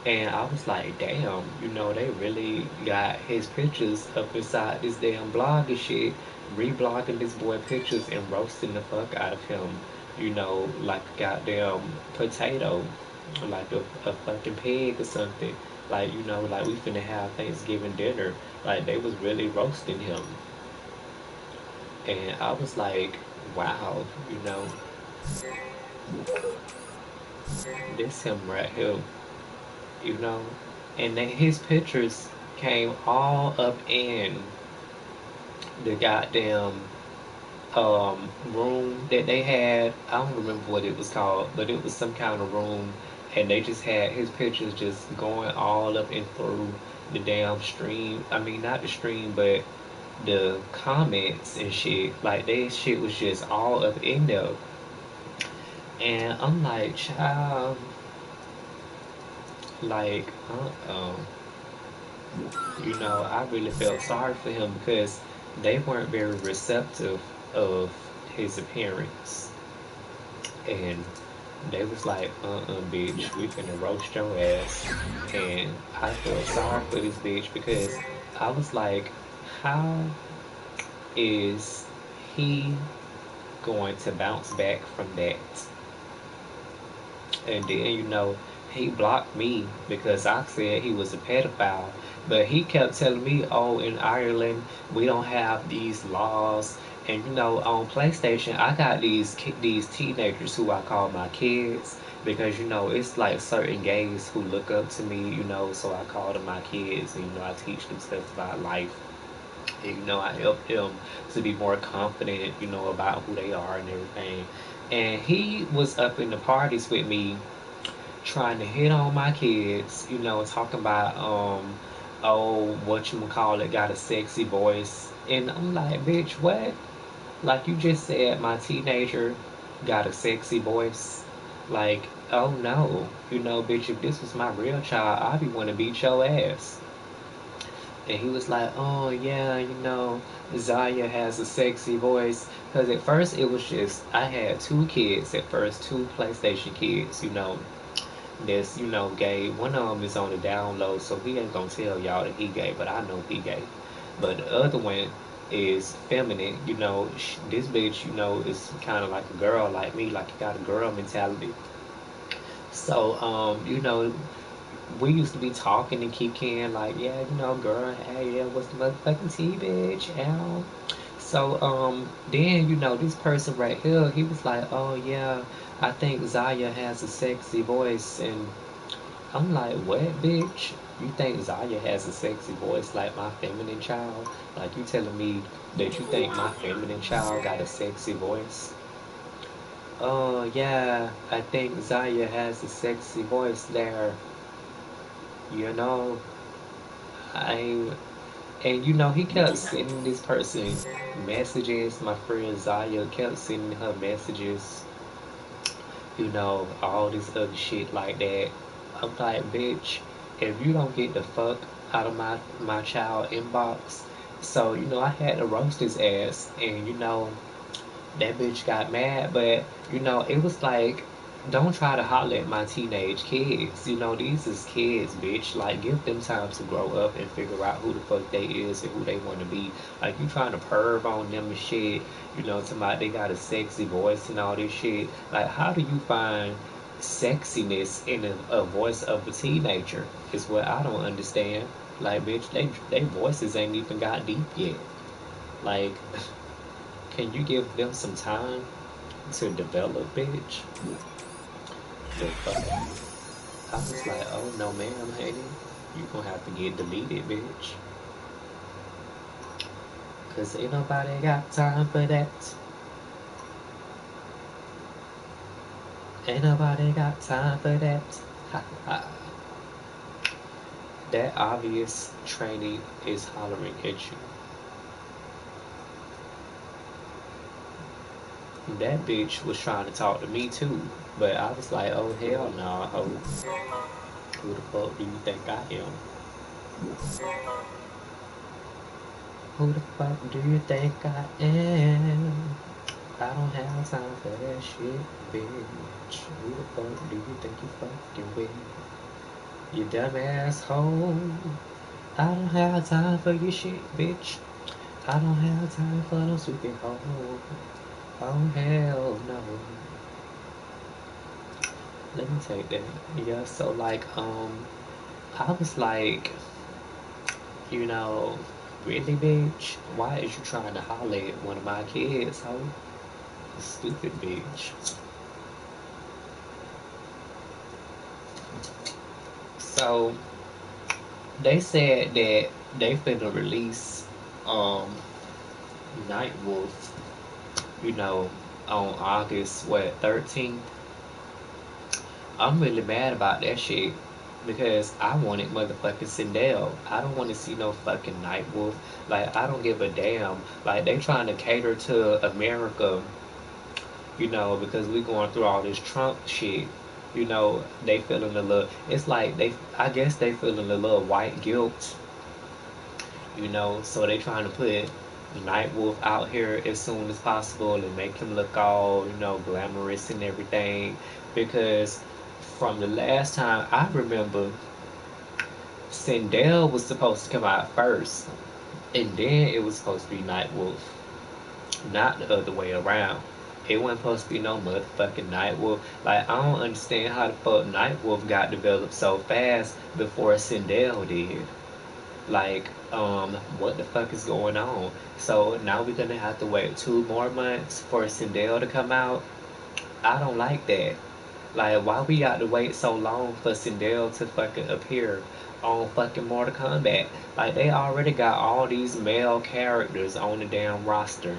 and I was like, damn, you know, they really got his pictures up inside this damn blog and shit, reblogging this boy pictures and roasting the fuck out of him, you know, like a goddamn potato, like a fucking pig or something. Like, you know, like we finna have Thanksgiving dinner. Like, they was really roasting him. And I was like, wow, you know, this him right here, you know. And then his pictures came all up in the goddamn room that they had. I don't remember what it was called, but it was some kind of room, and they just had his pictures just going all up and through the damn stream. I mean, not the stream, but the comments and shit. Like, they shit was just all up in there. And I'm like, child, like, you know, I really felt sorry for him because they weren't very receptive of his appearance. And they was like, bitch, we finna roast your ass. And I felt sorry for this bitch because I was like, how is he going to bounce back from that? And then, you know, he blocked me because I said he was a pedophile. But he kept telling me, oh, in Ireland, we don't have these laws. And, you know, on PlayStation, I got these teenagers who I call my kids because, you know, it's like certain gays who look up to me, you know, so I call them my kids. And, you know, I teach them stuff about life. And, you know, I help them to be more confident, you know, about who they are and everything. And he was up in the parties with me
trying to hit on my kids, talking about oh, what you call it, got a sexy voice. And I'm like, bitch, what? Like you just said my teenager got a sexy voice. Like, oh no. Bitch, if this was my real child, I'd be wanna beat your ass. And he was like, oh yeah, Zaya has a sexy voice. Because at first it was just, I had two kids at first, two PlayStation kids, that's, gay. One of them is on the down low, so he ain't gonna tell y'all that he gay, but I know he gay. But the other one is feminine, this bitch, is kind of like a girl like me, like you got a girl mentality. So, we used to be talking and kicking like, yeah, girl, hey, yeah, what's the motherfucking tea, bitch? Ow. So, then, this person right here, he was like, oh, yeah, I think Zaya has a sexy voice. And I'm like, what, bitch? You think Zaya has a sexy voice like my feminine child? Like, you telling me that you think my feminine child got a sexy voice? Oh, yeah, I think Zaya has a sexy voice there. You know, I and he kept sending this person messages. My friend Zaya kept sending her messages, all this other shit like that. I'm like, bitch, if you don't get the fuck out of my child inbox. So, I had to roast his ass, and that bitch got mad, but it was like, don't try to holler at my teenage kids. These is kids, bitch. Like, give them time to grow up and figure out who the fuck they is and who they want to be. Like, you trying to perv on them and shit. Somebody they got a sexy voice and all this shit. Like, how do you find sexiness in a voice of a teenager? Is what I don't understand. Like, bitch, they voices ain't even got deep yet. Like, can you give them some time to develop, bitch? The fuck? I was like, oh no, ma'am, honey. You gonna have to get deleted, bitch. Cause ain't nobody got time for that. Ain't nobody got time for that. Ha ha. That obvious trainee is hollering at you. That bitch was trying to talk to me too. But I was like, oh hell no, nah, ho. Who the fuck do you think I am? Who the fuck do you think I am? I don't have time for that shit, bitch. Who the fuck do you think you fucking with? You dumb asshole. I don't have time for your shit, bitch. I don't have time for no stupid hoe. Oh hell no. Let me take that. Yeah, so like, I was like, you know, really, bitch? Why is you trying to holler at one of my kids, hoe? Stupid bitch. So they said that they finna release um Nightwolf, you know, on August what 13th. I'm really mad about that shit because I wanted motherfucking Sindel. I don't want to see no fucking Nightwolf. Like I don't give a damn. Like they trying to cater to America, because we going through all this Trump shit. They feeling a little. It's like I guess they feeling a little white guilt. So they trying to put Nightwolf out here as soon as possible and make him look all, glamorous and everything. Because from the last time I remember, Sindel was supposed to come out first, and then it was supposed to be Nightwolf, not the other way around. It wasn't supposed to be no motherfucking Nightwolf. Like, I don't understand how the fuck Nightwolf got developed so fast before Sindel did. Like, what the fuck is going on? So now we're gonna have to wait 2 more months for Sindel to come out. I don't like that. Like, why we got to wait so long for Sindel to fucking appear on fucking Mortal Kombat? Like, they already got all these male characters on the damn roster.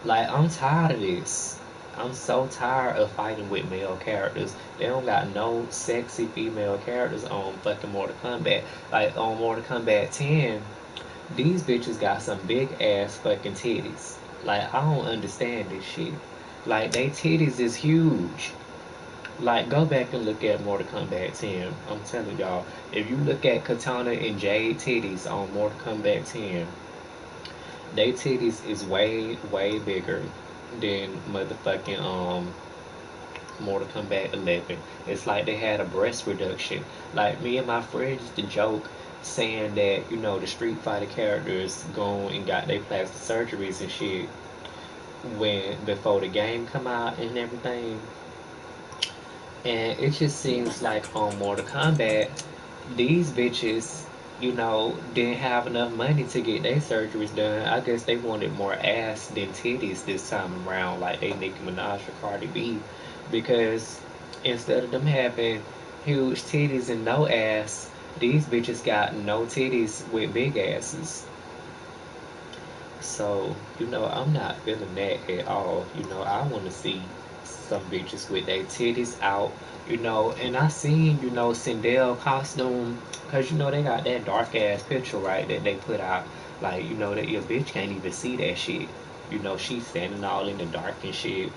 Like, I'm tired of this. I'm so tired of fighting with male characters. They don't got no sexy female characters on fucking Mortal Kombat. Like on Mortal Kombat 10, these bitches got some big ass fucking titties. Like I don't understand this shit. Like they titties is huge. Like go back and look at Mortal Kombat 10. I'm telling y'all, if you look at Katana and Jade titties on Mortal Kombat 10, they titties is way bigger than motherfucking Mortal Kombat 11. It's like they had a breast reduction. Like me and my friends used to joke saying that the Street Fighter characters gone and got their plastic surgeries and shit when before the game come out and everything. And it just seems like on Mortal Kombat, these bitches, didn't have enough money to get their surgeries done. I guess they wanted more ass than titties this time around, like they Nicki Minaj or Cardi B. Because instead of them having huge titties and no ass, these bitches got no titties with big asses. So, I'm not feeling that at all. I want to see some bitches with their titties out, and I seen, Sindel costume, because, they got that dark ass picture, right, that they put out. Like, that your bitch can't even see that shit. She's standing all in the dark and shit.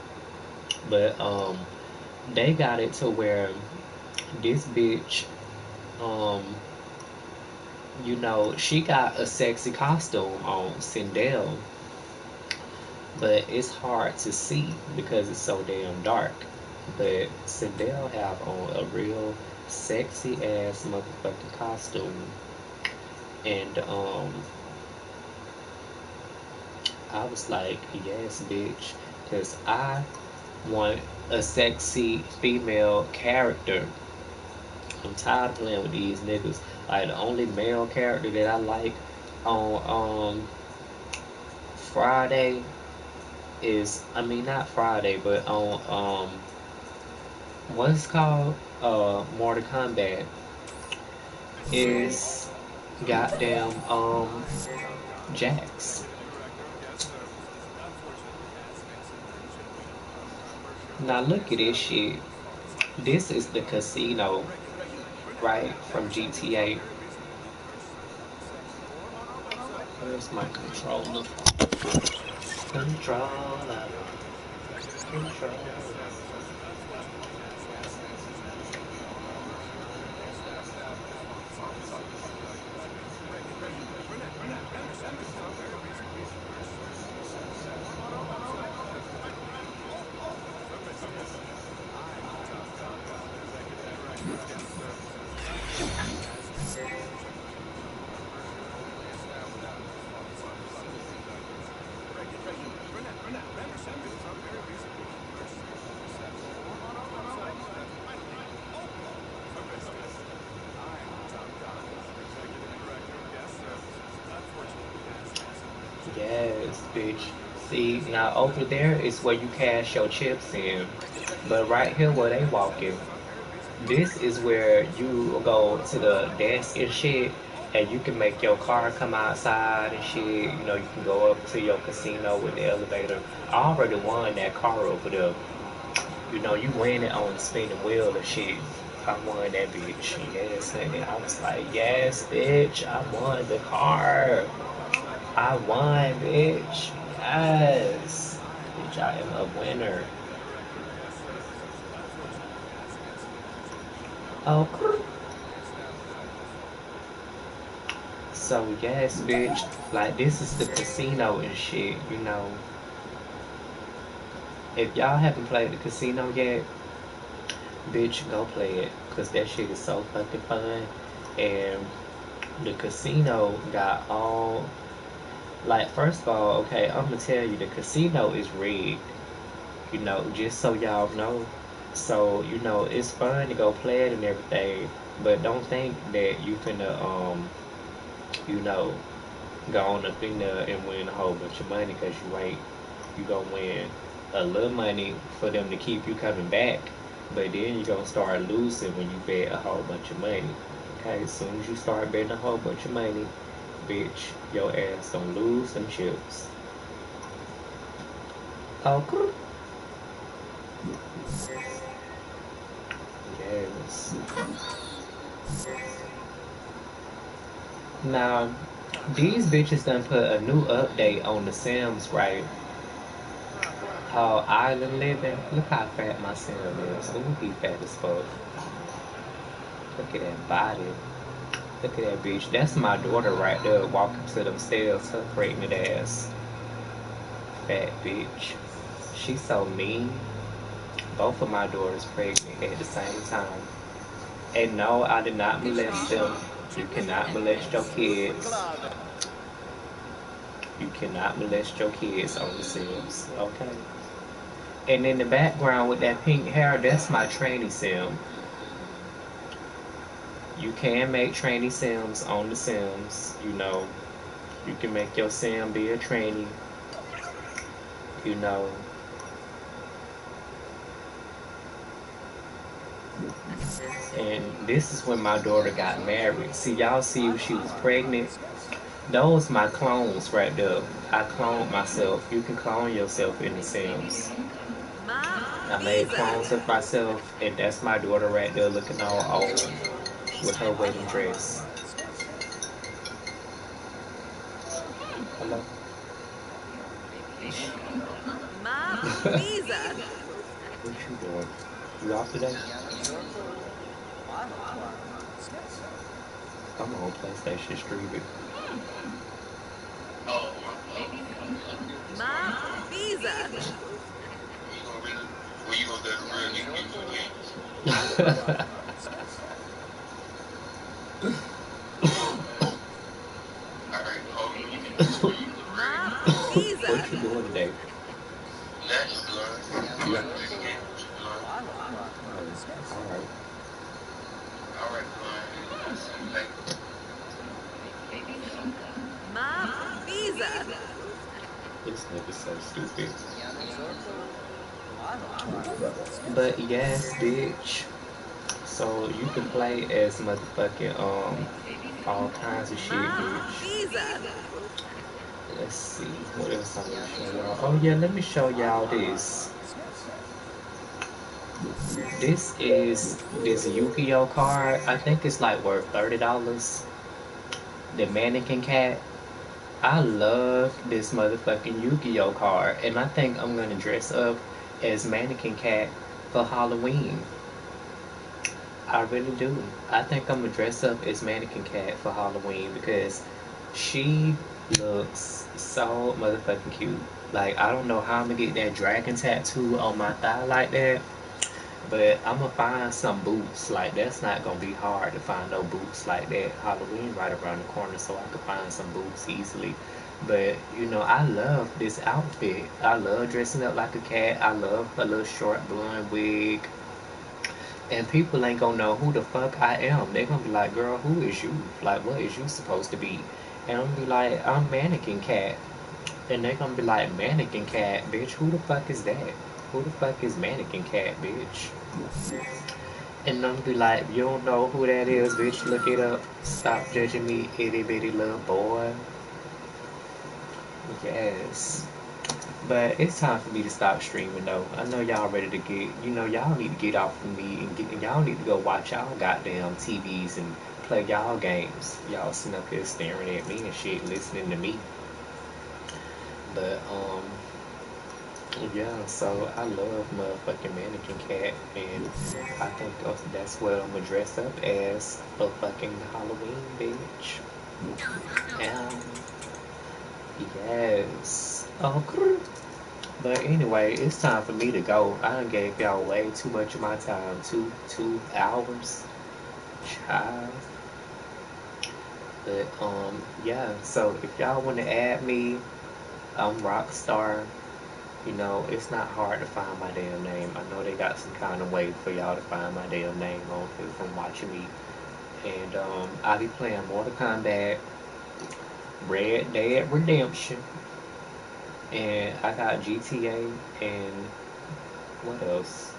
But, they got it to where this bitch, um, she got a sexy costume on Sindel, but it's hard to see because it's so damn dark. But Sindel have on a real sexy ass motherfucking costume, and I was like, yes, bitch, because I want a sexy female character. I'm tired of playing with these niggas. Like the only male character that I like on Friday is, I mean, not Friday, but on what's called Mortal Kombat is goddamn Jax. Now look at this shit. This is the casino, right, from GTA. Where's my controller? Controller. Controller. Yes, bitch. See, now over there is where you cash your chips in. But right here where they walking, this is where you go to the desk and shit, and you can make your car come outside and shit. You can go up to your casino with the elevator. I already won that car over there. You win it on the spinning wheel and shit. I won that bitch. Yes, and I was like, yes, bitch, I won the car. I won, bitch. Yes. Bitch, I am a winner. Oh, so yes, bitch. Like this is the casino and shit. If y'all haven't played the casino yet, bitch, go play it. Cause that shit is so fucking fun. And the casino got all like first of all, okay, I'm gonna tell you the casino is rigged. Just so y'all know. So, it's fun to go play it and everything, but don't think that you finna you know, go on up in there and win a whole bunch of money because you ain't. You gonna win a little money for them to keep you coming back, but then you gonna start losing when you bet a whole bunch of money. Okay, as soon as you start betting a whole bunch of money, bitch, your ass gonna lose some chips. Oh, Yes. Now, these bitches done put a new update on The Sims, right? Called Island Living. Look how fat my Sim is. Ooh, he fat as fuck. Look at that body. Look at that bitch. That's my daughter right there walking to them stairs, her pregnant ass. Fat bitch. She's so mean. Both of my daughters pregnant at the same time. And no, I did not molest them. You cannot molest your kids. You cannot molest your kids on The Sims, okay? And in the background with that pink hair, that's my tranny sim. You can make tranny sims on The Sims. You know, you can make your sim be a tranny. You know, and this is when my daughter got married. See, y'all see when she was pregnant? Those my clones right there. I cloned myself. You can clone yourself in The Sims. I made clones of myself, and that's my daughter right there looking all old with her wedding dress. Hello? What you doing? You off today? Come on, PlayStation Street it. What you doing today? You got... Alright. This nigga's so stupid. But yes, bitch. So you can play as motherfucking all kinds of shit, bitch. Let's see what else I'm gonna show y'all. Oh yeah, let me show y'all this. This is this Yu-Gi-Oh card. I think it's like worth $30. The mannequin cat. I love this motherfucking Yu-Gi-Oh card, and I think I'm gonna dress up as mannequin cat for Halloween. I really do. I think I'm gonna dress up as mannequin cat for Halloween because she looks so motherfucking cute. Like I don't know how I'm gonna get that dragon tattoo on my thigh like that, but I'm gonna find some boots. Like that's not gonna be hard to find no boots like that. Halloween right around the corner, so I could find some boots easily. But you know, I love this outfit. I love dressing up like a cat. I love a little short blonde wig. And people ain't gonna know who the fuck I am. They gonna be like, girl, who is you? Like, what is you supposed to be? And I'm gonna be like, I'm mannequin cat. And they gonna be like, mannequin cat, bitch, who the fuck is that? Who the fuck is mannequin cat, bitch? And I'm gonna be like, you don't know who that is, bitch, look it up. Stop judging me, itty bitty little boy. Yes. But it's time for me to stop streaming though. I know y'all ready to get, you know, y'all need to get off of me and get, y'all need to go watch y'all goddamn TVs and play y'all games. Y'all sitting up here staring at me and shit, listening to me. But, yeah, so I love motherfucking Mannequin Cat, and I think that's what I'm gonna dress up as for fucking Halloween, bitch. And, yes. Oh, but anyway, it's time for me to go. I done gave y'all way too much of my time. Two hours. Child. But yeah, so if y'all wanna add me, I'm Rockstar. You know, it's not hard to find my damn name. I know they got some kind of way for y'all to find my damn name on here from watching me. And I be playing Mortal Kombat, Red Dead Redemption, and I got GTA and what else?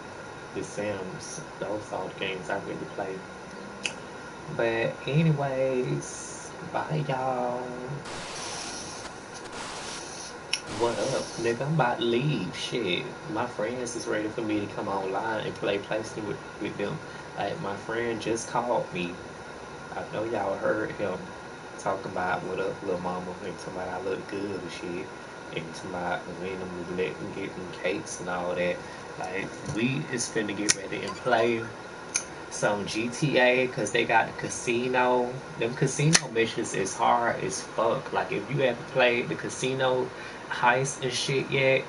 The Sims. Those are the games I really play. But anyways, bye y'all. What up? Nigga, I'm about to leave. Shit. My friends is ready for me to come online and play PlayStation with them. Like, my friend just called me. I know y'all heard him talk about what up, little mama, and talking about I look good and shit. And talking about when I'm letting getting cakes and all that. Like, we is finna get ready and play some GTA because they got the casino. Them casino missions is hard as fuck. Like if you haven't played the casino heist and shit yet,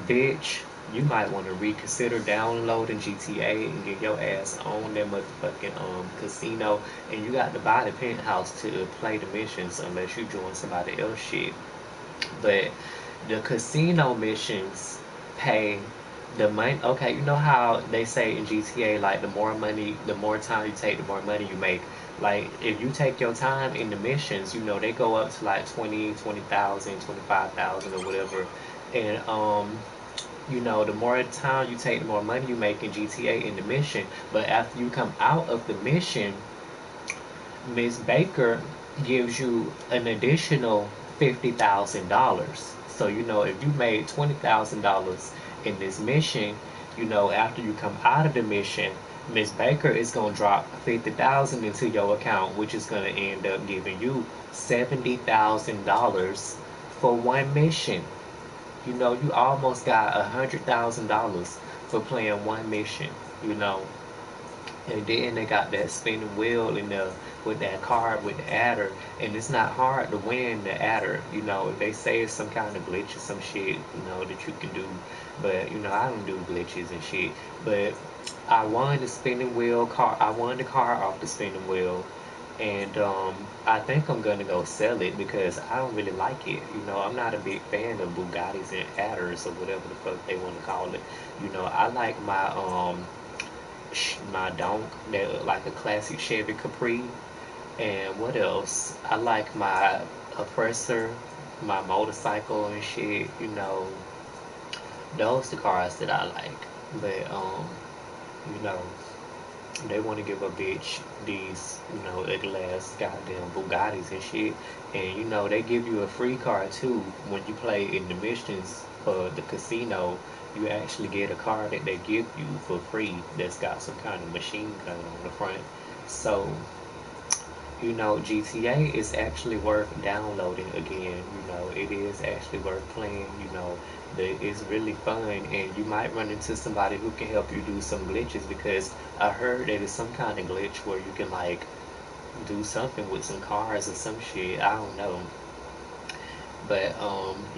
bitch, you might want to reconsider downloading GTA and get your ass on that motherfucking casino. And you got to buy the penthouse to play the missions unless you join somebody else shit. But the casino missions pay the money. Okay, you know how they say in GTA, like the more money, the more time you take, the more money you make. Like if you take your time in the missions, you know they go up to like 20,000, 25,000 or whatever. And you know, the more time you take, the more money you make in GTA in the mission. But after you come out of the mission, Miss Baker gives you an additional $50,000. So you know if you made $20,000 in this mission, you know after you come out of the mission, Miss Baker is gonna drop 50,000 into your account, which is gonna end up giving you $70,000 for one mission. You know you almost got $100,000 for playing one mission. You know, and then they got that spinning wheel in the with that card with the adder, and it's not hard to win the adder. You know, they say it's some kind of glitch or some shit, you know, that you can do. But you know, I don't do glitches and shit. But I won the spinning wheel car. I won the car off the spinning wheel, and I think I'm gonna go sell it because I don't really like it. You know, I'm not a big fan of Bugattis and adders or whatever the fuck they want to call it. You know, I like my donk that look like a classic Chevy Capri. And what else? I like my oppressor, my motorcycle and shit. You know, those the cars that I like. But you know, they want to give a bitch these, you know, ugly ass goddamn Bugattis and shit. And you know, they give you a free car too when you play in the missions for the casino. You actually get a car that they give you for free that's got some kind of machine gun on the front. So you know, GTA is actually worth downloading again. You know, it is actually worth playing. You know, it's really fun, and you might run into somebody who can help you do some glitches because I heard that it's some kind of glitch where you can like do something with some cars or some shit. I don't know, but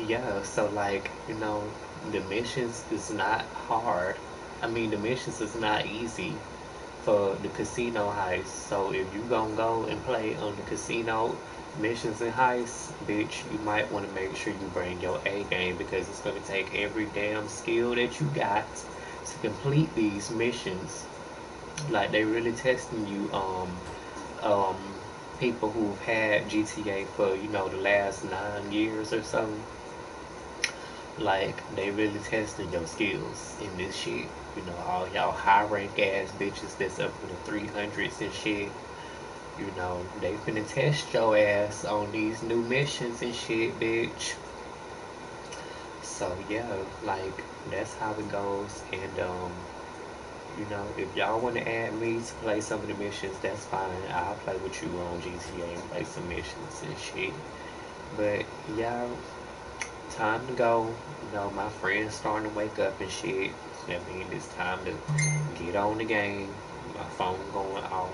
yeah. So like, you know, the missions is not hard. I mean, the missions is not easy for the casino heist. So if you gonna go and play on the casino missions and heists, bitch, you might want to make sure you bring your A game because it's gonna take every damn skill that you got to complete these missions. Like they really testing you, um, people who've had GTA for you know the last 9 years or so. Like they really testing your skills in this shit. You know, all y'all high rank ass bitches that's up in the 300s and shit. You know, they finna test your ass on these new missions and shit, bitch. So yeah, like that's how it goes. And you know, if y'all wanna add me to play some of the missions, that's fine. I'll play with you on GTA and play some missions and shit. But yeah, time to go. You know, my friend's starting to wake up and shit. So that means it's time to get on the game. My phone going off.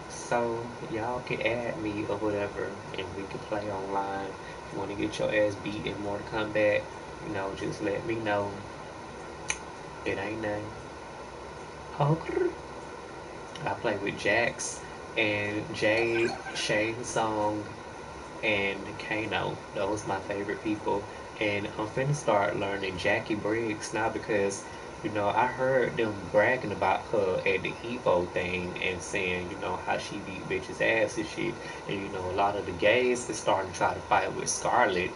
So y'all can add me or whatever and we can play online. If you want to get your ass beat in Mortal Kombat, you know, just let me know. It ain't nothing. Okay. I play with Jax and Jade, Shane Song, and Kano. Those my favorite people. And I'm finna start learning Jackie Briggs now because, you know, I heard them bragging about her at the Evo thing and saying, you know, how she beat bitches ass and shit. And, you know, a lot of the gays is starting to try to fight with Scarlett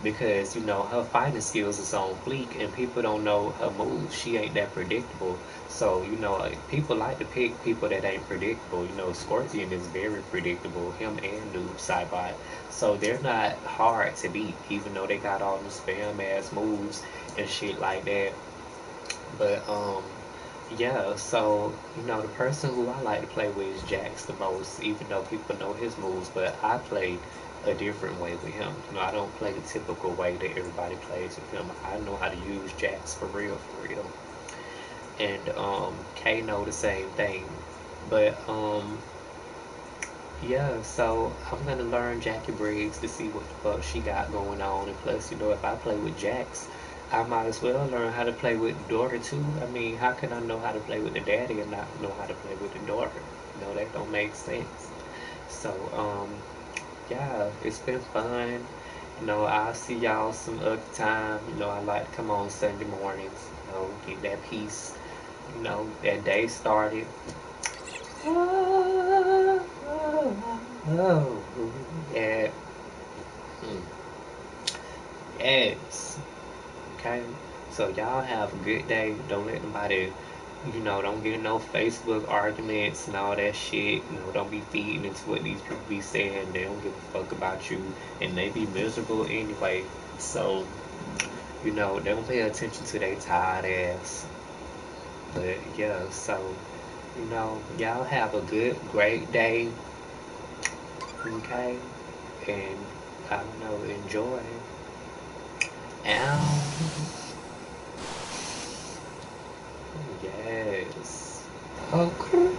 because her fighting skills is on fleek, and people don't know her moves. She ain't that predictable. So like, people like to pick people that ain't predictable. Scorpion is very predictable. Him and Noob Saibot, so they're not hard to beat, even though they got all the spam ass moves and shit like that. But yeah, so the person who I like to play with is Jax the most, even though people know his moves, but I play a different way with him. I don't play the typical way that everybody plays with him. I know how to use Jax for real, for real. And Kano the same thing. But yeah, so I'm gonna learn Jackie Briggs to see what the fuck she got going on. And plus, if I play with Jax, I might as well learn how to play with the daughter too. I mean, how can I know how to play with the daddy and not know how to play with the daughter? That don't make sense. So, yeah, it's been fun. I'll see y'all some other time. I like to come on Sunday mornings, get that peace, that day started. Oh, yeah. Mm, yes. Okay. So y'all have a good day. Don't let nobody, don't get in no Facebook arguments and all that shit. Don't be feeding into what these people be saying. They don't give a fuck about you, and they be miserable anyway. So, don't pay attention to their tired ass. But yeah, so, y'all have a good, great day. Okay. And I don't know, enjoy. Ow. Yes. Okay.